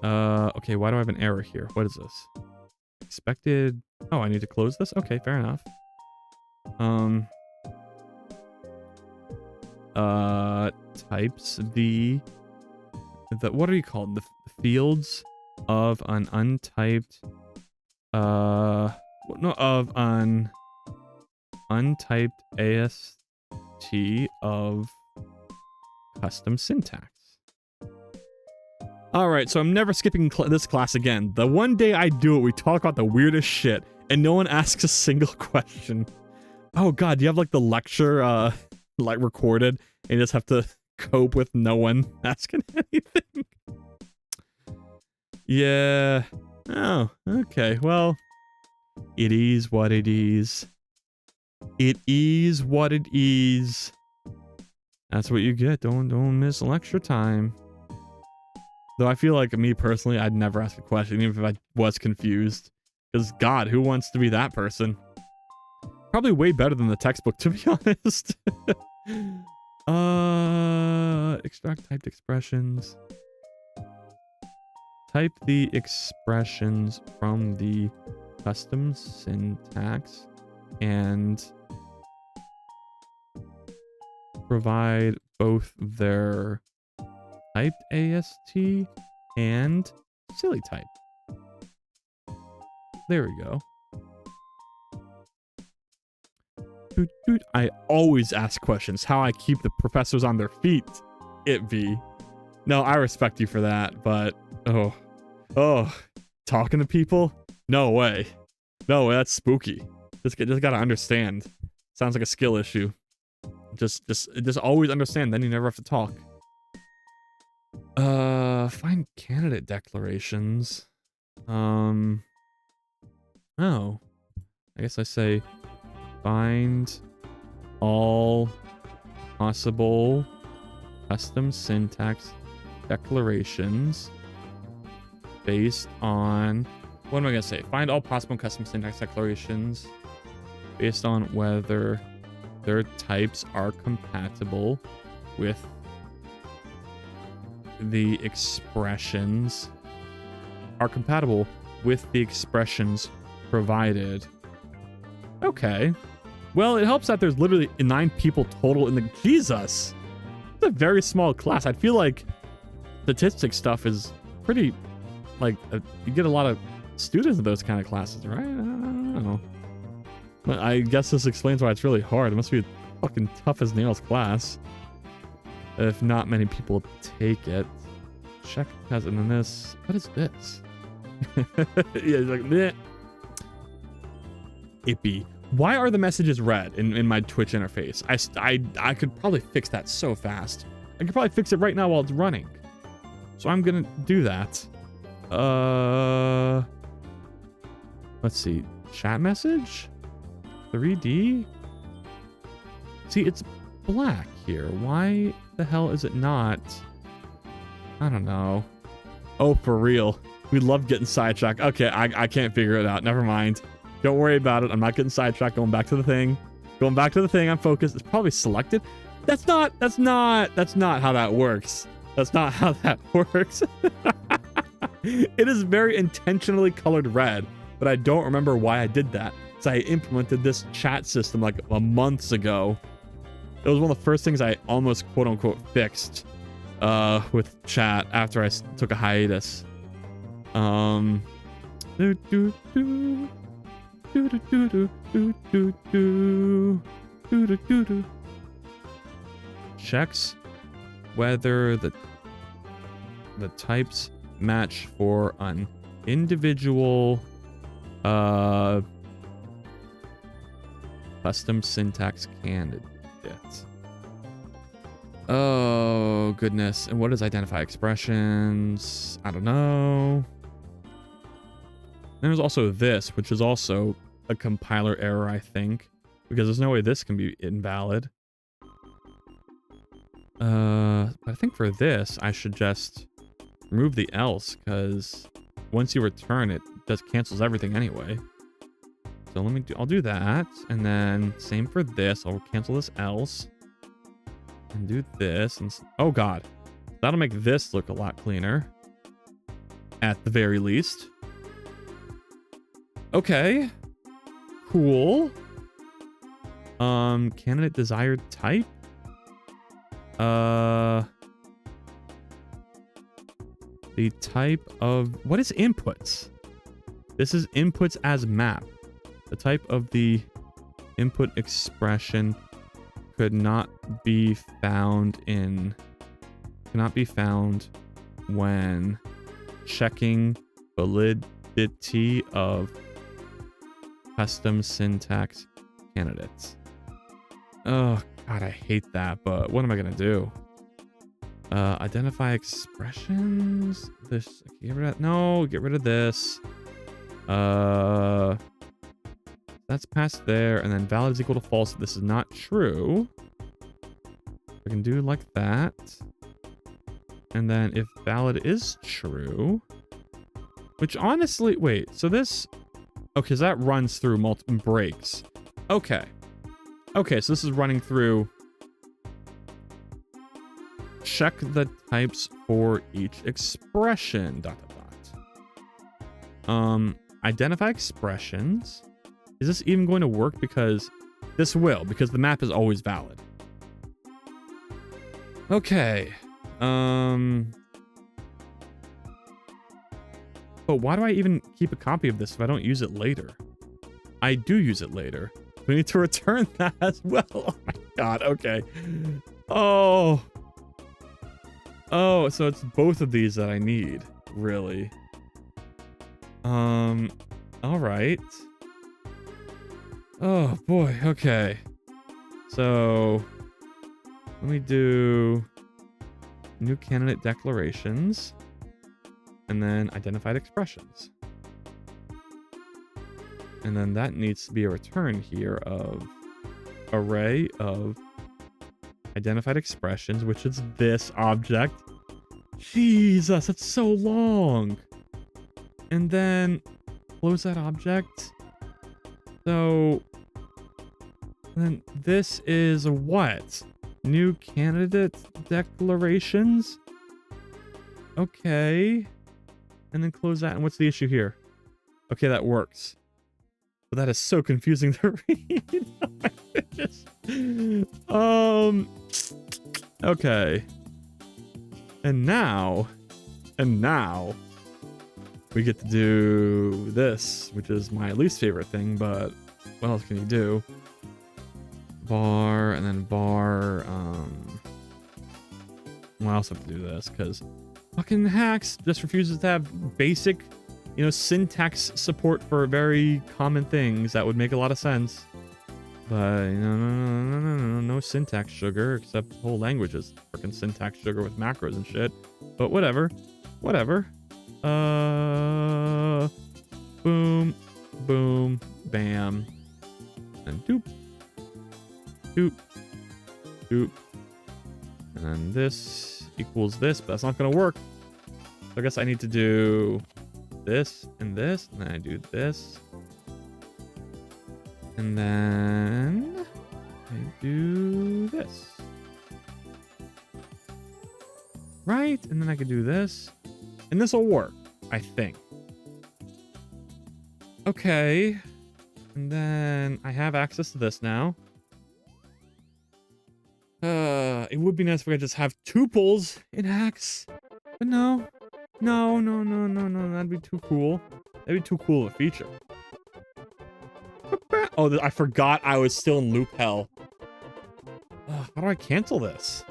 A: Okay, why do I have an error here? What is this? Expected... Oh, I need to close this? Okay, fair enough. Types the what are you called? The fields of an untyped... No, of an untyped AST of custom syntax. Alright, so I'm never skipping this class again. The one day I do it, we talk about the weirdest shit, and no one asks a single question. Oh god, do you have like the lecture like recorded, and you just have to cope with no one asking anything? Yeah. Oh, okay, well... It is what it is. It is what it is. That's what you get. Don't miss lecture time. Though I feel like me personally, I'd never ask a question, even if I was confused. Because God, who wants to be that person? Probably way better than the textbook, to be honest. Extract typed expressions. Type the expressions from the custom syntax and provide both their typed AST and silly type. There we go. Dude, I always ask questions. How I keep the professors on their feet. It be. No, I respect you for that, but oh, talking to people? No way. No way, that's spooky. Just gotta understand. Sounds like a skill issue. Just always understand, then you never have to talk. Find candidate declarations. Oh. I guess I say find all possible custom syntax declarations based on... What am I gonna say? Find all possible custom syntax declarations based on whether their types are compatible with the expressions provided. Okay. Well, it helps that there's literally 9 people total in the... Jesus! It's a very small class. I feel like statistics stuff is pretty... Like, you get a lot of students in those kind of classes, right? I don't know. But I guess this explains why it's really hard. It must be a fucking tough as nails class. If not many people take it. check has, and then this. What is this? Yeah, it's like meh. Ippy. Why are the messages red in my Twitch interface? I could probably fix that so fast. I could probably fix it right now while it's running. So I'm gonna do that. Let's see. Chat message? 3D? See, it's black here. Why the hell is it not? I don't know. Oh, for real. We love getting sidetracked. Okay, I can't figure it out. Never mind. Don't worry about it. I'm not getting sidetracked. Going back to the thing. Going back to the thing. I'm focused. It's probably selected. That's not how that works. That's not how that works. It is very intentionally colored red, but I don't remember why I did that. So I implemented this chat system like a months ago. It was one of the first things I almost quote unquote fixed with chat after I took a hiatus. Checks whether the types match for an individual custom syntax candidate. Oh goodness. And what is identify expressions? I don't know. There's also this, which is also a compiler error, I think, because there's no way this can be invalid. But I think for this, I should just remove the else, because once you return it, just cancels everything anyway. So I'll do that, and then same for this. I'll cancel this else, and do this, and oh god, that'll make this look a lot cleaner, at the very least. Okay, cool. Candidate desired type. The type of what is inputs? This is inputs as map. The type of the input expression cannot be found when checking validity of custom syntax candidates. Oh god, I hate that, but what am I gonna do? Identify expressions. This, get rid of, no, get rid of this. That's past there, and then valid is equal to false. This is not true. I can do like that. And then if valid is true, which honestly, wait, so this, okay, so that runs through multiple breaks. Okay. Okay, so this is running through check the types for each expression, ... Identify expressions. Is this even going to work? Because this will, because the map is always valid. Okay. But why do I even keep a copy of this if I don't use it later? I do use it later. We need to return that as well. Oh my god, okay. Oh. Oh, so it's both of these that I need, really. All right. Oh boy, okay. So let me do new candidate declarations and then identified expressions. And then that needs to be a return here of array of identified expressions, which is this object. Jesus, that's so long. And then close that object. So then this is what? New candidate declarations? Okay. And then close that. And what's the issue here? Okay, that works. But that is so confusing to read. Oh my goodness. Okay. And now we get to do this, which is my least favorite thing, but what else can you do? Var, and then var, well, I also have to do this, because Fucking Hacks just refuses to have basic, you know, syntax support for very common things that would make a lot of sense. But no syntax sugar, except whole languages. Freaking syntax sugar with macros and shit. But whatever. Boom, boom, bam, and doop, doop, doop. And then this equals this, but that's not gonna work. So I guess I need to do this, and then I do this. And then I do this. Right? And then I could do this. And this will work, I think. Okay. And then I have access to this now. It would be nice if I could just have tuples in Hacks. But no. No. That'd be too cool. That'd be too cool of a feature. Oh, I forgot I was still in loop hell. How do I cancel this?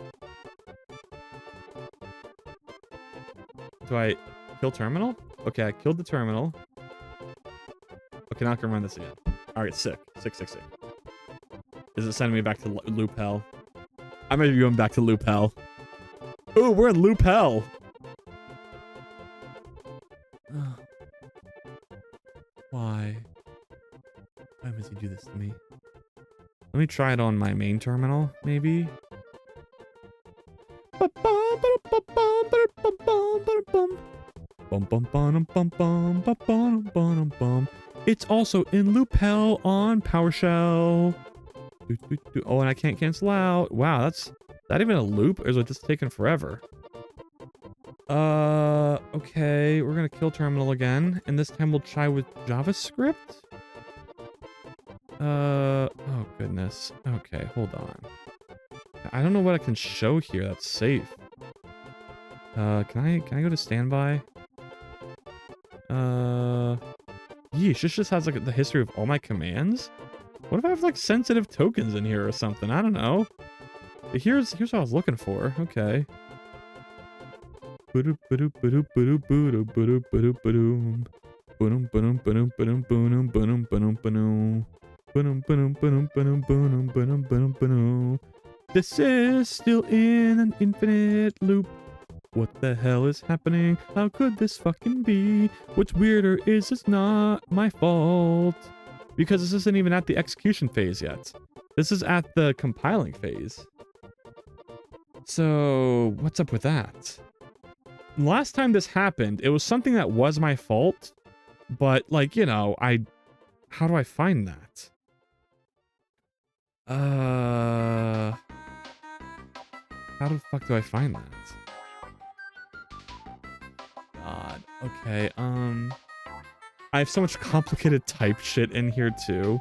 A: Do I kill terminal? Okay, I killed the terminal. Okay, now I can run this again. Alright, sick. Is it sending me back to loop hell? I might be going back to loop hell. Ooh, we're in loop hell. Why? Why does he do this to me? Let me try it on my main terminal, maybe. It's also in loop hell on PowerShell. Oh, and I can't cancel out. Wow, that's that even a loop? Or is it just taking forever? Okay, we're gonna kill terminal again, and this time we'll try with JavaScript. Oh goodness. Okay, hold on. I don't know what I can show here that's safe. Can I go to standby? Yeesh, this just has like the history of all my commands? What if I have like sensitive tokens in here or something? I don't know. But here's what I was looking for. Okay. This is still in an infinite loop. What the hell is happening? How could this fucking be? What's weirder is it's not my fault. Because this isn't even at the execution phase yet. This is at the compiling phase. So, what's up with that? Last time this happened, it was something that was my fault. But, like, you know, how do I find that? How the fuck do I find that? God. Okay, I have so much complicated type shit in here too.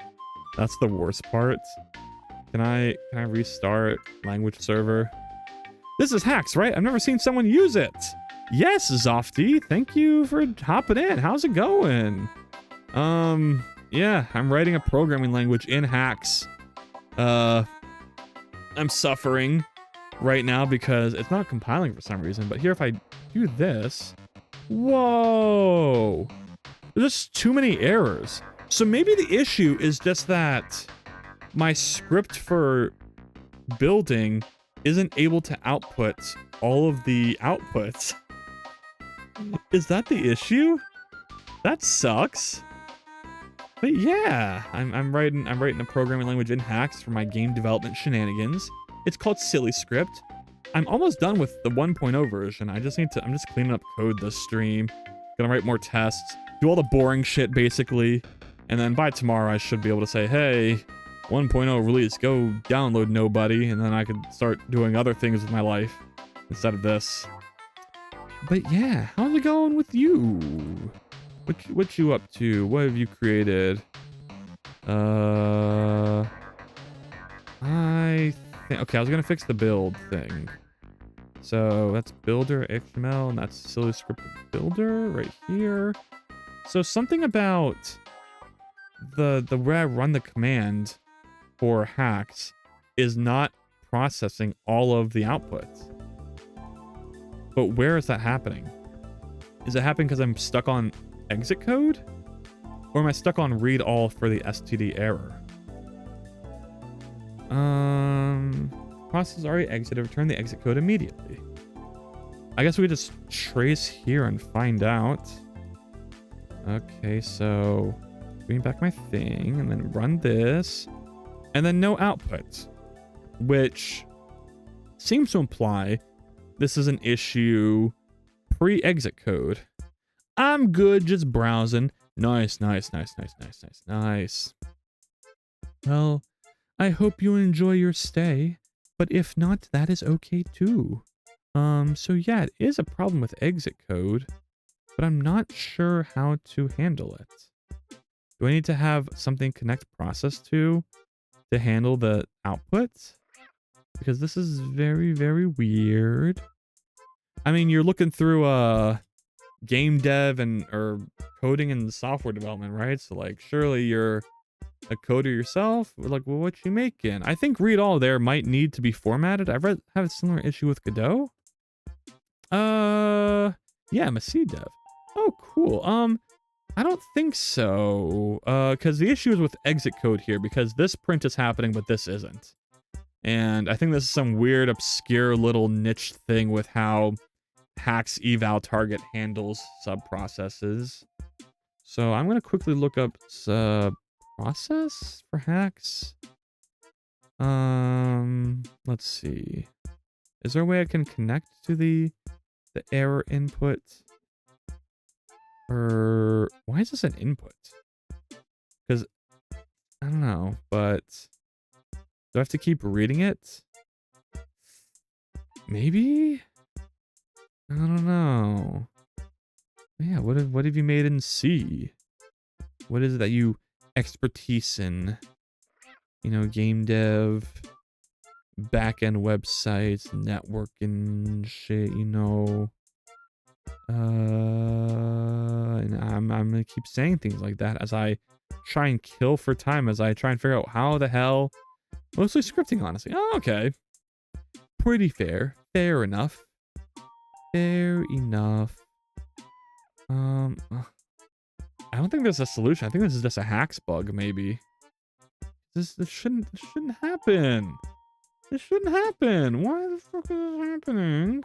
A: That's the worst part. Can I restart language server? This is Hacks, right? I've never seen someone use it. Yes, Zofty. Thank you for hopping in. How's it going? Yeah, I'm writing a programming language in Hacks. I'm suffering right now because it's not compiling for some reason. But here, if I do this, whoa, there's just too many errors. So maybe the issue is just that my script for building isn't able to output all of the outputs. Is that the issue? That sucks. But yeah, I'm writing a programming language in Hacks for my game development shenanigans. It's called SillyScript. I'm almost done with the 1.0 version. I'm just cleaning up code this stream. Gonna write more tests, do all the boring shit basically, and then by tomorrow I should be able to say, hey, 1.0 release, go download nobody, and then I could start doing other things with my life instead of this. But yeah, how's it going with you? What you up to? What have you created? Okay, I was gonna fix the build thing. So that's builder XML, and that's SillyScript builder right here. So something about the way I run the command for Hacks is not processing all of the outputs. But where is that happening? Is it happening because I'm stuck on exit code? Or am I stuck on read all for the STD error? Process is already exited. Return the exit code immediately. I guess we just trace here and find out. Okay, so bring back my thing and then run this. And then no output. Which seems to imply this is an issue pre-exit code. I'm good just browsing. Nice. Well, I hope you enjoy your stay, but if not, that is okay too. So yeah, it is a problem with exit code, but I'm not sure how to handle it. Do I need to have something connect process to handle the output? Because this is very, very weird. I mean, you're looking through game dev or coding and software development, right? So like, surely you're a coder yourself. Like, well, what you making? I think read all there might need to be formatted. I've had a similar issue with Godot. Yeah, I'm a C dev. Oh, cool. I don't think so. Because the issue is with exit code here, because this print is happening, but this isn't. And I think this is some weird, obscure little niche thing with how Hack's eval target handles subprocesses. So I'm going to quickly look up process for Hacks. Let's see. Is there a way I can connect to the error input? Or why is this an input? Because I don't know, but do I have to keep reading it? Maybe? I don't know. Yeah, what have you made in C? What is it that you expertise in? You know, game dev, back-end websites, networking shit, you know. And I'm gonna keep saying things like that as I try and kill for time, as I try and figure out how the hell. Mostly scripting, honestly. Oh, okay. Pretty fair. Fair enough. Fair enough. I don't think there's a solution. I think this is just a hacks bug, maybe. This shouldn't happen. This shouldn't happen. Why the fuck is this happening?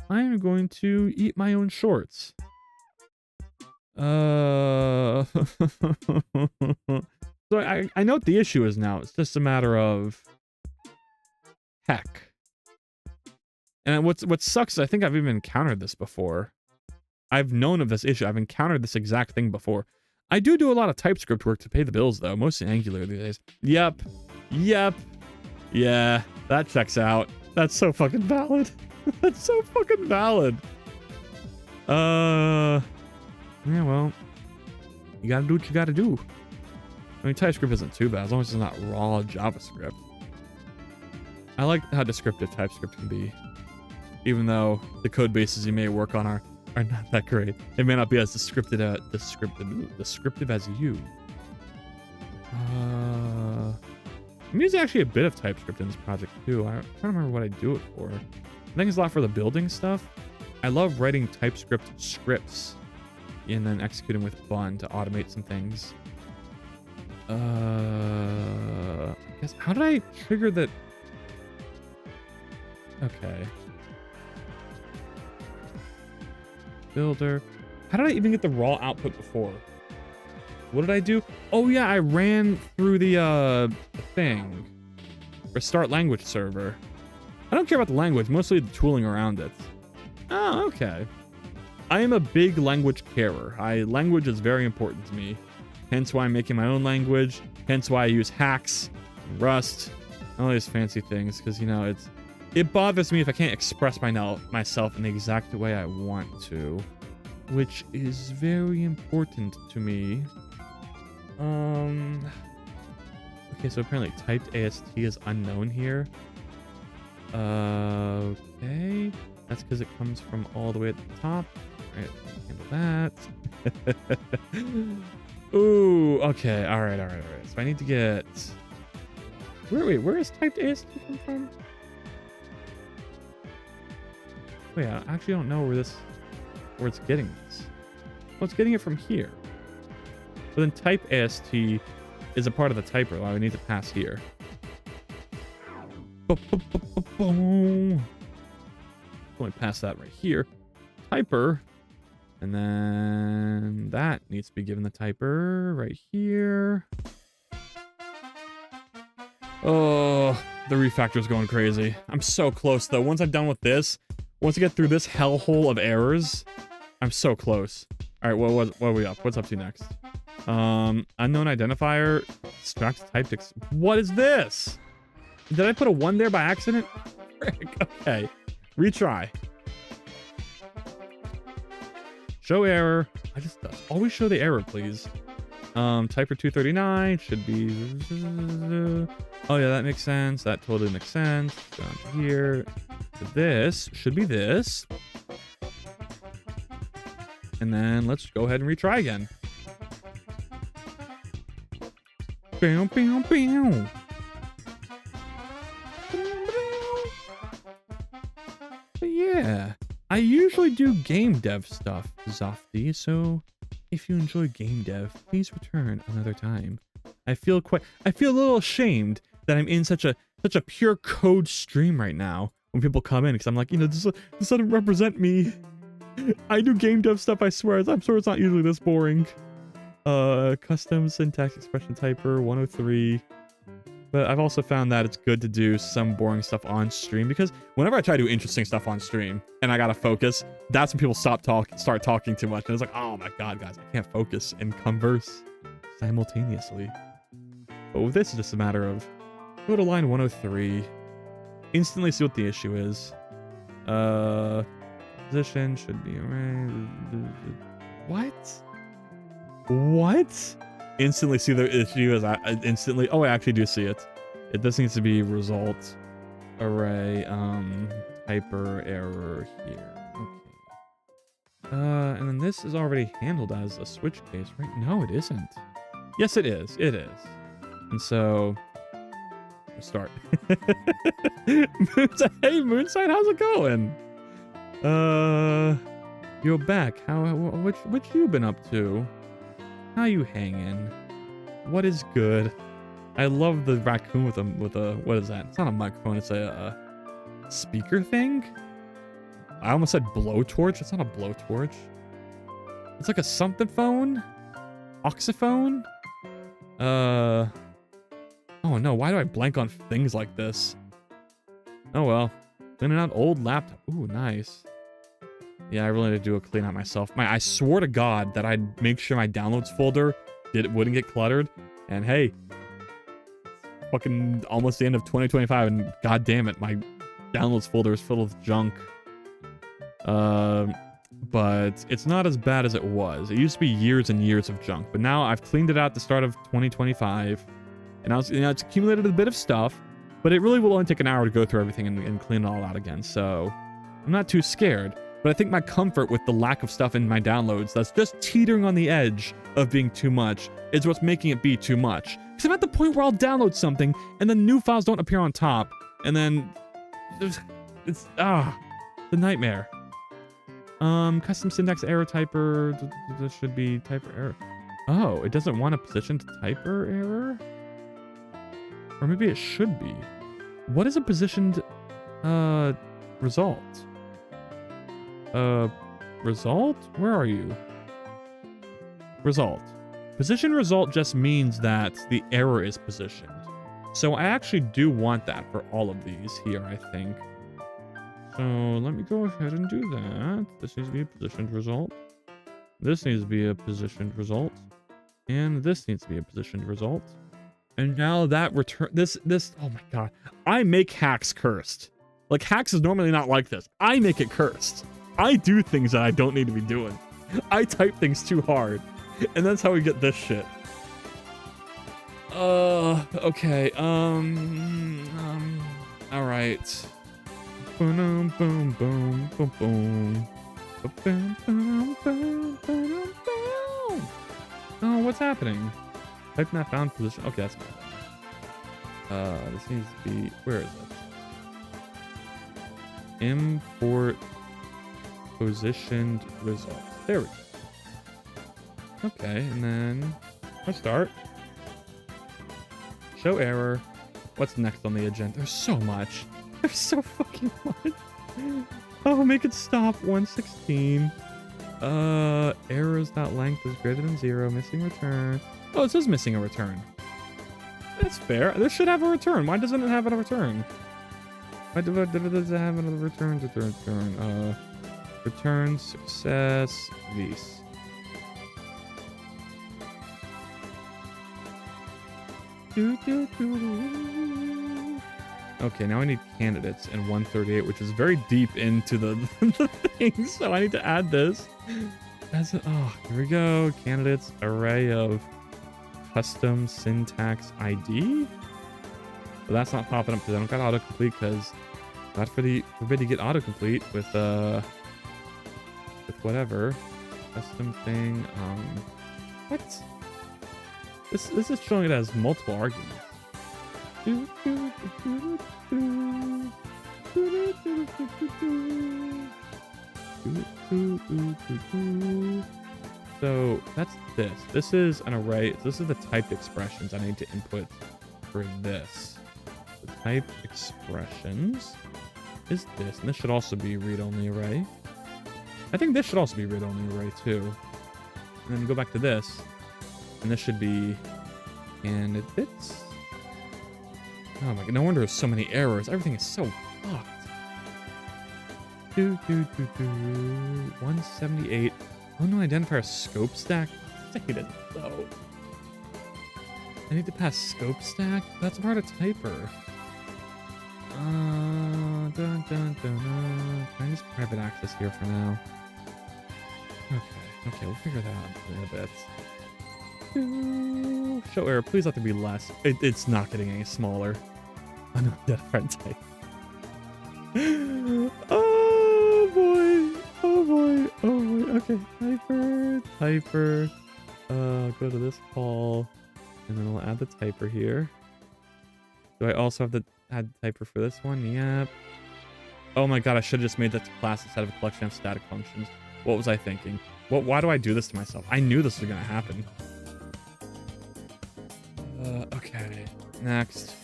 A: I am going to eat my own shorts. So I know what the issue is now. It's just a matter of heck. And what sucks is I think I've even encountered this before. I've known of this issue. I've encountered this exact thing before. I do a lot of TypeScript work to pay the bills, though. Mostly Angular these days. Yep. Yeah, that checks out. That's so fucking valid. That's so fucking valid. Yeah, well, you gotta do what you gotta do. I mean, TypeScript isn't too bad as long as it's not raw JavaScript. I like how descriptive TypeScript can be, even though the code bases you may work on are not that great. They may not be as descriptive as you. I'm using actually a bit of TypeScript in this project too. I'm trying to remember what I do it for. I think it's a lot for the building stuff. I love writing TypeScript scripts and then executing with Bun to automate some things. I guess, how did I trigger that? Okay. Builder. How did I even get the raw output before? What did I do? Oh yeah, I ran through the thing. Or start language server. I don't care about the language, mostly the tooling around it. Oh, okay. I am a big language carer. Language is very important to me. Hence why I'm making my own language. Hence why I use hacks, Rust, all these fancy things. Because, you know, it bothers me if I can't express myself in the exact way I want to. Which is very important to me. Okay, so apparently typed AST is unknown here. Okay. That's because it comes from all the way at the top. Alright, handle that. Ooh, okay. Alright. So I need to get... Where is typed AST come from? Wait, I actually don't know where it's getting this. Well, it's getting it from here. So then type AST is a part of the typer. Well, we need to pass here. Only pass that right here. Typer. And then that needs to be given the typer right here. Oh, the refactor is going crazy. I'm so close though. Once I'm done with this, once I get through this hellhole of errors, I'm so close. All right, what are we up? What's up to next? Unknown identifier, extract type. What is this? Did I put a 1 there by accident? Frick. Okay, retry. Show error. I just always show the error, please. Typer 239 should be. Oh yeah, that makes sense. That totally makes sense. Down here. This should be this. And then let's go ahead and retry again. Bam, bam, bam. But yeah, I usually do game dev stuff, Zofty, so if you enjoy game dev, please return another time. I feel a little ashamed that I'm in such a pure code stream right now when people come in, because I'm like, this doesn't represent me. I do game dev stuff, I swear. I'm sure it's not usually this boring. Custom syntax expression typer 103. But I've also found that it's good to do some boring stuff on stream, because whenever I try to do interesting stuff on stream and I gotta focus, that's when people start talking too much. And it's like, oh my god, guys, I can't focus and converse simultaneously. But with this, it's just a matter of go to line 103, instantly see what the issue is. Position should be right. What? Instantly see the issue as I instantly. Oh, I actually do see it. This needs to be result array typer error here. Okay. And then this is already handled as a switch case, right? No, it isn't. Yes, it is. It is. And so let's start. Moonside, hey Moonside, how's it going? You're back. What you been up to? How you hanging? What is good? I love the raccoon with a what is that? It's not a microphone. It's a speaker thing. I almost said blowtorch. It's not a blowtorch. It's like a something phone, oxyphone. Oh no! Why do I blank on things like this? Oh well. Cleaning out old laptop. Ooh, nice. Yeah, I really need to do a clean out myself. I swore to God that I'd make sure my downloads folder wouldn't get cluttered. And hey, fucking almost the end of 2025, and god damn it, my downloads folder is filled with junk. But it's not as bad as it was. It used to be years and years of junk, but now I've cleaned it out at the start of 2025, and it's accumulated a bit of stuff. But it really will only take an hour to go through everything and clean it all out again. So I'm not too scared. But I think my comfort with the lack of stuff in my downloads that's just teetering on the edge of being too much is what's making it be too much. Because I'm at the point where I'll download something and then new files don't appear on top. And then it's the nightmare. Custom syntax error typer. This should be typer error. Oh, it doesn't want a positioned typer error? Or maybe it should be. What is a positioned result? Result? Where are you? Result. Position result just means that the error is positioned. So I actually do want that for all of these here, I think. So let me go ahead and do that. This needs to be a positioned result. This needs to be a positioned result. And this needs to be a positioned result. And now that return this oh my god. I make hacks cursed. Like hacks is normally not like this. I make it cursed. I do things that I don't need to be doing. I type things too hard. And that's how we get this shit. Okay. All right. Boom, boom, boom, boom, boom. Boom, boom, boom, boom, boom. Oh, what's happening? Type not found position. Okay, that's good. This needs to be. Where is it? Import positioned results. There we go. Okay, and then let's start. Show error. What's next on the agenda? There's so much. There's so fucking much. Oh, make it stop. 116. Arrows.length is greater than 0. Missing return. Oh, it says missing a return. That's fair. This should have a return. Why doesn't it have a return? Why does it have another return? Return success. These. Okay, now I need candidates in 138, which is very deep into the thing, so I need to add this. Oh, here we go. Candidates, array of custom syntax ID. But that's not popping up because I don't got autocomplete because God forbid you get autocomplete with whatever. Custom thing. What? This is showing it as multiple arguments. So that's this. This is an array. This is the typed expressions I need to input for this. The typed expressions is this, and this should also be read-only array. I think this should also be read-only array too. And then go back to this, and this should be candidates. Oh my god, no wonder there's so many errors. Everything is so fucked. 178. Oh no, identifier scope stack. I hate it though. I need to pass scope stack? That's part of typer. Can I use private access here for now? Okay, we'll figure that out in a bit. Show error, please let there be less. It's not getting any smaller. Unidentified type. Oh boy. Okay, typer. Go to this call, and then we'll add the typer here. Do I also have to add the typer for this one? Yep. Oh my god, I should have just made that class instead of a collection of static functions. What was I thinking? Why do I do this to myself? I knew this was gonna happen. Okay, next.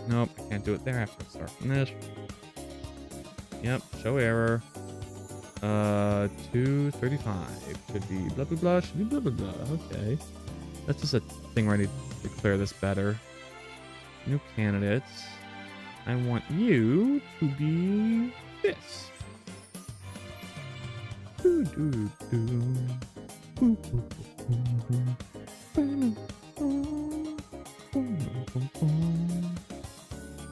A: Nope, I can't do it there. I have to start from this. Yep, show error. 235 should be blah blah blah, should be blah blah blah. Okay, that's just a thing where I need to clear this better. New candidates. I want you to be this.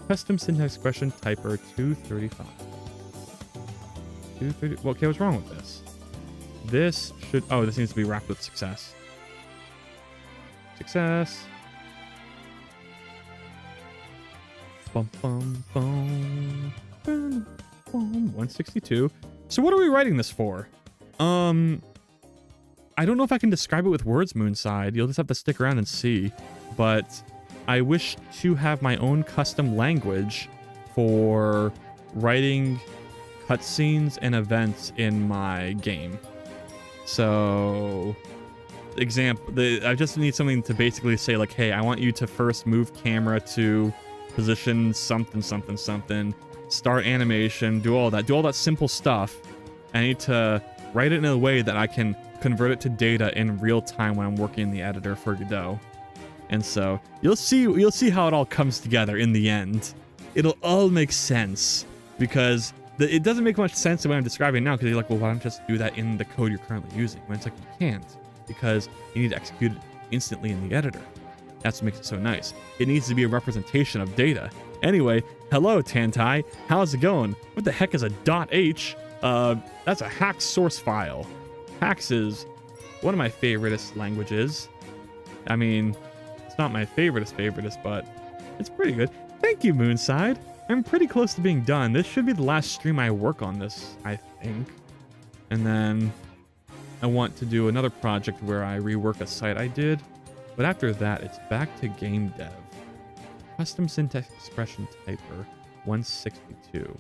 A: Custom syntax expression typer 235. 230. Well, okay, what's wrong with this? This should. Oh, this needs to be wrapped with success. Success. Bum, bum, bum, bum, bum. 162. So what are we writing this for? I don't know if I can describe it with words, Moonside. You'll just have to stick around and see. But I wish to have my own custom language for writing cutscenes and events in my game. So, I just need something to basically say like, hey, I want you to first move camera to position something, something, something, start animation, do all that simple stuff. I need to write it in a way that I can convert it to data in real time when I'm working in the editor for Godot. And so you'll see how it all comes together in the end. It'll all make sense because it doesn't make much sense the way I'm describing it now because you're like, well, why don't you just do that in the code you're currently using? When it's like, you can't because you need to execute it instantly in the editor. That's what makes it so nice. It needs to be a representation of data. Anyway, hello, Tantai. How's it going? What the heck is a .h? That's a Hax source file. Hax is one of my favoriteest languages. I mean, it's not my favoriteest, but it's pretty good. Thank you, Moonside. I'm pretty close to being done. This should be the last stream I work on this, I think. And then I want to do another project where I rework a site I did. But after that, it's back to game dev. Custom syntax expression typer 162.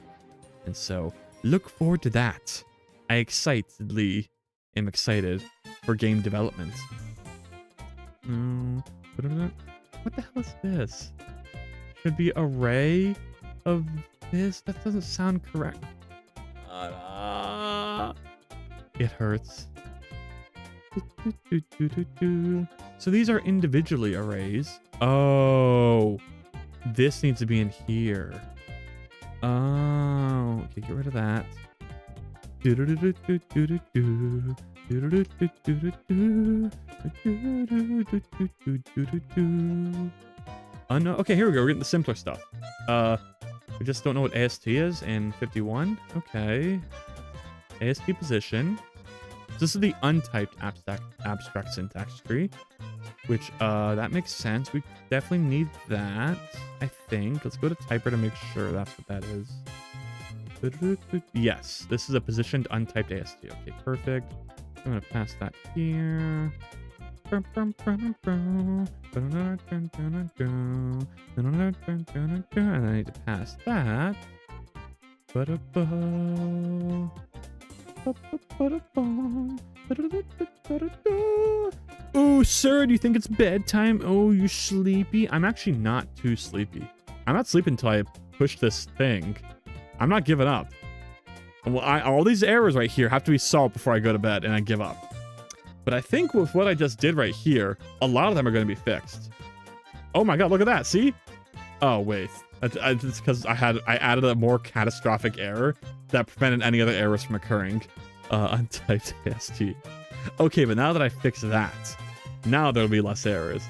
A: And so look forward to that. I excitedly am excited for game development. What the hell is this? Should be array of this? That doesn't sound correct. It hurts. So these are individually arrays. Oh, this needs to be in here. Oh, okay, get rid of that. Oh no, okay, here we go. We're getting the simpler stuff. We just don't know what AST is in 51. Okay. AST position. This is the untyped abstract syntax tree, which that makes sense. We definitely need that, I think. Let's go to typer to make sure that's what that is. Yes, this is a positioned untyped AST. Okay, perfect. I'm gonna pass that here. And I need to pass that. Oh, sir, do you think it's bedtime? Oh, you sleepy? I'm actually not too sleepy. I'm not sleeping until I push this thing. I'm not giving up. Well, all these errors right here have to be solved before I go to bed, and I give up. But I think with what I just did right here, a lot of them are going to be fixed. Oh my god, look at that, see? Oh, wait. It's because I added a more catastrophic error that prevented any other errors from occurring. Untyped AST. Okay, but now that I fixed that, now there'll be less errors.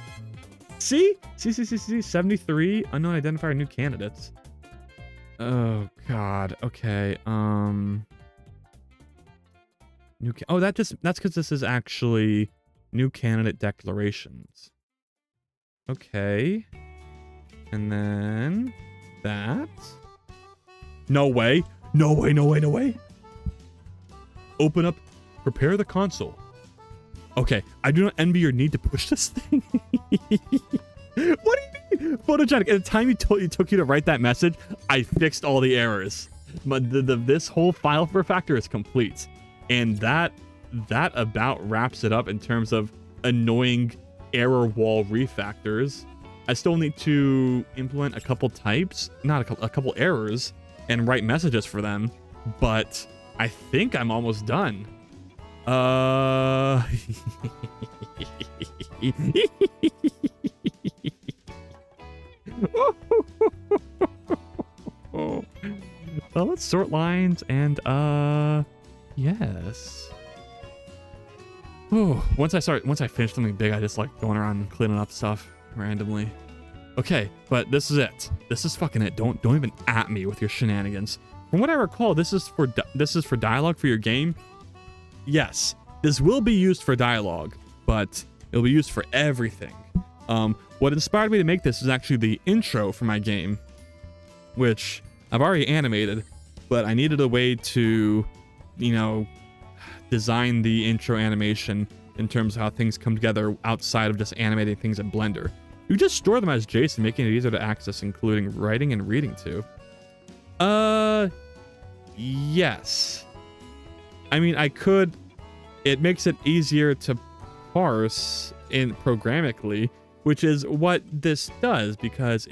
A: See? See, 73 unknown identifier new candidates. Oh god. Okay. That's because this is actually new candidate declarations. Okay. And then that. No way. No way. Open up. Prepare the console. Okay. I do not envy your need to push this thing. What do you mean? Photogenic. At the time it took you to write that message, I fixed all the errors. But this whole file for factor is complete. And that about wraps it up in terms of annoying error wall refactors. I still need to implement a couple types, not a couple errors, and write messages for them. But I think I'm almost done. Well, let's sort lines and yes. Oh, once I finish something big, I just like going around and cleaning up stuff randomly. Okay, but this is it. This is fucking it. Don't even at me with your shenanigans. From what I recall, this is for dialogue for your game. Yes, this will be used for dialogue, but it'll be used for everything. What inspired me to make this is actually the intro for my game, which I've already animated, but I needed a way to, you know, design the intro animation in terms of how things come together outside of just animating things in Blender. You just store them as JSON, making it easier to access, including writing and reading too. Yes. I mean, I could. It makes it easier to parse in programmatically, which is what this does, because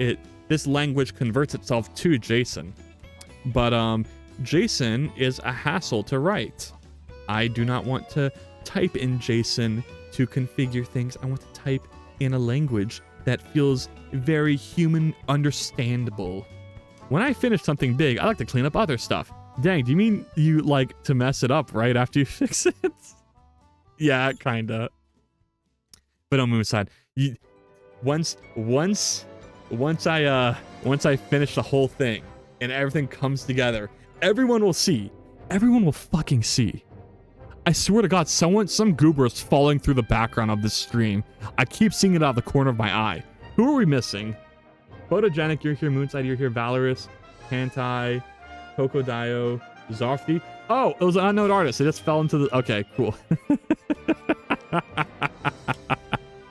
A: this language converts itself to JSON. But JSON is a hassle to write. I do not want to type in JSON to configure things. I want to type in a language that feels very human understandable. When I finish something big, I like to clean up other stuff. Dang, do you mean you like to mess it up right after you fix it? Yeah, kinda. But on move aside, once I finish the whole thing and everything comes together, everyone will see. Everyone will fucking see. I swear to God, some goober is falling through the background of this stream. I keep seeing it out of the corner of my eye. Who are we missing? Photogenic, you're here. Moonside, you're here. Valorous, Pantai, Kokodio, Zarfty. Oh, it was an unknown artist. It just fell into the... Okay, cool.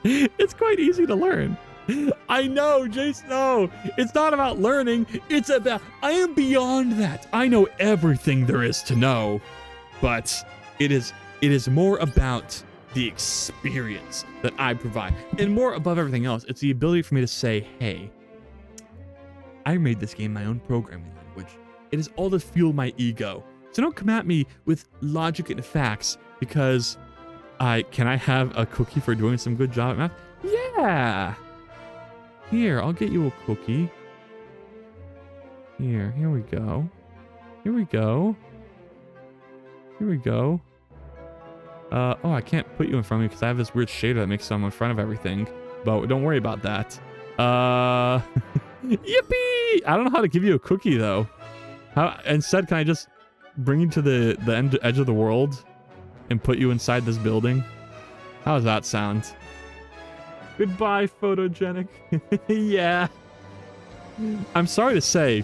A: It's quite easy to learn. I know, Jason. No, it's not about learning. It's about... I am beyond that. I know everything there is to know. but it is more about the experience that I provide. And more above everything else, it's the ability for me to say, hey, I made this game my own programming language. It is all to fuel my ego. So don't come at me with logic and facts, because can I have a cookie for doing some good job at math? Yeah. Here, I'll get you a cookie. Here we go. Here we go. Here we go. Oh, I can't put you in front of me because I have this weird shader that makes them in front of everything. But don't worry about that. Yippee! I don't know how to give you a cookie though. Instead, can I just bring you to the edge of the world and put you inside this building? How does that sound? Goodbye, photogenic. Yeah. I'm sorry to say,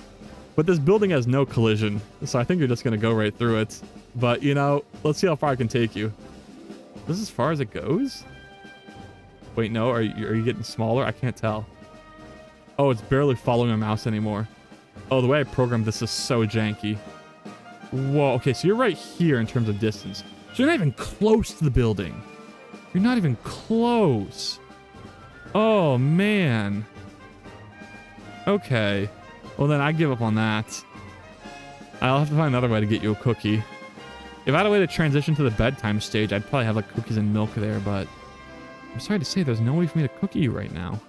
A: but this building has no collision, so I think you're just gonna go right through it. But you know, let's see how far I can take you. This is as far as it goes? Wait, no, are you getting smaller? I can't tell. Oh, it's barely following my mouse anymore. Oh, the way I programmed this is so janky. Whoa, okay, so you're right here in terms of distance. So you're not even close to the building. You're not even close. Oh, man. Okay. Well, then I give up on that. I'll have to find another way to get you a cookie. If I had a way to transition to the bedtime stage, I'd probably have like cookies and milk there, but I'm sorry to say there's no way for me to cook you right now.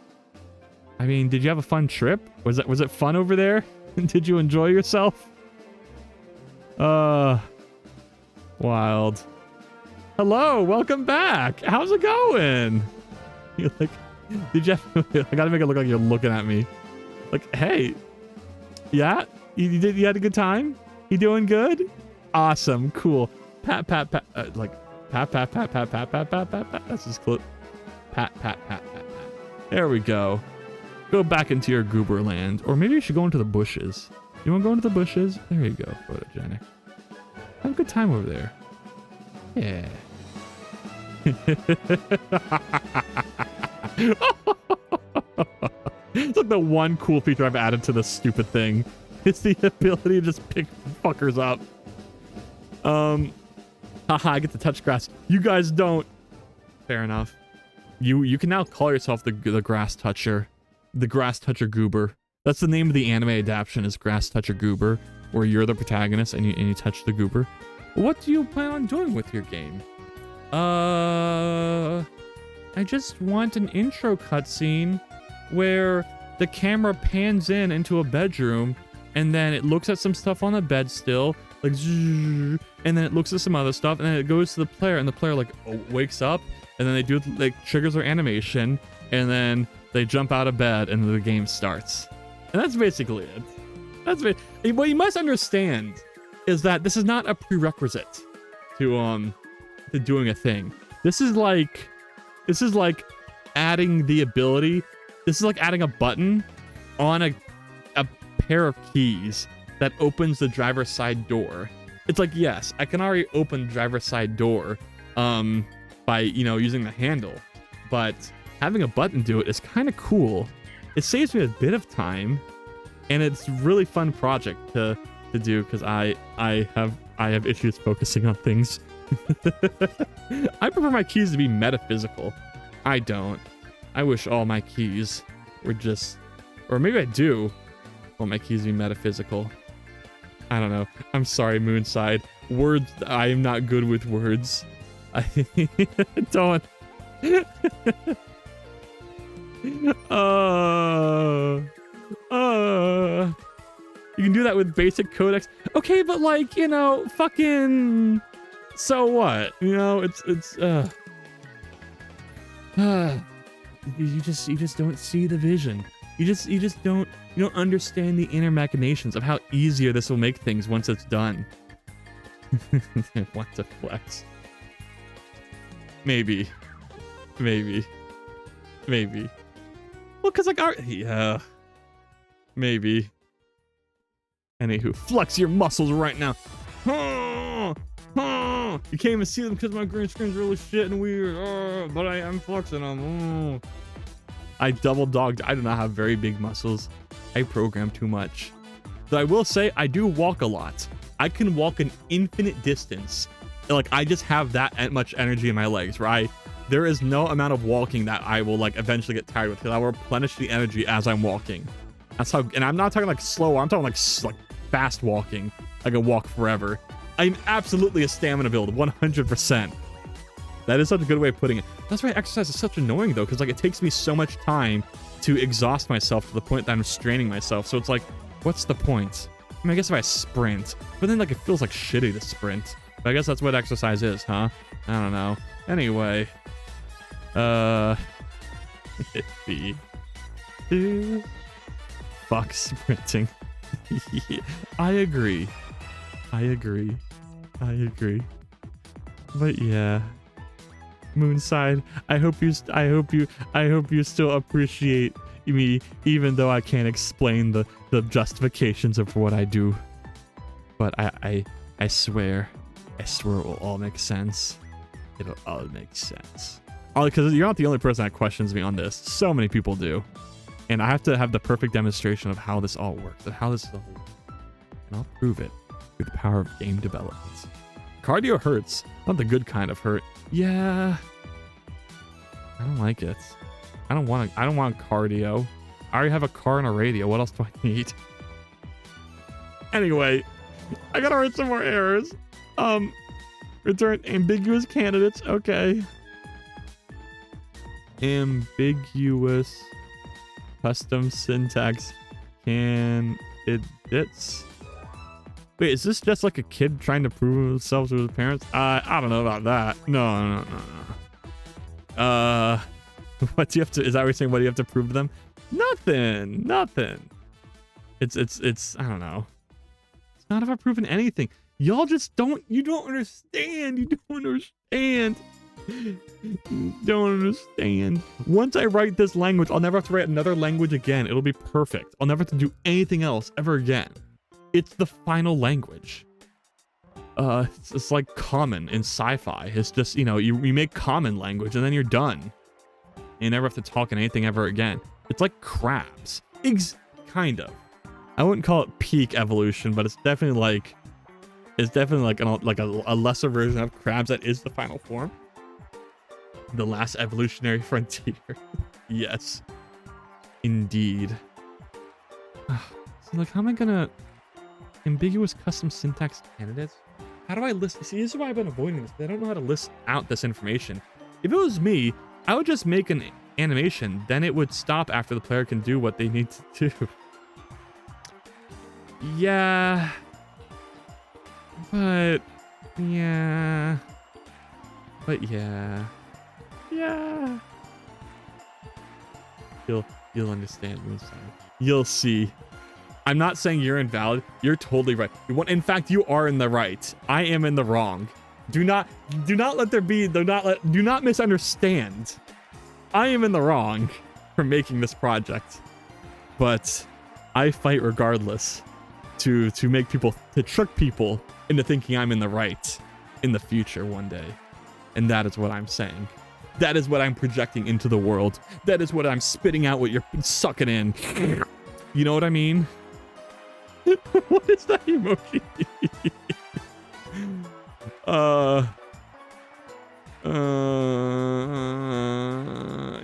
A: I mean, did you have a fun trip? Was it fun over there? Did you enjoy yourself? Wild. Hello, welcome back. How's it going? You're like, did you have, I gotta make it look like you're looking at me. Like, hey, yeah, you had a good time? You doing good? Awesome, cool. Pat, pat, pat, like, pat, pat, pat, pat, pat, pat, pat, pat, pat. That's just close. Pat, pat, pat, pat, pat. There we go. Go back into your goober land. Or maybe you should go into the bushes. You want to go into the bushes? There you go, photogenic. Have a good time over there. Yeah. It's like the one cool feature I've added to this stupid thing. It's the ability to just pick fuckers up. Haha, I get to touch grass. You guys don't. Fair enough. You can now call yourself the grass toucher. The grass toucher goober. That's the name of the anime adaptation, is Grass Toucher Goober, where you're the protagonist and you touch the goober. What do you plan on doing with your game? I just want an intro cutscene where the camera pans into a bedroom and then it looks at some stuff on the bed still, like, and then it looks at some other stuff and then it goes to the player and the player like wakes up and then they do like triggers their animation and then they jump out of bed and the game starts. And that's basically it. That's what you must understand is that this is not a prerequisite to doing a thing. This is like adding the ability. This is like adding a button on a pair of keys that opens the driver's side door. It's like, yes, I can already open the driver's side door by, you know, using the handle, but having a button do it is kind of cool. It saves me a bit of time, and it's a really fun project to do because I have issues focusing on things. I prefer my keys to be metaphysical. I don't. I wish all my keys were just, or maybe I do want my keys to be metaphysical. I don't know. I'm sorry, Moonside. Words, I am not good with words. I don't. You can do that with basic codecs. Okay, but like, you know, fucking, so what? You know, you just don't see the vision. You don't understand the inner machinations of how easier this will make things once it's done. Want to flex? Maybe. Well, cause like yeah. Maybe. Anywho, flex your muscles right now. You can't even see them because my green screen's really shit and weird. But I am flexing them. I double dogged. I do not have very big muscles. I program too much. But I will say I do walk a lot. I can walk an infinite distance. Like, I just have that much energy in my legs, right? There is no amount of walking that I will like eventually get tired with, because I will replenish the energy as I'm walking. That's how, and I'm not talking like slow, I'm talking like fast walking. I can walk forever. I'm absolutely a stamina build, 100%. That is such a good way of putting it. That's why exercise is such annoying though, because like it takes me so much time to exhaust myself to the point that I'm straining myself. So it's like, what's the point? I mean, I guess if I sprint, but then like it feels like shitty to sprint. But I guess that's what exercise is, huh? I don't know. Anyway, fuck sprinting. I agree. But yeah, Moonside, I hope you still appreciate me, even though I can't explain the justifications of what I do. But I swear it will all make sense. It'll all make sense. Because you're not the only person that questions me on this. So many people do. And I have to have the perfect demonstration of how this all works and how this all works. And I'll prove it through the power of game development. Cardio hurts. Not the good kind of hurt. Yeah. I don't like it. I don't want cardio. I already have a car and a radio. What else do I need? Anyway, I gotta write some more errors. Return ambiguous candidates. Okay. Ambiguous custom syntax candidates. Wait, is this just like a kid trying to prove themselves to his parents? I don't know about that. No. What do you have to, is that what you're saying? What do you have to prove to them? Nothing. It's, I don't know. It's not about proving anything. Y'all just you don't understand. Don't understand. Once I write this language, I'll never have to write another language again. It'll be perfect. I'll never have to do anything else ever again. It's the final language. It's like common in sci-fi. It's just, you make common language and then you're done. You never have to talk in anything ever again. It's like crabs. Kind of. I wouldn't call it peak evolution, but it's definitely like a lesser version of crabs that is the final form. The last evolutionary frontier. Yes. Indeed. So like, how am I gonna... Ambiguous custom syntax candidates? How do I list... See, this is why I've been avoiding this. I don't know how to list out this information. If it was me, I would just make an animation. Then it would stop after the player can do what they need to do. Yeah. But yeah. Yeah. You'll understand me, son. You'll see. I'm not saying you're invalid. You're totally right. In fact, you are in the right. I am in the wrong. Do not let there be, do not misunderstand. I am in the wrong for making this project. But I fight regardless to make people, to trick people into thinking I'm in the right in the future one day. And that is what I'm saying. That is what I'm projecting into the world. That is what I'm spitting out what you're sucking in. You know what I mean? What is that emoji?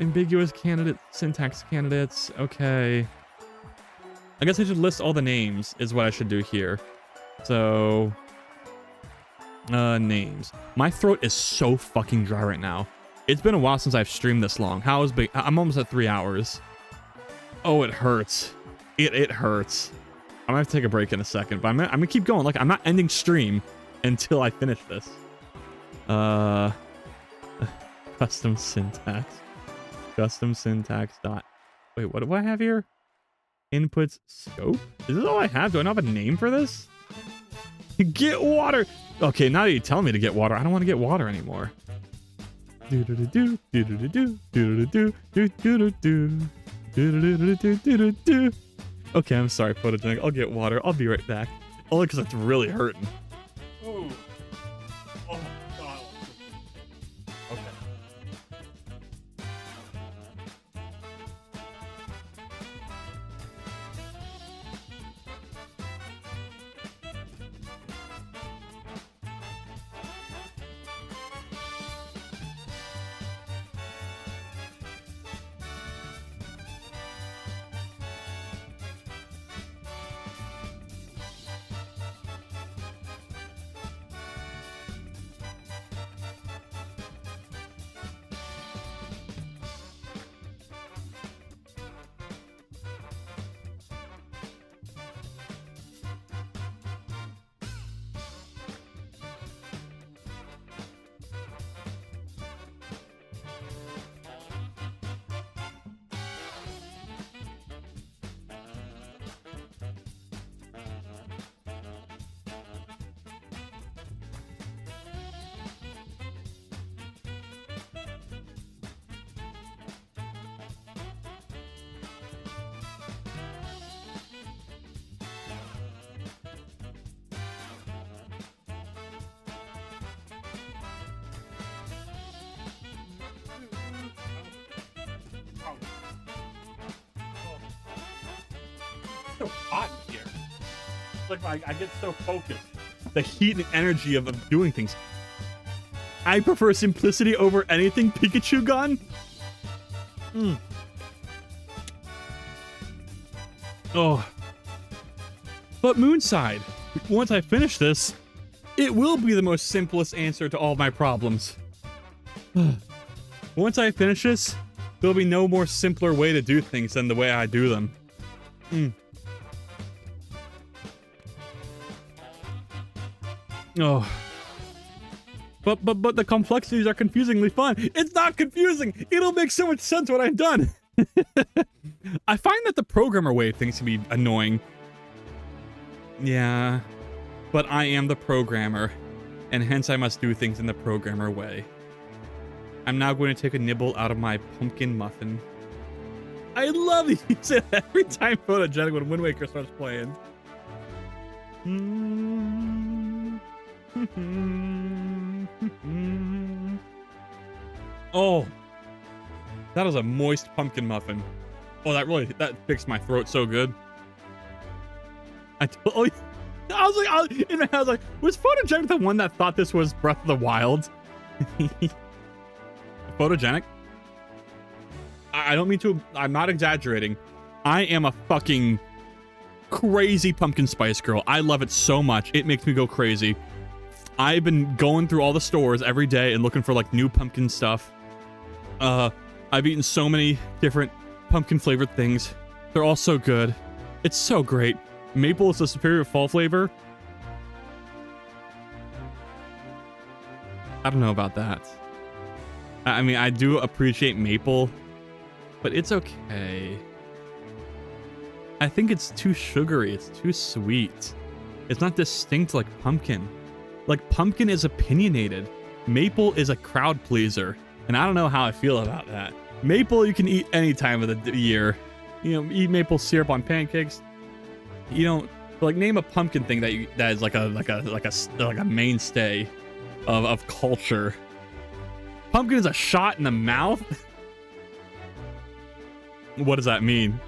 A: Ambiguous candidate, syntax candidates. Okay. I guess I should list all the names is what I should do here. So, names. My throat is so fucking dry right now. It's been a while since I've streamed this long. I'm almost at 3 hours. Oh, it hurts. It hurts. I'm gonna have to take a break in a second, but I'm gonna keep going. Like, I'm not ending stream until I finish this. Custom syntax. Custom syntax dot. Wait, what do I have here? Inputs scope? Is this all I have? Do I not have a name for this? Get water! Okay, now that you tell me to get water, I don't want to get water anymore. Do-do-do-do, do-do-do-do, do-do-do-do, do-do-do-do, do-do-do-do-do-do-do. Okay, I'm sorry, Photogenic. I'll get water. I'll be right back. Only because it's really hurting. Oh. Oh, God. Okay. so hot in here. It's like I get so focused. The heat and energy of doing things. I prefer simplicity over anything Pikachu Gun. Oh. But Moonside, once I finish this, it will be the most simplest answer to all my problems. Once I finish this, there'll be no more simpler way to do things than the way I do them. Oh. But the complexities are confusingly fun. It's not confusing. It'll make so much sense when I'm done. I find that the programmer way of things can be annoying. Yeah. But I am the programmer, and hence I must do things in the programmer way. I'm now going to take a nibble out of my pumpkin muffin. I love it. You say that every time Photogenic when Wind Waker starts playing. Oh, that is a moist pumpkin muffin. Oh, that fixed my throat so good. I was like, was Photogenic the one that thought this was Breath of the Wild? Photogenic? I don't mean to, I'm not exaggerating. I am a fucking crazy pumpkin spice girl. I love it so much. It makes me go crazy. I've been going through all the stores every day and looking for like new pumpkin stuff. I've eaten so many different pumpkin flavored things. They're all so good. It's so great. Maple is the superior fall flavor. I don't know about that. I mean, I do appreciate maple, but it's okay. I think it's too sugary. It's too sweet. It's not distinct like pumpkin. Like, pumpkin is opinionated. Maple is a crowd pleaser. And I don't know how I feel about that. Maple you can eat any time of the year. You know, eat maple syrup on pancakes. You don't like name a pumpkin thing that is like a mainstay of culture. Pumpkin is a shot in the mouth. What does that mean?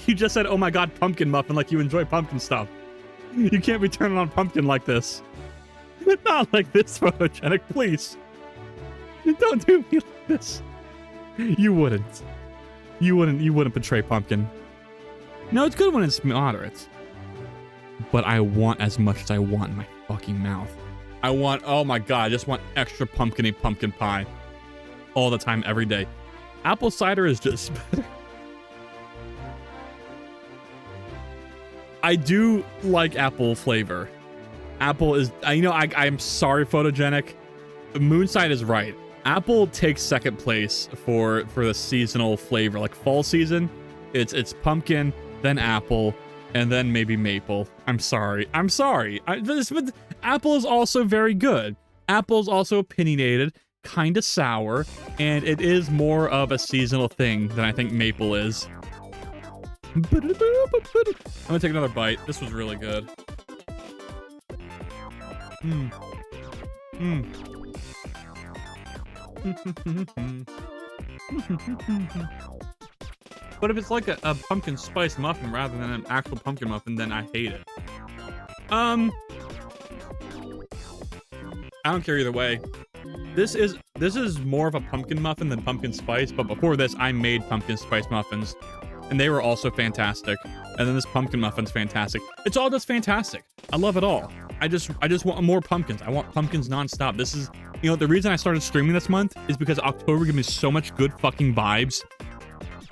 A: You just said, "Oh my god, pumpkin muffin," like you enjoy pumpkin stuff. You can't be turning on pumpkin like this. Not like this, Photogenic, please. Don't do me like this. You wouldn't. You wouldn't betray pumpkin. No, it's good when it's moderate. But I want as much as I want in my fucking mouth. I want, oh my god, I just want extra pumpkin-y pumpkin pie. All the time, every day. Apple cider is just better. I do like apple flavor. Apple is, I'm sorry, Photogenic. Moonside is right. Apple takes second place for the seasonal flavor. Like fall season, it's pumpkin, then apple, and then maybe maple. I'm sorry. But apple is also very good. Apple is also opinionated, kind of sour, and it is more of a seasonal thing than I think maple is. I'm gonna take another bite. This was really good. But if it's like a pumpkin spice muffin rather than an actual pumpkin muffin, then I hate it. I don't care either way. This is more of a pumpkin muffin than pumpkin spice, but before this, I made pumpkin spice muffins, and they were also fantastic. And then this pumpkin muffin's fantastic. It's all just fantastic. I love it all. I just want more pumpkins. I want pumpkins nonstop. This is, you know, the reason I started streaming this month is because October gave me so much good fucking vibes.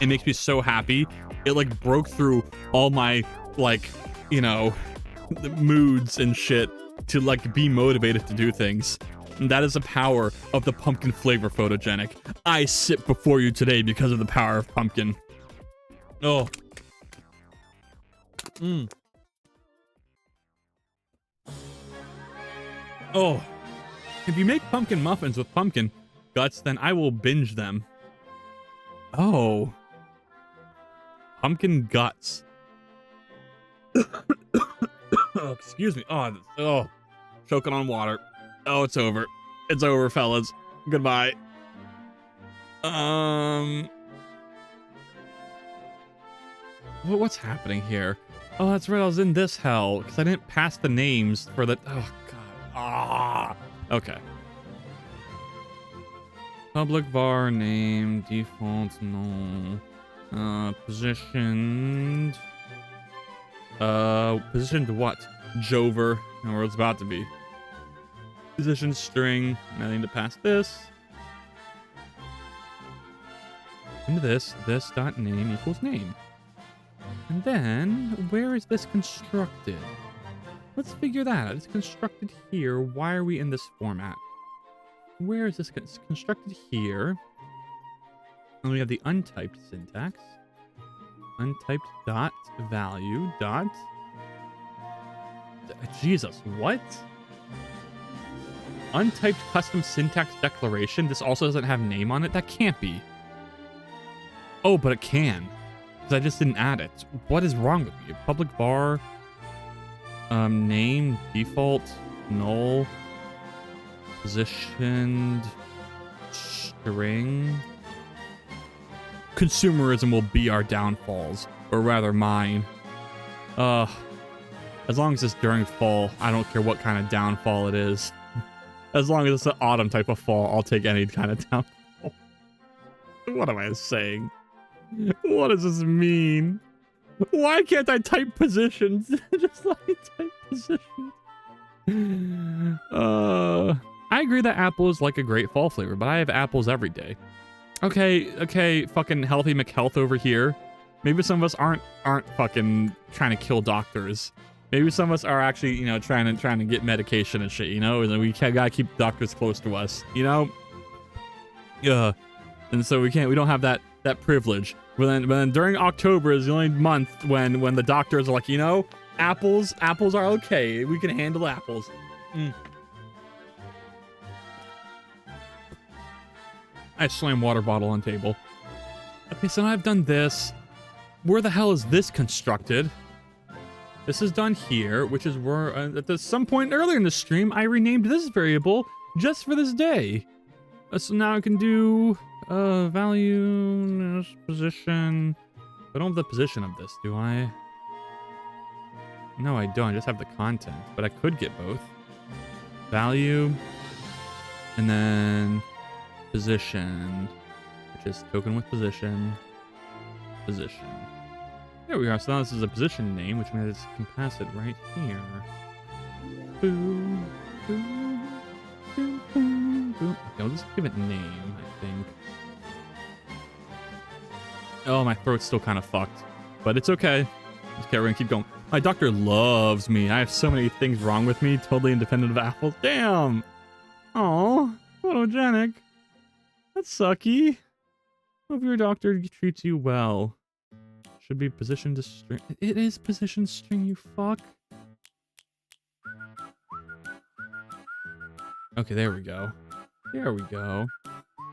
A: It makes me so happy. It like broke through all my like, you know, moods and shit to like be motivated to do things. And that is the power of the pumpkin flavor, Photogenic. I sit before you today because of the power of pumpkin. Oh. Oh. If you make pumpkin muffins with pumpkin guts, then I will binge them. Oh. Pumpkin guts. Oh, excuse me. Oh. Choking on water. Oh, it's over. It's over, fellas. Goodbye. What's happening here? Oh, that's right. I was in this hell because I didn't pass the names for the. Oh God. Ah. Okay. Public var name default no. Positioned. Positioned what? Jover. Or it's about to be. Position string. I need to pass this. Into this dot name equals name. And then, where is this constructed? Let's figure that out. It's constructed here. Why are we in this format? Where is this constructed here? And we have the untyped syntax. Untyped dot value dot. Jesus, what? Untyped custom syntax declaration. This also doesn't have name on it. That can't be. Oh, but it can. Because I just didn't add it. What is wrong with me? Public var. Name, default, null. Positioned. String. Consumerism will be our downfalls. Or rather mine. As long as it's during fall, I don't care what kind of downfall it is. As long as it's an autumn type of fall, I'll take any kind of downfall. What am I saying? What does this mean? Why can't I type positions? Just like type positions. I agree that apple is like a great fall flavor, but I have apples every day. Okay, fucking healthy McHealth over here. Maybe some of us aren't fucking trying to kill doctors. Maybe some of us are actually, you know, trying to get medication and shit, you know, and we gotta keep doctors close to us, you know? Yeah. And so we don't have that privilege. But then during October is the only month when the doctors are like, you know, apples are okay. We can handle apples. I slam water bottle on table. Okay, so now I've done this. Where the hell is this constructed? This is done here, which is where at some point earlier in the stream, I renamed this variable just for this day. So now I can do value, position. I don't have the position of this, do I? No, I don't. I just have the content, but I could get both. Value, and then position, which is token with position. Position. There we are. So now this is a position name, which means I can pass it right here. Boom, boom, boom, boom, boom. Okay, I'll just give it name, I think. Oh, my throat's still kind of fucked, but it's okay. Okay, we're gonna keep going. My doctor loves me. I have so many things wrong with me, totally independent of apples. Damn. Oh, photogenic. That's sucky. Hope your doctor treats you well. Should be positioned to string. It is position string, you fuck. Okay, there we go. There we go.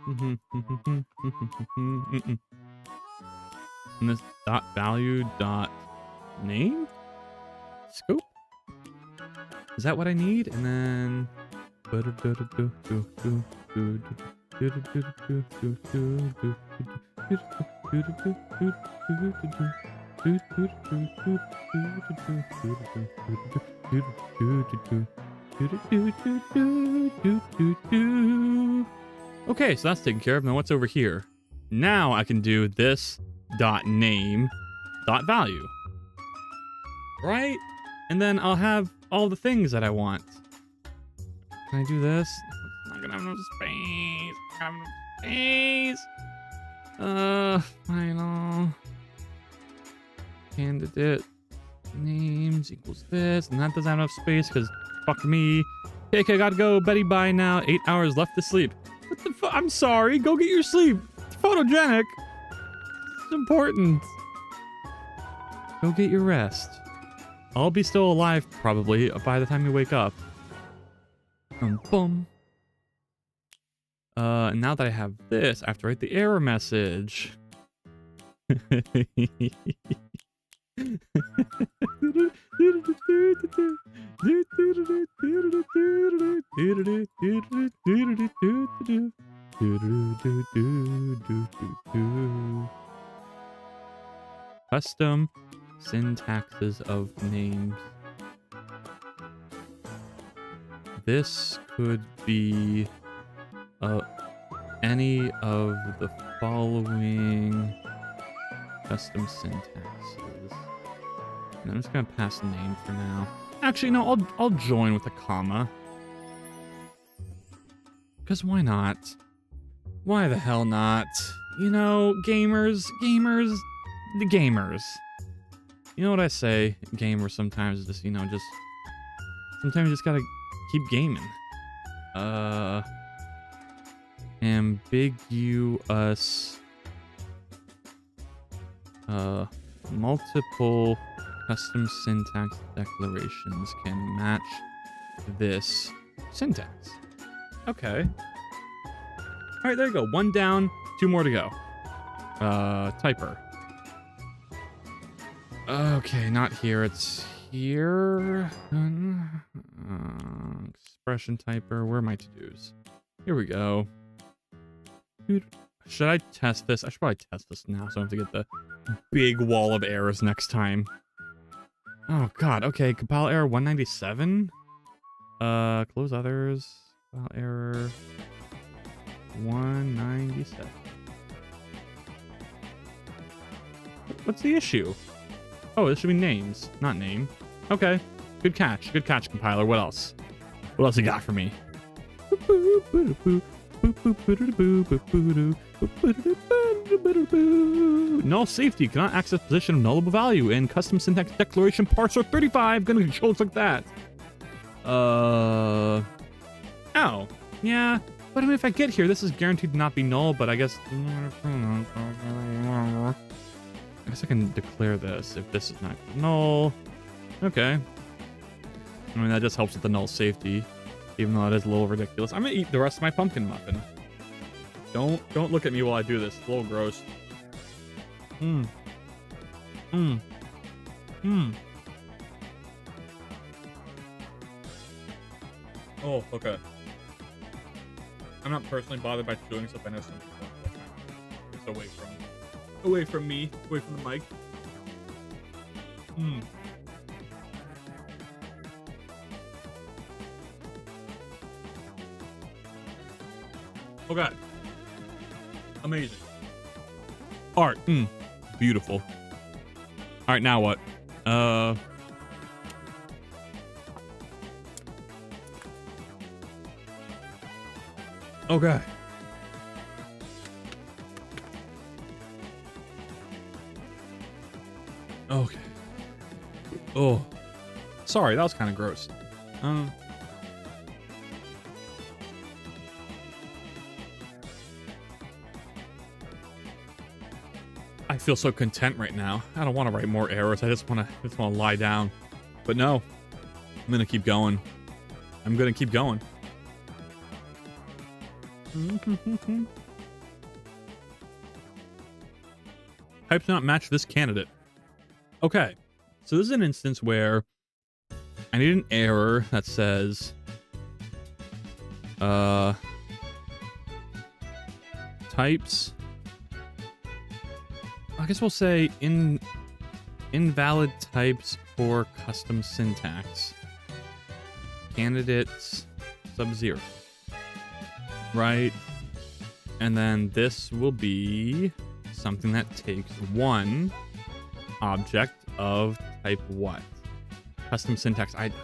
A: And this dot value dot name scope. Is that what I need? And then okay, so that's taken care of. Now what's over here? Now I can do this dot name dot value, right? And then I'll have all the things that I want. Can I do this? I'm not gonna have enough space. I'm not gonna have enough space. I know. Candidate names equals this, and that doesn't have enough space because fuck me. Okay, gotta go. Betty, bye now. 8 hours left to sleep. What the fuck? I'm sorry. Go get your sleep. It's photogenic. It's important. Go get your rest. I'll be still alive probably by the time you wake up. Boom. Now that I have this, I have to write the error message. Custom syntaxes of names. This could be any of the following custom syntaxes. And I'm just gonna pass name for now. Actually, no, I'll join with a comma. Because why not? Why the hell not? You know, gamers. The gamers. You know what I say? Gamers sometimes just, sometimes you just gotta keep gaming. Ambiguous. Multiple custom syntax declarations can match this syntax. Okay. All right, there you go. 1 down, 2 more to go. Typer. Okay, not here. It's here. Expression typer. Where are my to-dos? Here we go. Dude, should I test this? I should probably test this now so I don't have to get the big wall of errors next time. Oh, God. Okay, compile error 197. Close others. Compile error 197. What's the issue? Oh, this should be names, not name. Okay. Good catch. Good catch, compiler. What else? What else you got for me? Null safety. Cannot access position of nullable value. And custom syntax declaration parser 35. Gonna control like that. Oh. Yeah. But I mean, if I get here, this is guaranteed to not be null, but I guess I can declare this if this is not null. Okay. I mean, that just helps with the null safety, even though it is a little ridiculous. I'm gonna eat the rest of my pumpkin muffin. Don't look at me while I do this. It's a little gross. Oh, okay. I'm not personally bothered by doing stuff. I know some people. It's away from me, away from the mic. Okay. Amazing. Art. Beautiful. All right, now what? Okay. Okay. Oh. Sorry, that was kind of gross. I feel so content right now. I don't want to write more errors. I just want to lie down. But no. I'm going to keep going. I'm going to keep going. Types not match this candidate. Okay. So this is an instance where I need an error that says types. I guess we'll say invalid types for custom syntax. Candidates sub-0. Right? And then this will be something that takes one object of type what? Custom syntax ID.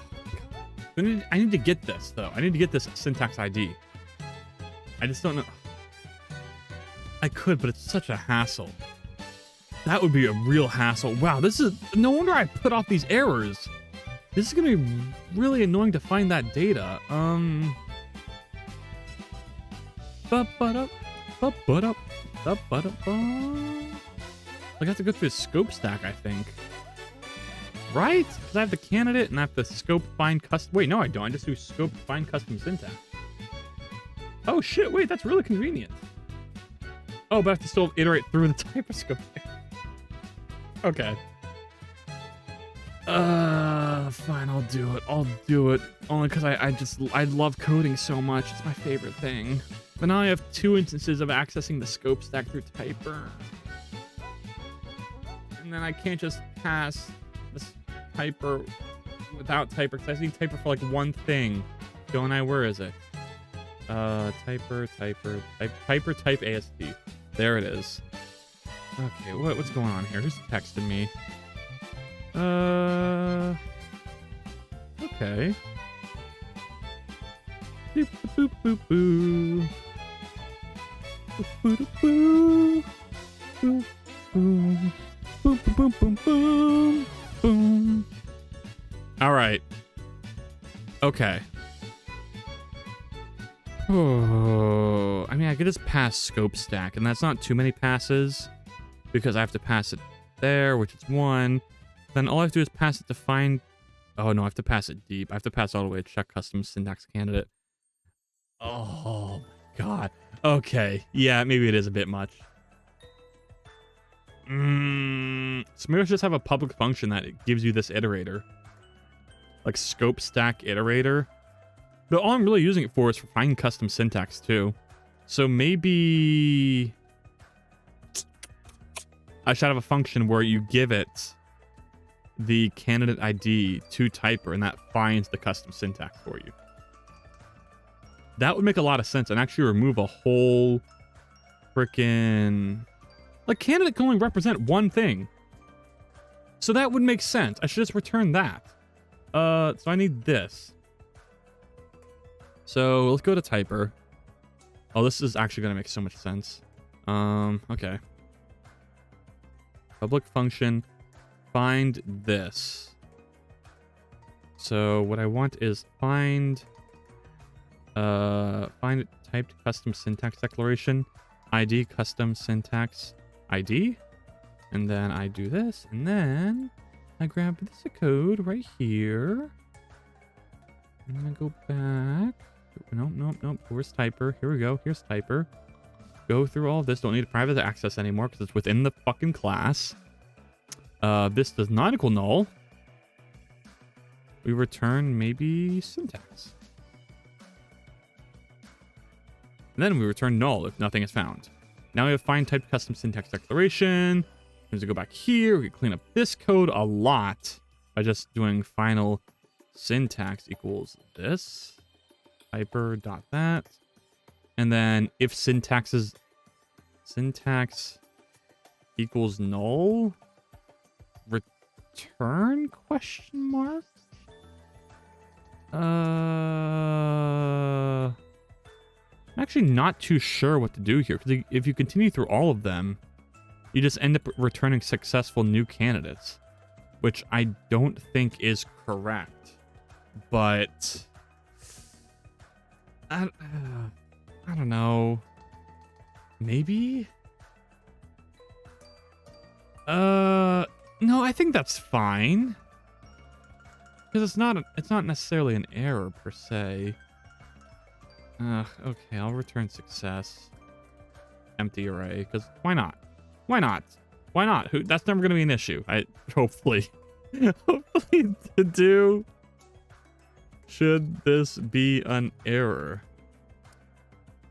A: I need to get this, though. I need to get this syntax ID. I just don't know. I could, but it's such a hassle. That would be a real hassle. Wow, this is... No wonder I put off these errors. This is going to be really annoying to find that data. Like, I have to go through the scope stack, I think. Right? Because I have the candidate and I have the scope find custom... Wait, no, I don't. I just do scope find custom syntax. Oh, shit. Wait, that's really convenient. Oh, but I have to still iterate through the type of scope. Okay. Fine, I'll do it. I'll do it. Only because I love coding so much. It's my favorite thing. But now I have 2 instances of accessing the scope stack through Typer. And then I can't just pass this typer without typer, because I just need typer for like one thing. Don't I? Where is it? Typer, type AST. There it is. Okay, what's going on here? Who's texting me? Okay. Boop, boop, boop, boop. Boop, boop, boop. Boom, boom, boom, boom, boom, boom. All right. Okay. Oh, I mean, I could just pass scope stack, and that's not too many passes because I have to pass it there, which is one. Then all I have to do is pass it to find. Oh no, I have to pass it deep. I have to pass all the way to check custom syntax candidate. Oh God. Okay. Yeah, maybe it is a bit much. So maybe I should just have a public function that gives you this iterator. Like scope stack iterator. But all I'm really using it for is for finding custom syntax too. So maybe I should have a function where you give it the candidate ID to typer and that finds the custom syntax for you. That would make a lot of sense and actually remove a whole freaking... Like, candidate can only represent one thing. So that would make sense. I should just return that. So I need this. So let's go to typer. Oh, this is actually going to make so much sense. Okay. Public function, find this. So what I want is find typed custom syntax declaration, ID custom syntax ID, and then I do this, and then I grab this code right here. I'm gonna go back. Nope. Where's typer? Here we go. Here's typer. Go through all of this. Don't need private access anymore because it's within the fucking class. This does not equal null. We return maybe syntax. And then we return null if nothing is found. Now we have find type custom syntax declaration. As we go back here, we can clean up this code a lot by just doing final syntax equals this. Typer dot that. And then if syntax equals null, return question mark? I'm actually not too sure what to do here, because if you continue through all of them, you just end up returning successful new candidates, which I don't think is correct. But I don't know. Maybe? No, I think that's fine. Because it's not necessarily an error per se. Okay, I'll return success. Empty array, because why not? Why not? Why not? That's never going to be an issue. Hopefully. Hopefully to do. Should this be an error?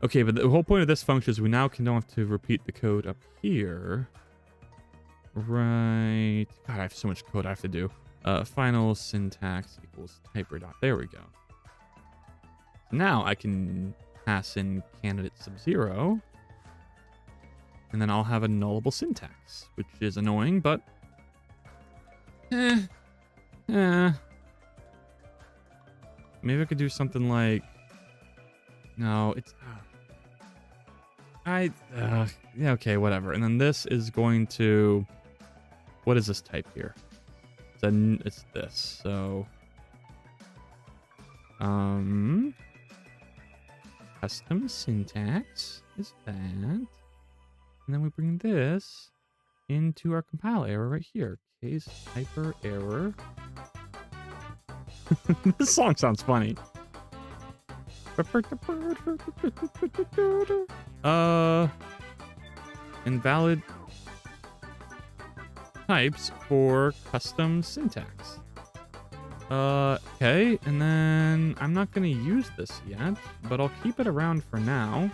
A: Okay, but the whole point of this function is we now don't have to repeat the code up here. Right. God, I have so much code I have to do. Final syntax equals typer dot. There we go. Now I can pass in candidate sub-0. And then I'll have a nullable syntax, which is annoying, but... Maybe I could do something like... No, it's... yeah, okay, whatever. And then this is going to... What is this type here? It's this, so... Custom syntax is that. And then we bring this into our compile error right here. Case typer error. This song sounds funny. Invalid types for custom syntax. Okay, and then I'm not gonna use this yet, but I'll keep it around for now.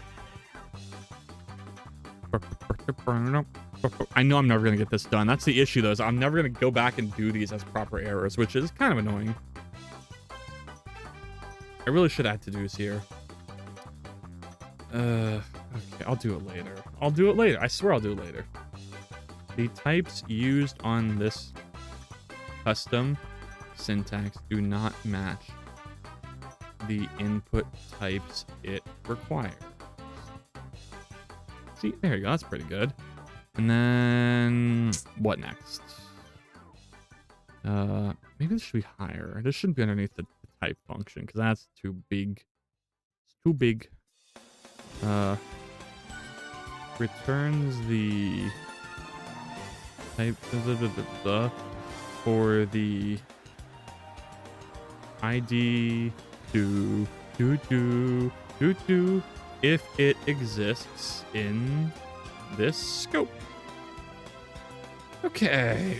A: I know I'm never going to get this done. That's the issue, though, is I'm never going to go back and do these as proper errors, which is kind of annoying. I really should add to-dos here. Okay, I'll do it later. I'll do it later. I swear I'll do it later. The types used on this custom syntax do not match the input types it requires. See, there you go. That's pretty good. And then what next? Maybe this should be higher. This shouldn't be underneath the type function because that's too big. It's too big. Returns the type for the ID if it exists in this scope. Okay.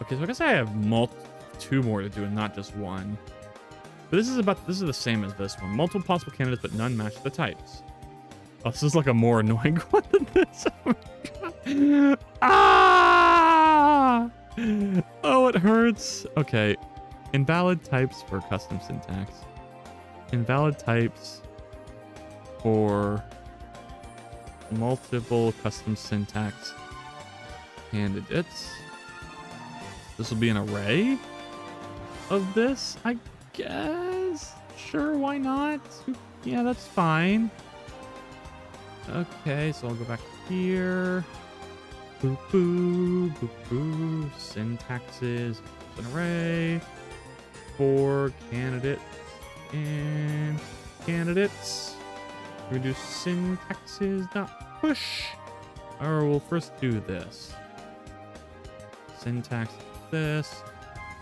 A: Okay, so I guess I have two more to do and not just one. But this is the same as this one. Multiple possible candidates, but none match the types. Oh, this is like a more annoying one than this. Oh my God. Ah! Oh, it hurts. Okay. Invalid types for custom syntax. Invalid types for multiple custom syntax candidates. This will be an array of this, I guess. Sure, why not? Yeah, that's fine. Okay, so I'll go back here. Boop, boop, boop, boop. Syntaxes. An array for candidates and candidates. We do syntaxes dot push. Or we'll first do this. Syntax this.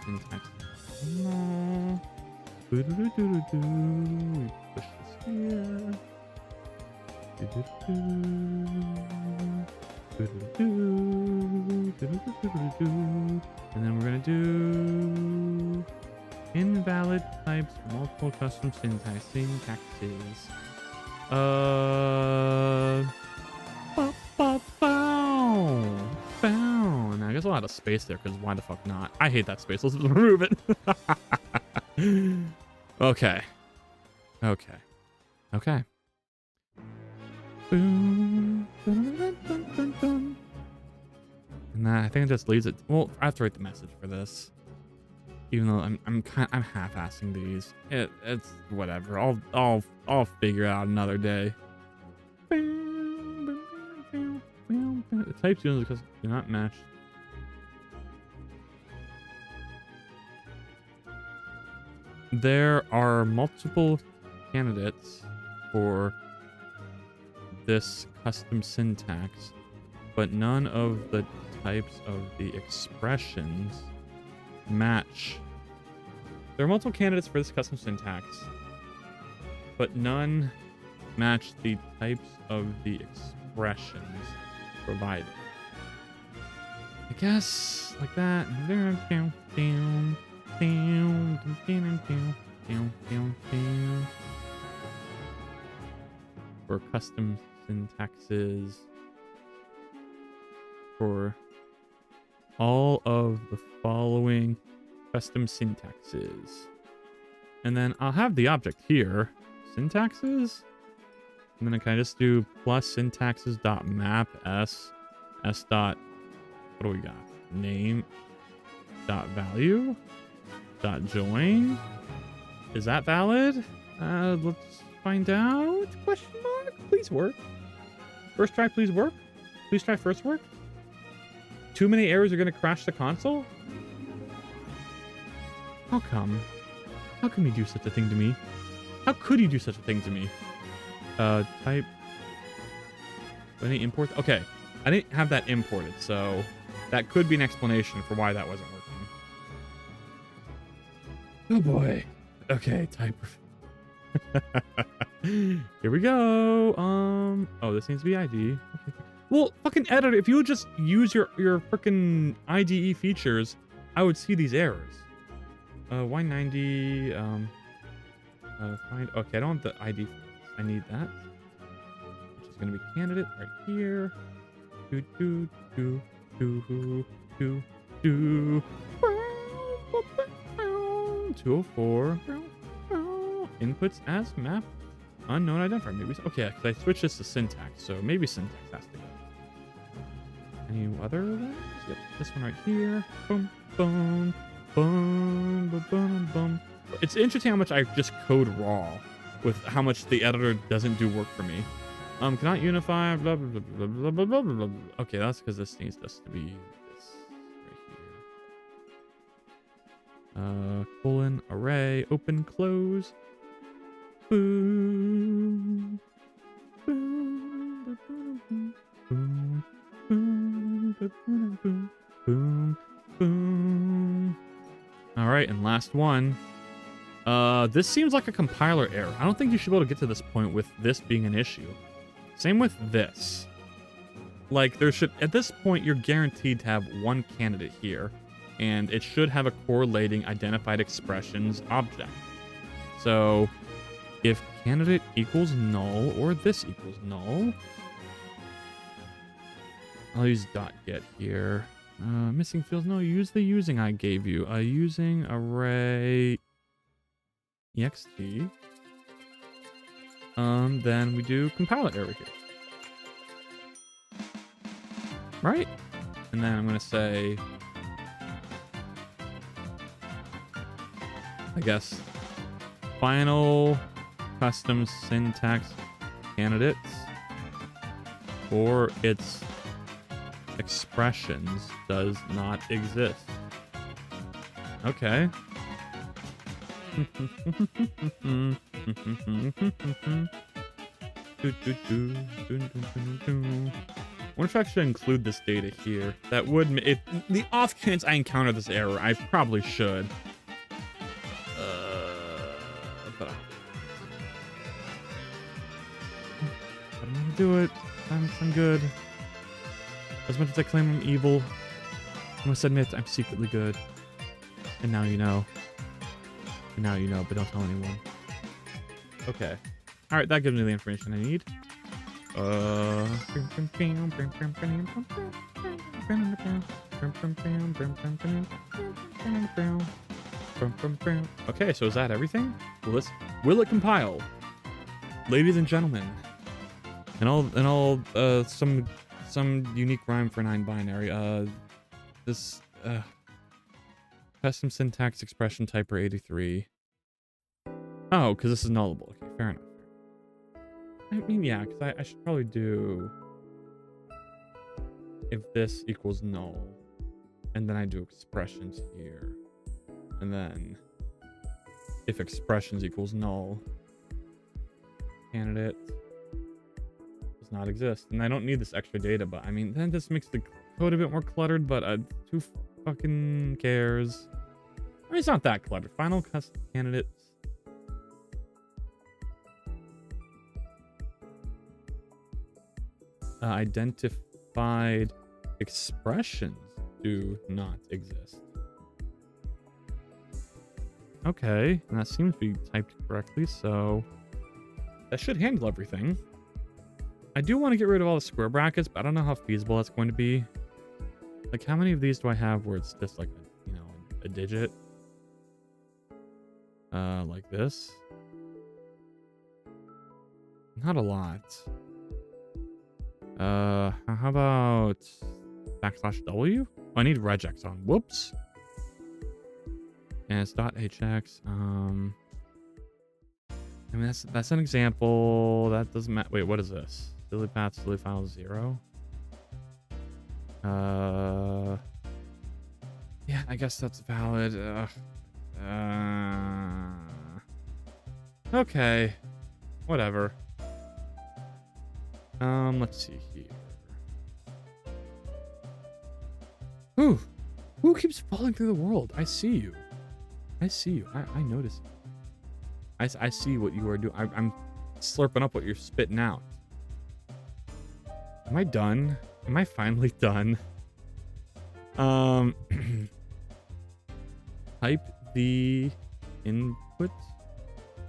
A: Syntax no. We push this here. And then we're gonna do invalid types for multiple custom syntaxes. Bound. I guess I'll add a space there because why the fuck not? I hate that space. Let's just remove it. Okay. Boom. And that, I think it just leaves it. Well, I have to write the message for this, even though I'm half-assing these. It's whatever. I'll figure it out another day. The types used because do not match. There are multiple candidates for this custom syntax, but none of the types of the expressions match. There are multiple candidates for this custom syntax, but none match the types of the expressions provided. I guess like that. For custom syntaxes for all of the following custom syntaxes. And then I'll have the object here, syntaxes. And then I can just do plus syntaxes dot map s dot, what do we got? Name dot value dot join. Is that valid? Let's find out. Question mark. Please work. First try, please work. Please try first work. Too many errors are going to crash the console? How come? How can you do such a thing to me? How could you do such a thing to me? Type. Any import? Okay. I didn't have that imported, so that could be an explanation for why that wasn't working. Oh boy. Okay, type. Here we go. Oh, this needs to be ID. Okay. Well, fucking editor, if you would just use your freaking IDE features, I would see these errors. Y90, find, okay, I don't have the ID for this. I need that, which is going to be candidate right here. 204. Inputs as map. Unknown identifier. Maybe. Okay, because I switched this to syntax, so maybe syntax has to go. Any other ones? Yep, this one right here. Boom, boom, boom, boom, boom, boom. It's interesting how much I just code raw with how much the editor doesn't do work for me. Cannot unify, blah, blah, blah, blah, blah, blah, blah, blah. Okay, that's because this needs us to be this right here. Colon, array, open, close. Boom. Boom. Boom. Boom. Boom. Boom. Boom. Boom. All right, and last one. This seems like a compiler error. I don't think you should be able to get to this point with this being an issue. Same with this. Like, there should, at this point, you're guaranteed to have one candidate here, and it should have a correlating identified expressions object. So, if candidate equals null, or this equals null, I'll use .get here. Missing fields, no, use the using I gave you. Using array ext. Then we do compiler error here. Right? And then I'm going to say, I guess, final custom syntax candidates or its expressions does not exist. Okay. What if I should include this data here? That would, if the off chance I encounter this error, I probably should. But I'm gonna do it. I'm good. As much as I claim I'm evil, I must admit I'm secretly good. And now you know. And now you know, but don't tell anyone. Okay. Alright, that gives me the information I need. Okay, so is that everything? Will it compile? Ladies and gentlemen. And all some unique rhyme for 9-binary. This custom syntax expression typer 83. Oh, because this is nullable. Okay, fair enough. I mean, yeah, because I should probably do if this equals null, and then I do expressions here, and then if expressions equals null, candidate does not exist, and I don't need this extra data, but I mean, then this makes the code a bit more cluttered, but who fucking cares? I mean, it's not that cluttered. Final custom candidates. Identified expressions do not exist. Okay, and that seems to be typed correctly, so that should handle everything. I do want to get rid of all the square brackets, but I don't know how feasible that's going to be. Like, how many of these do I have where it's just like, a digit? Like this? Not a lot. How about \W? Oh, I need regex on. Whoops. And it's .hx. I mean, that's an example. That doesn't matter. Wait, what is this? Silly path, silly file 0. Yeah, I guess that's valid. Okay. Whatever. Let's see here. Who keeps falling through the world? I see you. I see you. I notice you. I see what you are doing. I'm slurping up what you're spitting out. Am I done? Am I finally done? Type the input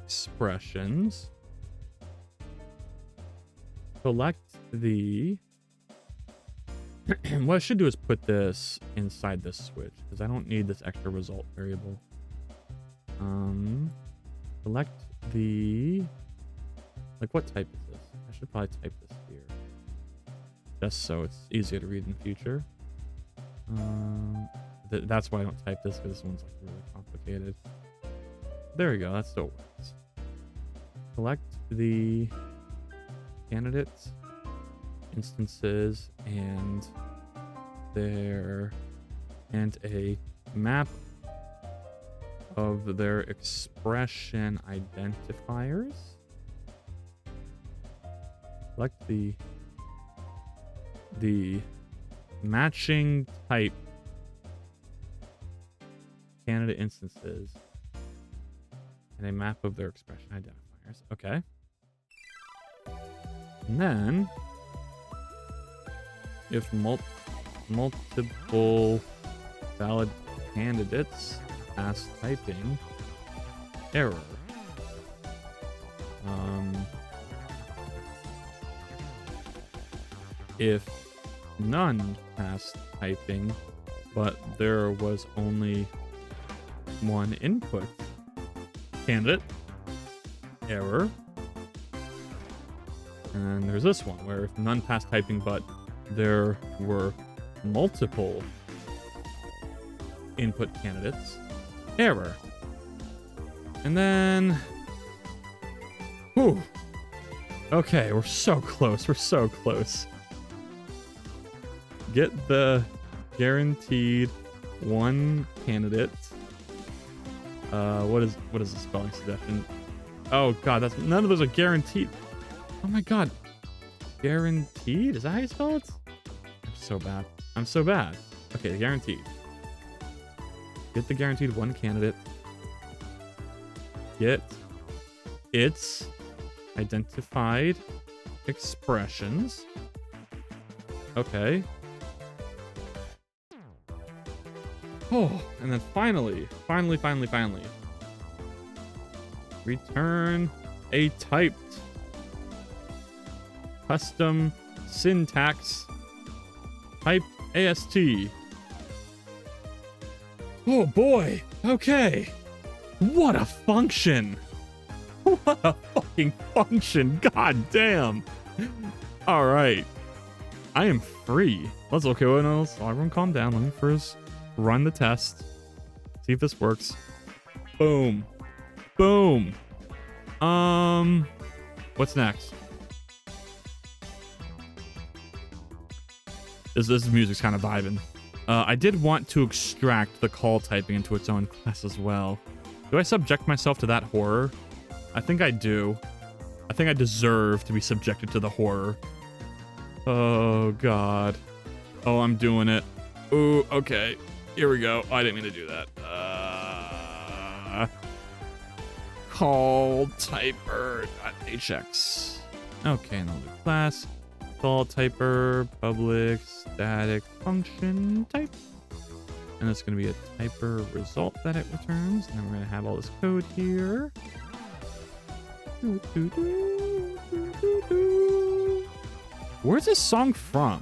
A: expressions. Select the... What I should do is put this inside this switch, because I don't need this extra result variable. Select the... Like, what type is this? I should probably type this here. Just so it's easier to read in the future. That's why I don't type this, because this one's like really complicated. There we go, that still works. Select the candidates, instances, and a map of their expression identifiers. Select the matching type candidate instances and a map of their expression identifiers. Okay. And then if multiple valid candidates pass typing, error. If none passed typing, but there was only one input candidate, error. And then there's this one where if none passed typing, but there were multiple input candidates, error. And then, whew. Okay, we're so close. We're so close. Get the guaranteed one candidate. What is the spelling suggestion? Oh god, that's none of those are guaranteed. Oh my god. Guaranteed? Is that how you spell it? I'm so bad. I'm so bad. Okay, guaranteed. Get the guaranteed one candidate. Get its identified expressions. Okay. Oh, and then finally, return a typed custom syntax typed AST. Oh boy, okay. What a function. What a fucking function, god damn. All right, I am free. Let's okay, well, no, everyone calm down. Let me first run the test. See if this works. Boom. Boom. What's next? This music's kind of vibing. I did want to extract the call typing into its own class as well. Do I subject myself to that horror? I think I do. I think I deserve to be subjected to the horror. Oh, God. Oh, I'm doing it. Ooh, okay. Here we go. Oh, I didn't mean to do that. Call typer.hx. Okay, and I'll do class. Call typer public static function type. And it's going to be a typer result that it returns. And then we're going to have all this code here. Where's this song from?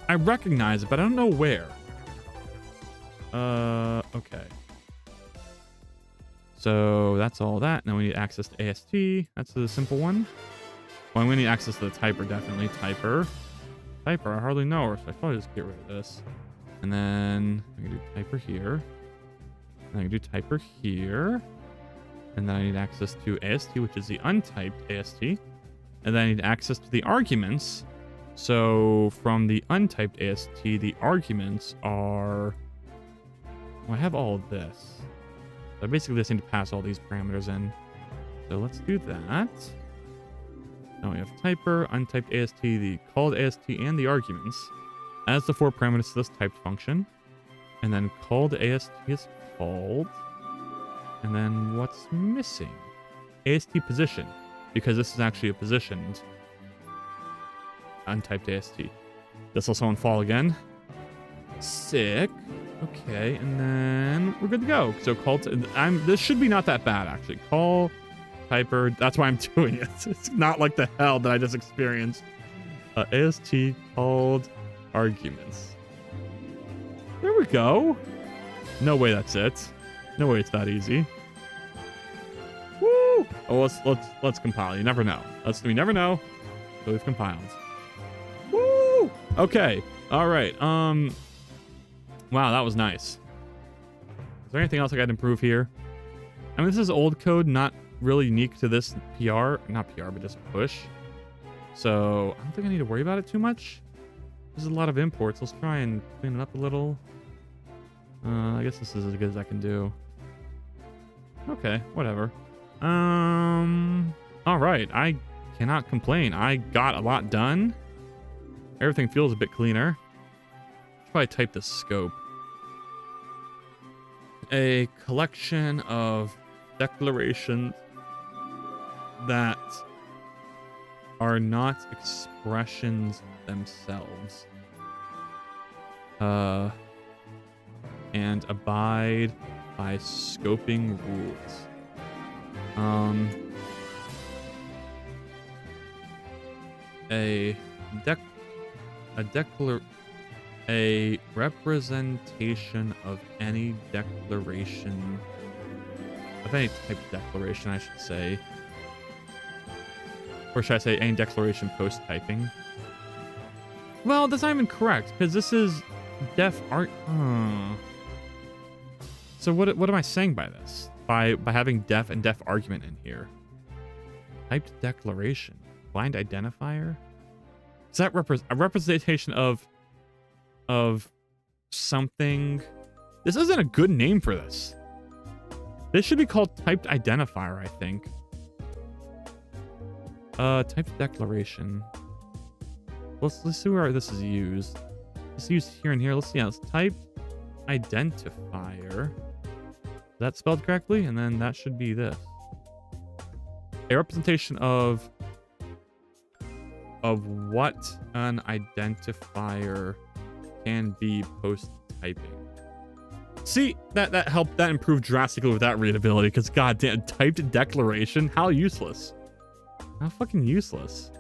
A: I recognize it, but I don't know where. Okay. So that's all that. Now we need access to AST. That's the simple one. Well, we need access to the typer, definitely. Typer, I hardly know her, so I probably just get rid of this. And then I can do typer here. And I can do typer here. And then I need access to AST, which is the untyped AST. And then I need access to the arguments. So from the untyped AST, the arguments are... Well, I have all of this. So I basically just need to pass all these parameters in. So let's do that. Now we have typer, untyped AST, the called AST, and the arguments as the 4 parameters to this typed function. And then called AST is called. And then what's missing? AST position, because this is actually a positioned untyped AST. This will someone fall again. Sick. Okay, and then we're good to go. So this should be not that bad, actually. Call typer. That's why I'm doing it. It's not like the hell that I just experienced. AST called arguments. There we go. No way that's it. No way it's that easy. Woo! Oh, let's compile. You never know. We never know. So we've compiled. Woo! Okay. All right. Wow, that was nice. Is there anything else I got to improve here? I mean, this is old code, not really unique to this not PR, but just push. So I don't think I need to worry about it too much. There's a lot of imports. Let's try and clean it up a little. I guess this is as good as I can do. Okay, whatever. All right. I cannot complain. I got a lot done. Everything feels a bit cleaner. Should probably type the scope. A collection of declarations that are not expressions themselves. And abide by scoping rules. A representation of any declaration, of any type of declaration, I should say. Or should I say any declaration post-typing? Well, that's not even correct, because this is def art. So what am I saying by this? By having def and def argument in here. Typed declaration. Blind identifier? Is that a representation of something? This isn't a good name for this. This should be called typed identifier, I think. Typed declaration. Let's see where this is used. It's used here and here. Let's see. Yeah, it's typed identifier. Is that spelled correctly? And then that should be this. A representation of what an identifier can be post-typing. See, that helped, that improved drastically with that readability, because goddamn, typed declaration? How useless. How fucking useless.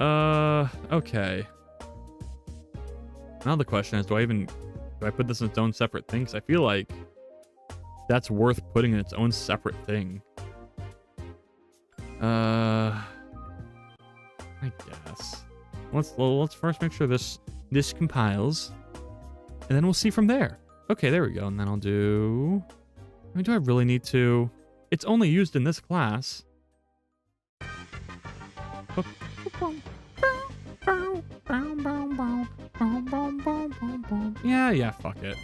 A: Okay. Now the question is, do I put this in its own separate thing? Because I feel like that's worth putting in its own separate thing. I guess. Let's first make sure this compiles, and then we'll see from there. Okay, there we go. And then I'll do. I mean, do I really need to? It's only used in this class. Yeah, fuck it.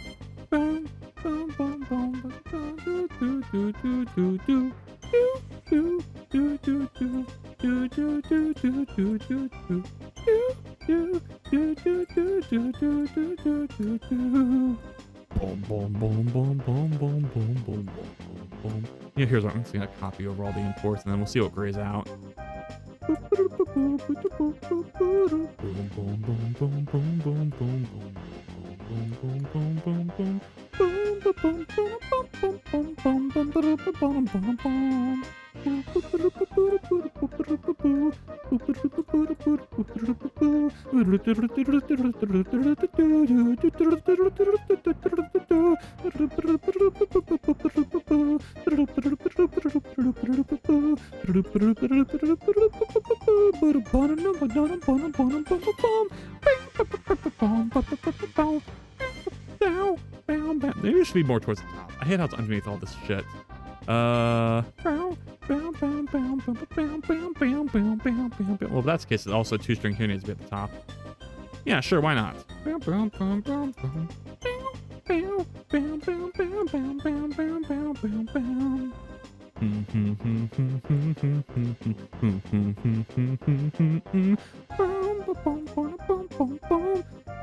A: Yeah, here's what I'm just gonna copy over all the imports, and then we'll see what grays out. Maybe it should be more towards the top. I hate how it's underneath all this shit. Well, if that's the case, it's also two-string here needs to be at the top. Yeah, sure, why not?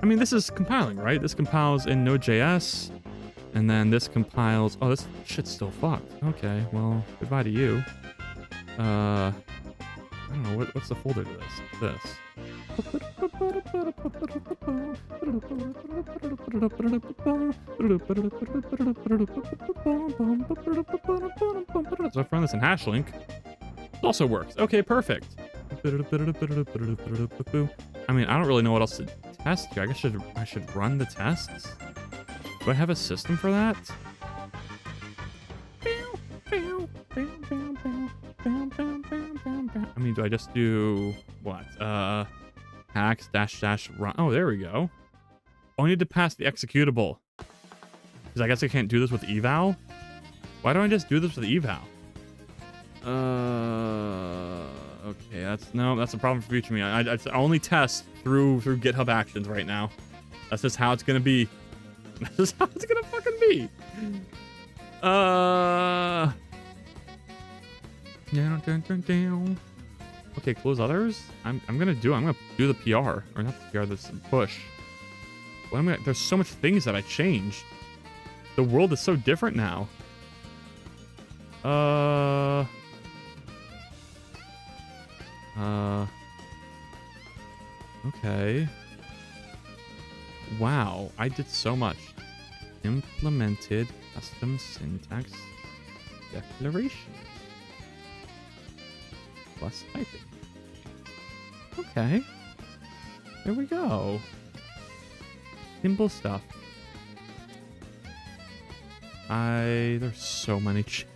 A: I mean, this is compiling, right? This compiles in Node.js, and then this compiles. Oh, this shit's still fucked. Okay, well, goodbye to you. I don't know what's the folder to this. So if I run this in Hashlink, it also works. Okay, perfect. I mean, I don't really know what else to test here. I guess I should run the tests. Do I have a system for that? I mean, do I just do what? Hacks dash run. Oh, there we go. Oh, I need to pass the executable. Because I guess I can't do this with eval. Why don't I just do this with eval? Okay, that's a problem for future me. I only test through GitHub Actions right now. That's just how it's gonna be. That's just how it's gonna fucking be. Okay, close others. I'm gonna do the PR, or not the PR, this push. There's so much things that I changed. The world is so different now. Okay. Wow, I did so much. Implemented custom syntax declaration. Plus typing. Okay. There we go. Simple stuff. There's so many changes.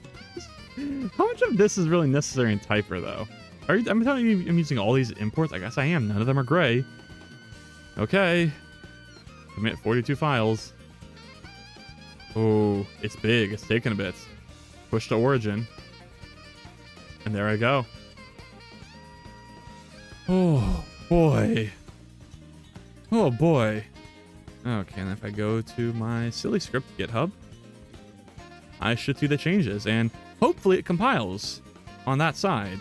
A: How much of this is really necessary in Typer, though? I'm telling you, I'm using all these imports. I guess I am. None of them are gray. Okay. Commit 42 files. Oh, it's big. It's taking a bit. Push to origin. And there I go. Oh, boy. Oh, boy. Okay, and if I go to my silly script GitHub, I should see the changes, and hopefully it compiles on that side.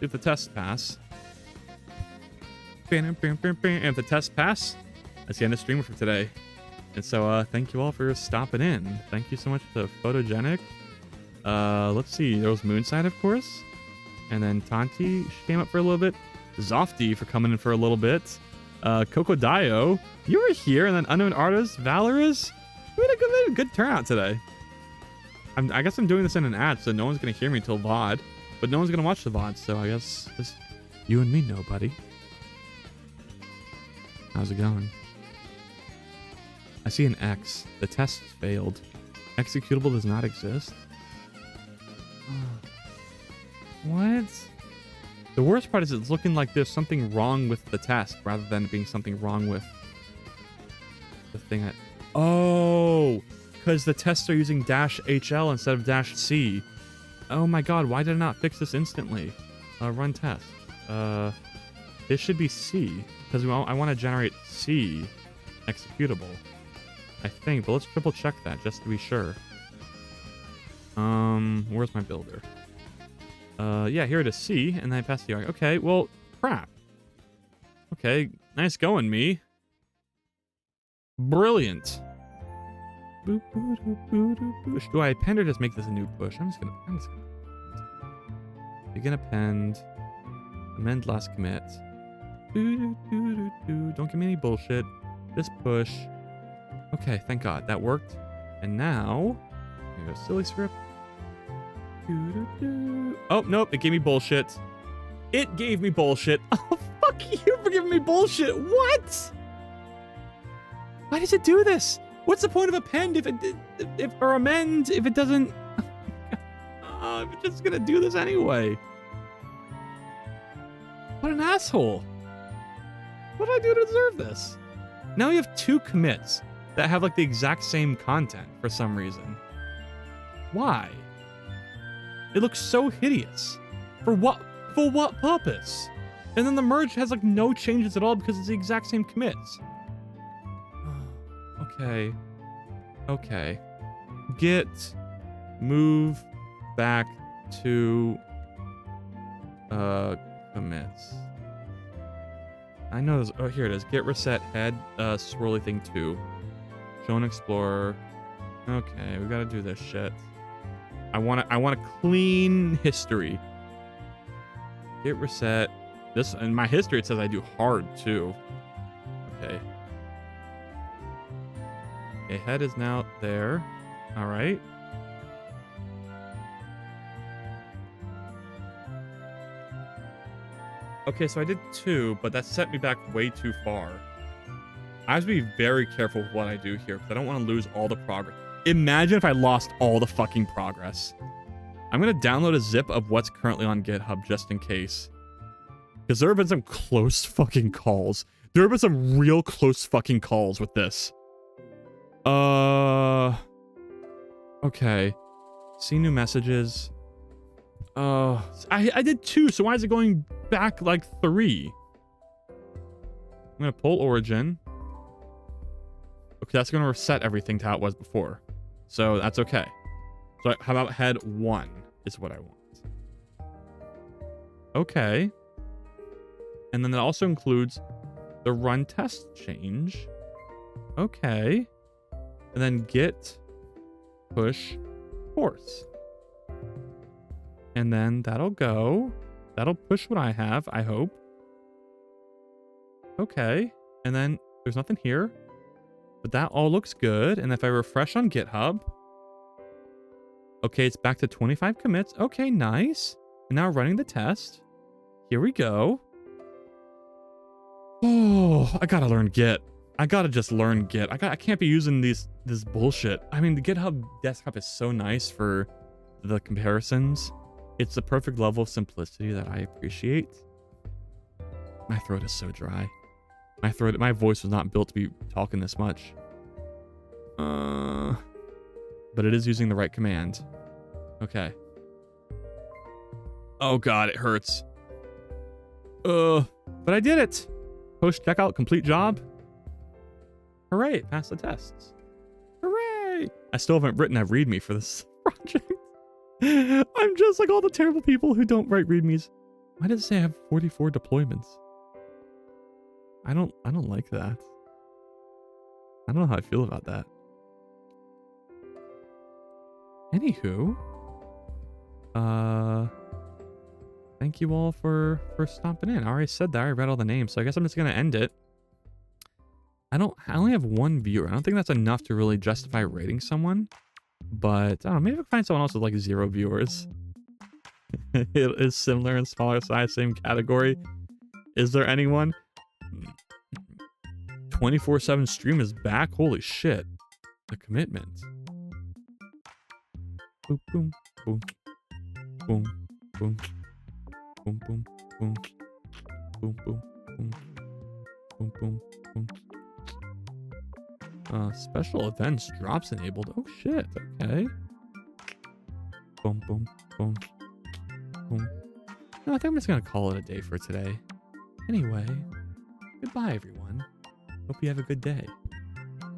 A: If the tests pass. And if the tests pass, that's the end of streamer for today. And so thank you all for stopping in. Thank you so much to Photogenic. Let's see, there was Moonside, of course. And then Tanti, she came up for a little bit. Zofty for coming in for a little bit. Coco Dio, you were here. And then Unknown Artist, Valorous. We had a good turnout today. I guess I'm doing this in an ad, so no one's going to hear me till VOD. But no one's going to watch the VOD, so I guess just you and me know, buddy. How's it going? I see an X. The test failed. Executable does not exist. What? The worst part is it's looking like there's something wrong with the test rather than it being something wrong with the thing that... Oh! Because the tests are using -HL instead of -C. Oh my god, why did I not fix this instantly? Run test. This should be C. Because I want to generate C executable. I think, but let's triple check that just to be sure. Where's my builder? Yeah, here it is, C, and then I pass the arc. Okay, well, crap. Okay, nice going, me. Brilliant. Do I append or just make this a new push? I'm just gonna begin append. Amend last commit. Don't give me any bullshit. Just push. Okay, thank God. That worked. And now, I'm gonna go silly script. Oh, nope. It gave me bullshit. It gave me bullshit. Oh, fuck you for giving me bullshit. What? Why does it do this? What's the point of append or amend if it doesn't... I'm just gonna do this anyway. What an asshole. What did I do to deserve this? Now we have 2 commits that have like the exact same content for some reason. Why? It looks so hideous. For what purpose? And then the merge has like no changes at all because it's the exact same commits. Okay. Okay. Git move back to commits. I know this. Oh, here it is. Git reset head swirly thing 2. Show and explorer. Okay, we gotta do this shit. I want a clean history. Git reset This, in my history, it says I do hard too. Okay. Okay, head is now there. All right. Okay, so I did 2, but that set me back way too far. I have to be very careful with what I do here because I don't want to lose all the progress. Imagine if I lost all the fucking progress. I'm going to download a zip of what's currently on GitHub just in case. Because there have been some close fucking calls. There have been some real close fucking calls with this. Okay. See new messages. I did 2, so why is it going back like 3? I'm gonna pull origin. Okay, that's gonna reset everything to how it was before. So that's okay. So how about head 1 is what I want. Okay. And then that also includes the run test change. Okay. And then git push force. And then that'll go. That'll push what I have, I hope. Okay. And then there's nothing here. But that all looks good. And if I refresh on GitHub. Okay, it's back to 25 commits. Okay, nice. And now running the test. Here we go. Oh, I gotta learn Git. I gotta just learn Git. I can't be using this bullshit. I mean, the GitHub desktop is so nice for the comparisons. It's the perfect level of simplicity that I appreciate. My throat is so dry. My voice was not built to be talking this much. But it is using the right command. Okay. Oh god, it hurts. But I did it. Post checkout, complete job. Hooray, passed the tests. Hooray! I still haven't written a README for this project. I'm just like all the terrible people who don't write READMEs. Why does it say I have 44 deployments? I don't like that. I don't know how I feel about that. Anywho, thank you all for stopping in. I already said that. I read all the names, so I guess I'm just gonna end it. I only have 1 viewer. I don't think that's enough to really justify rating someone. But I don't know, maybe I can find someone else with like 0 viewers. It is similar in smaller size, same category. Is there anyone? 24/7 stream is back. Holy shit. The commitment. Boom, boom, boom, boom, boom, boom, boom, boom, boom, boom, boom, boom, boom, boom. Special events drops enabled. Oh shit. Okay. Boom, boom, boom, boom. No, I think I'm just gonna call it a day for today. Anyway, goodbye everyone. Hope you have a good day.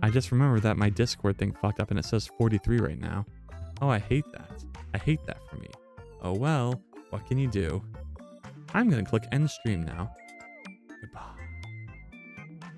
A: I just remembered that my Discord thing fucked up and it says 43 right now. Oh, I hate that. I hate that for me. Oh well, what can you do? I'm gonna click end stream now. Goodbye.